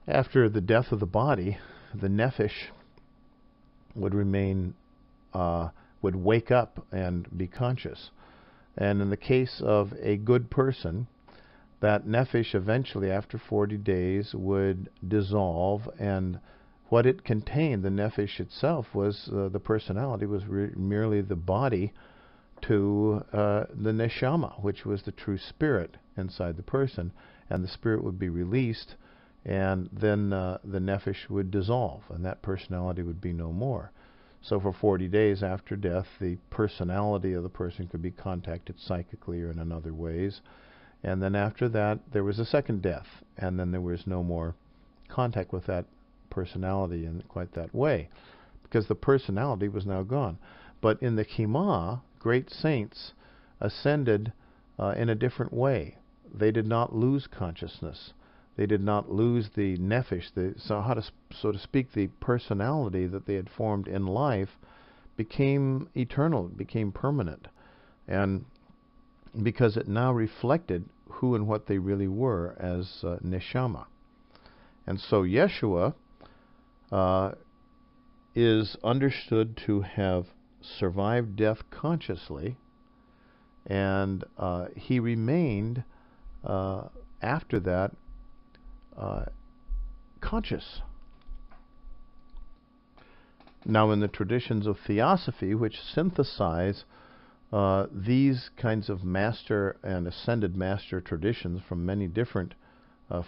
after the death of the body, the nephesh would remain, would wake up and be conscious. And in the case of a good person, that nephesh eventually, after 40 days, would dissolve, and what it contained, the nephesh itself, was the personality, was merely the body to the neshama, which was the true spirit inside the person, and the spirit would be released, and then the nephesh would dissolve, and that personality would be no more. So for 40 days after death, the personality of the person could be contacted psychically or in other ways, and then after that there was a second death, and then there was no more contact with that personality in quite that way, because the personality was now gone. But in the Kima, great saints ascended in a different way. They did not lose consciousness. They did not lose the nephesh, so to speak, the personality that they had formed in life became eternal, became permanent, and because it now reflected who and what they really were as neshama. And so Yeshua is understood to have survived death consciously, and he remained after that conscious. Now, in the traditions of theosophy, which synthesize these kinds of master and ascended master traditions from many different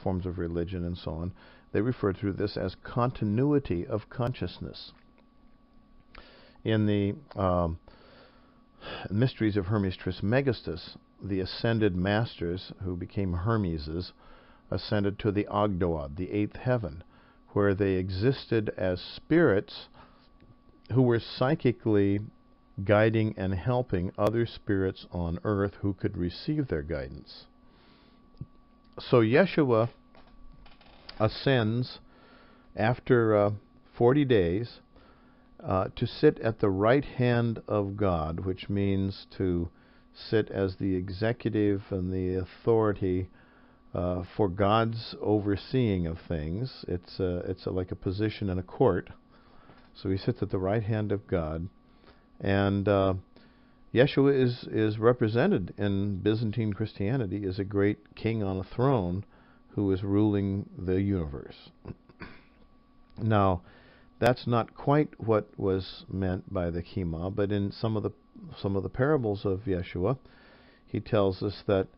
forms of religion and so on, they refer to this as continuity of consciousness. In the mysteries of Hermes Trismegistus, the ascended masters, who became Hermeses, ascended to the Ogdoad, the eighth heaven, where they existed as spirits who were psychically guiding and helping other spirits on earth who could receive their guidance. So Yeshua ascends after 40 days to sit at the right hand of God, which means to sit as the executive and the authority for God's overseeing of things. It's like a position in a court. So he sits at the right hand of God, and Yeshua is represented in Byzantine Christianity as a great king on a throne who is ruling the universe. Now, that's not quite what was meant by the Kima, but in some of the parables of Yeshua, he tells us that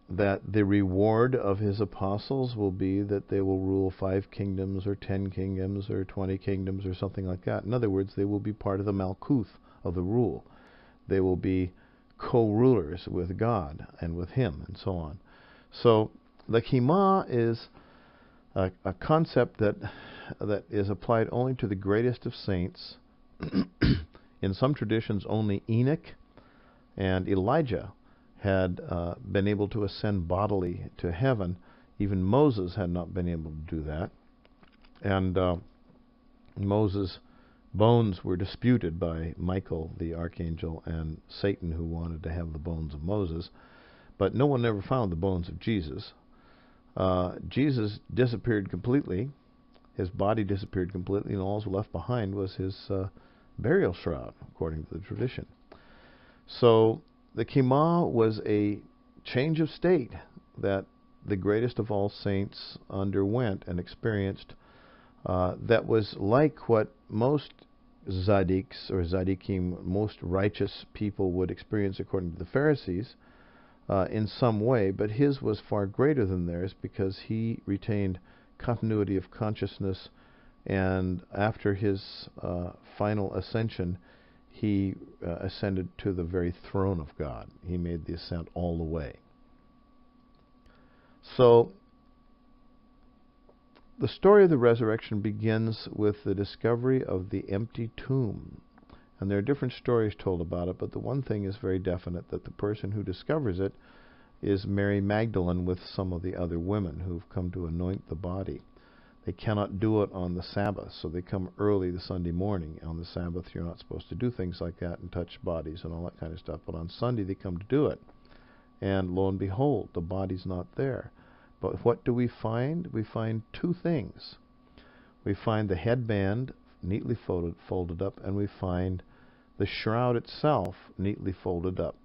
that the reward of his apostles will be that they will rule 5 kingdoms or 10 kingdoms or 20 kingdoms or something like that. In other words, they will be part of the Malkuth of the rule. They will be co-rulers with God and with him and so on. So the Kima is a concept that is applied only to the greatest of saints. In some traditions, only Enoch and Elijah had been able to ascend bodily to heaven. Even Moses had not been able to do that. And Moses' bones were disputed by Michael the archangel and Satan, who wanted to have the bones of Moses. But no one ever found the bones of Jesus. Jesus disappeared completely. His body disappeared completely, and all that was left behind was his burial shroud, according to the tradition. So the Kima was a change of state that the greatest of all saints underwent and experienced, that was like what most Zaddiks or Zaddikim, most righteous people, would experience according to the Pharisees in some way, but his was far greater than theirs because he retained continuity of consciousness, and after his final ascension, he ascended to the very throne of God. He made the ascent all the way. So the story of the resurrection begins with the discovery of the empty tomb. And there are different stories told about it, but the one thing is very definite, that the person who discovers it is Mary Magdalene with some of the other women who've come to anoint the body. They cannot do it on the Sabbath, so they come early the Sunday morning. On the Sabbath, you're not supposed to do things like that and touch bodies and all that kind of stuff. But on Sunday, they come to do it. And lo and behold, the body's not there. But what do we find? We find two things. We find the headband neatly folded up, and we find the shroud itself neatly folded up.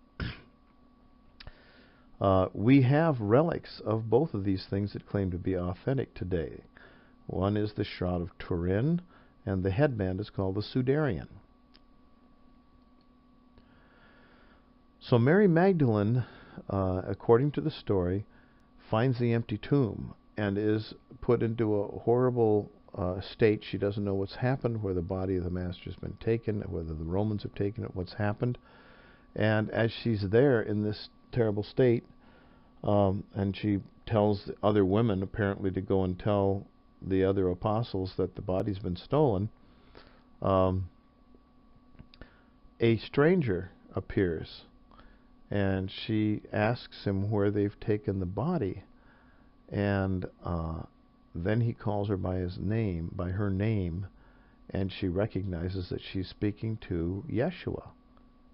We have relics of both of these things that claim to be authentic today. One is the Shroud of Turin, and the headband is called the Sudarian. So Mary Magdalene, according to the story, finds the empty tomb and is put into a horrible state. She doesn't know what's happened, where the body of the Master has been taken, whether the Romans have taken it, what's happened. And as she's there in this terrible state, and she tells the other women, apparently, to go and tell the other apostles that the body's been stolen, a stranger appears, and she asks him where they've taken the body, and then he calls her by her name, and she recognizes that she's speaking to Yeshua.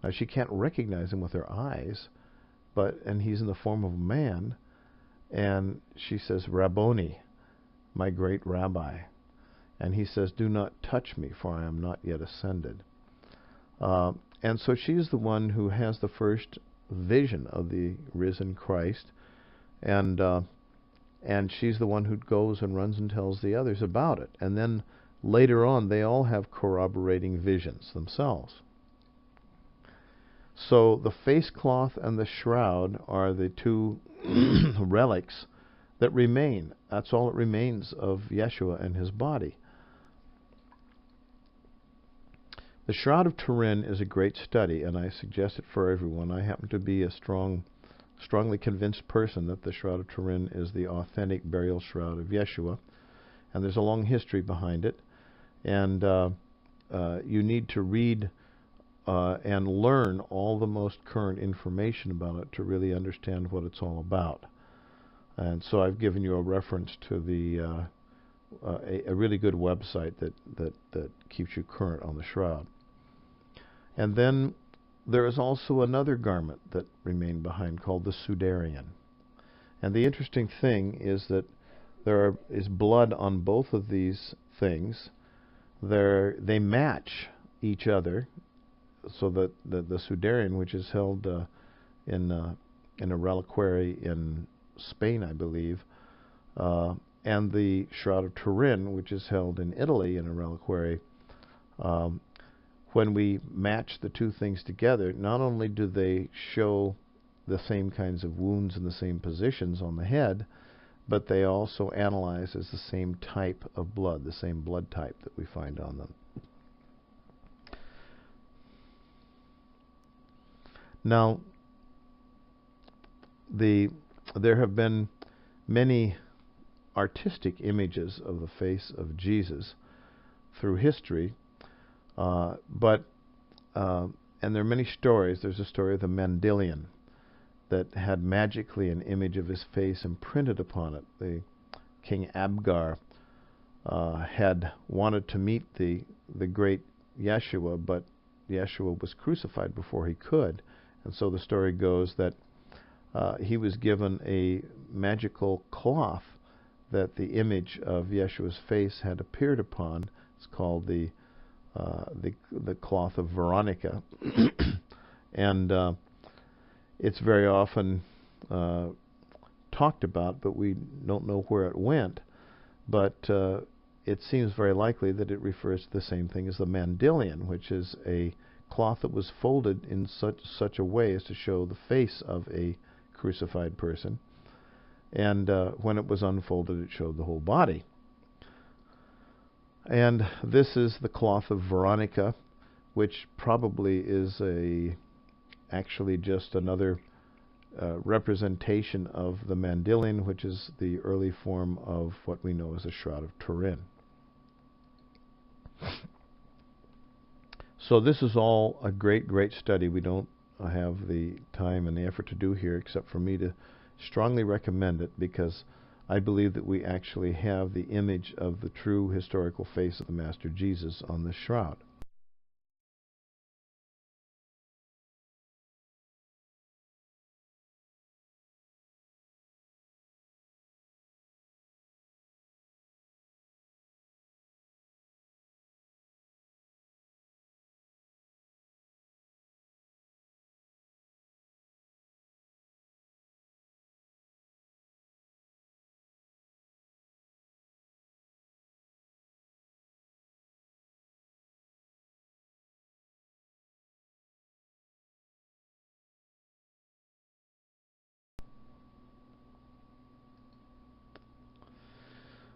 Now, she can't recognize him with her eyes, and he's in the form of a man, and she says, Rabboni, my great rabbi. And he says, do not touch me, for I am not yet ascended. And so she's the one who has the first vision of the risen Christ, and she's the one who goes and runs and tells the others about it. And then later on, they all have corroborating visions themselves. So the face cloth and the shroud are the two relics that remain. That's all that remains of Yeshua and his body. The Shroud of Turin is a great study, and I suggest it for everyone. I happen to be a strongly convinced person that the Shroud of Turin is the authentic burial shroud of Yeshua, and there's a long history behind it. And you need to read and learn all the most current information about it to really understand what it's all about. And so I've given you a reference to the a really good website that keeps you current on the shroud. And then there is also another garment that remained behind called the Sudarian. And the interesting thing is that there is blood on both of these things. They match each other, so that the Sudarian, which is held in a reliquary in Spain, I believe, and the Shroud of Turin, which is held in Italy in a reliquary, when we match the two things together, not only do they show the same kinds of wounds in the same positions on the head, but they also analyze as the same type of blood, the same blood type that we find on them. Now, there have been many artistic images of the face of Jesus through history, and there are many stories. There's a story of the Mandylion that had magically an image of his face imprinted upon it. The King Abgar had wanted to meet the great Yeshua, but Yeshua was crucified before he could. And so the story goes that he was given a magical cloth that the image of Yeshua's face had appeared upon. It's called the cloth of Veronica, and it's very often talked about, but we don't know where it went. But it seems very likely that it refers to the same thing as the Mandylion, which is a cloth that was folded in such a way as to show the face of a crucified person, and when it was unfolded, it showed the whole body. And this is the cloth of Veronica, which probably is actually just another representation of the Mandylion, which is the early form of what we know as the Shroud of Turin. So this is all a great study. We don't have the time and the effort to do here, except for me to strongly recommend it, because I believe that we actually have the image of the true historical face of the Master Jesus on this shroud.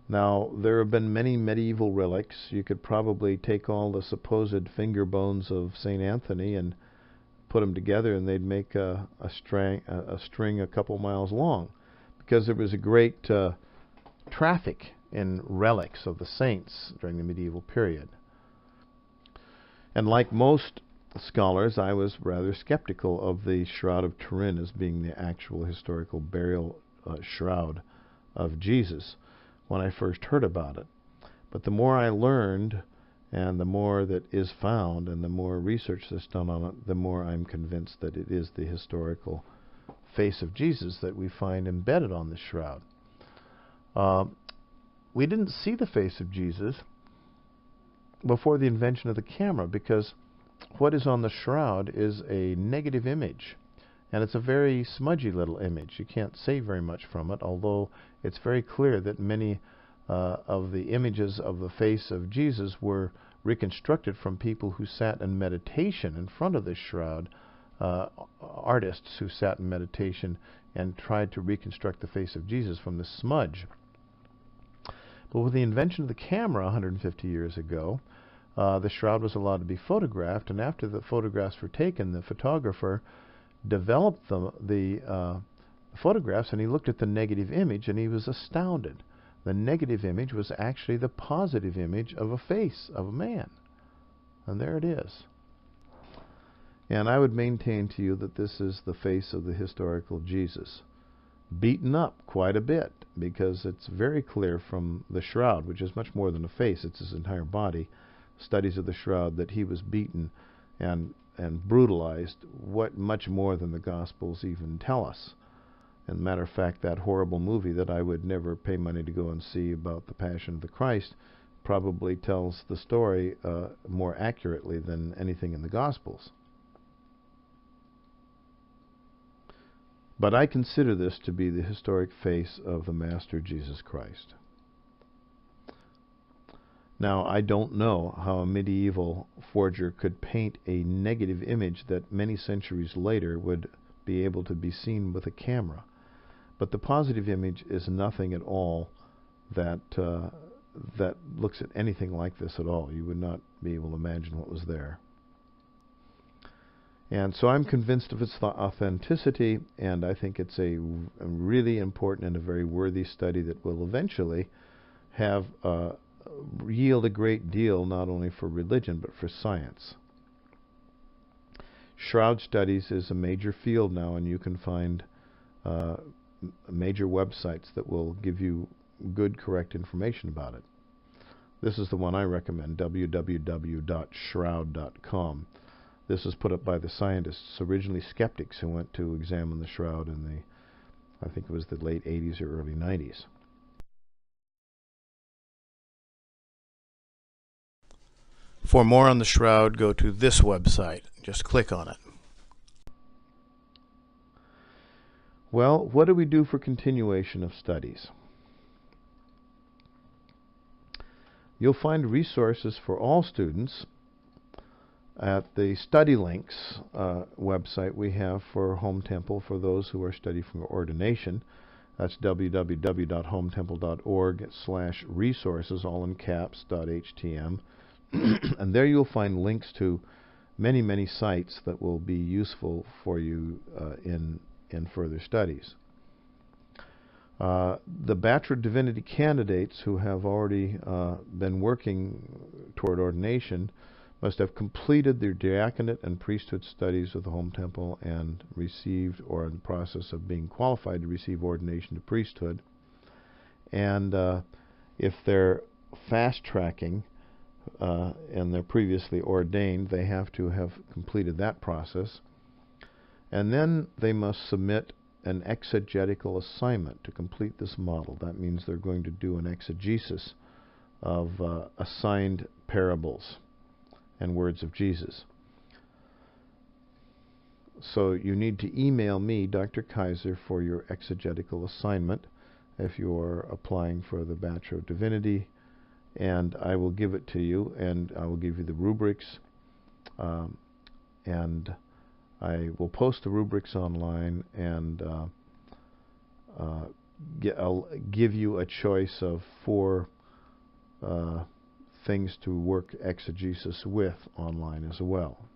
Now, there have been many medieval relics. You could probably take all the supposed finger bones of St. Anthony and put them together, and they'd make a string a couple miles long, because there was a great traffic in relics of the saints during the medieval period. And like most scholars, I was rather skeptical of the Shroud of Turin as being the actual historical burial shroud of Jesus when I first heard about it. But the more I learned, and the more that is found, and the more research that's done on it, the more I'm convinced that it is the historical face of Jesus that we find embedded on the shroud. We didn't see the face of Jesus before the invention of the camera, because what is on the shroud is a negative image. And it's a very smudgy little image. You can't say very much from it, although it's very clear that many of the images of the face of Jesus were reconstructed from people who sat in meditation in front of this shroud, artists who sat in meditation and tried to reconstruct the face of Jesus from the smudge. But with the invention of the camera 150 years ago, the shroud was allowed to be photographed, and after the photographs were taken, the photographer developed the photographs, and he looked at the negative image, and he was astounded. The negative image was actually the positive image of a face of a man. And there it is. And I would maintain to you that this is the face of the historical Jesus, beaten up quite a bit, because it's very clear from the shroud, which is much more than a face, it's his entire body, studies of the shroud, that he was beaten and brutalized much more than the Gospels even tell us. As a matter of fact, that horrible movie that I would never pay money to go and see about the Passion of the Christ probably tells the story more accurately than anything in the Gospels. But I consider this to be the historic face of the Master Jesus Christ. Now, I don't know how a medieval forger could paint a negative image that many centuries later would be able to be seen with a camera. But the positive image is nothing at all that looks at anything like this at all. You would not be able to imagine what was there. And so I'm convinced of its authenticity, and I think it's a really important and a very worthy study that will eventually have yield a great deal, not only for religion but for science. Shroud studies is a major field now, and you can find major websites that will give you good, correct information about it. This is the one I recommend, www.shroud.com. This was put up by the scientists, originally skeptics who went to examine the shroud in the, I think it was the late 80s or early 90s. For more on the shroud, go to this website. Just click on it. Well, what do we do for continuation of studies? You'll find resources for all students at the Study Links website we have for Home Temple for those who are studying for ordination. That's www.hometemple.org/resources, all in caps, .htm. And there you'll find links to many, many sites that will be useful for you in further studies. The Bachelor of Divinity candidates who have already been working toward ordination must have completed their diaconate and priesthood studies with the Home Temple and received, or in the process of being qualified to receive ordination to priesthood. And if they're fast-tracking and they're previously ordained, they have to have completed that process. And then they must submit an exegetical assignment to complete this model. That means they're going to do an exegesis of assigned parables and words of Jesus. So you need to email me, Dr. Kaiser, for your exegetical assignment if you're applying for the Bachelor of Divinity, and I will give it to you, and I will give you the rubrics, and I will post the rubrics online, and I'll give you a choice of 4 things to work exegesis with online as well.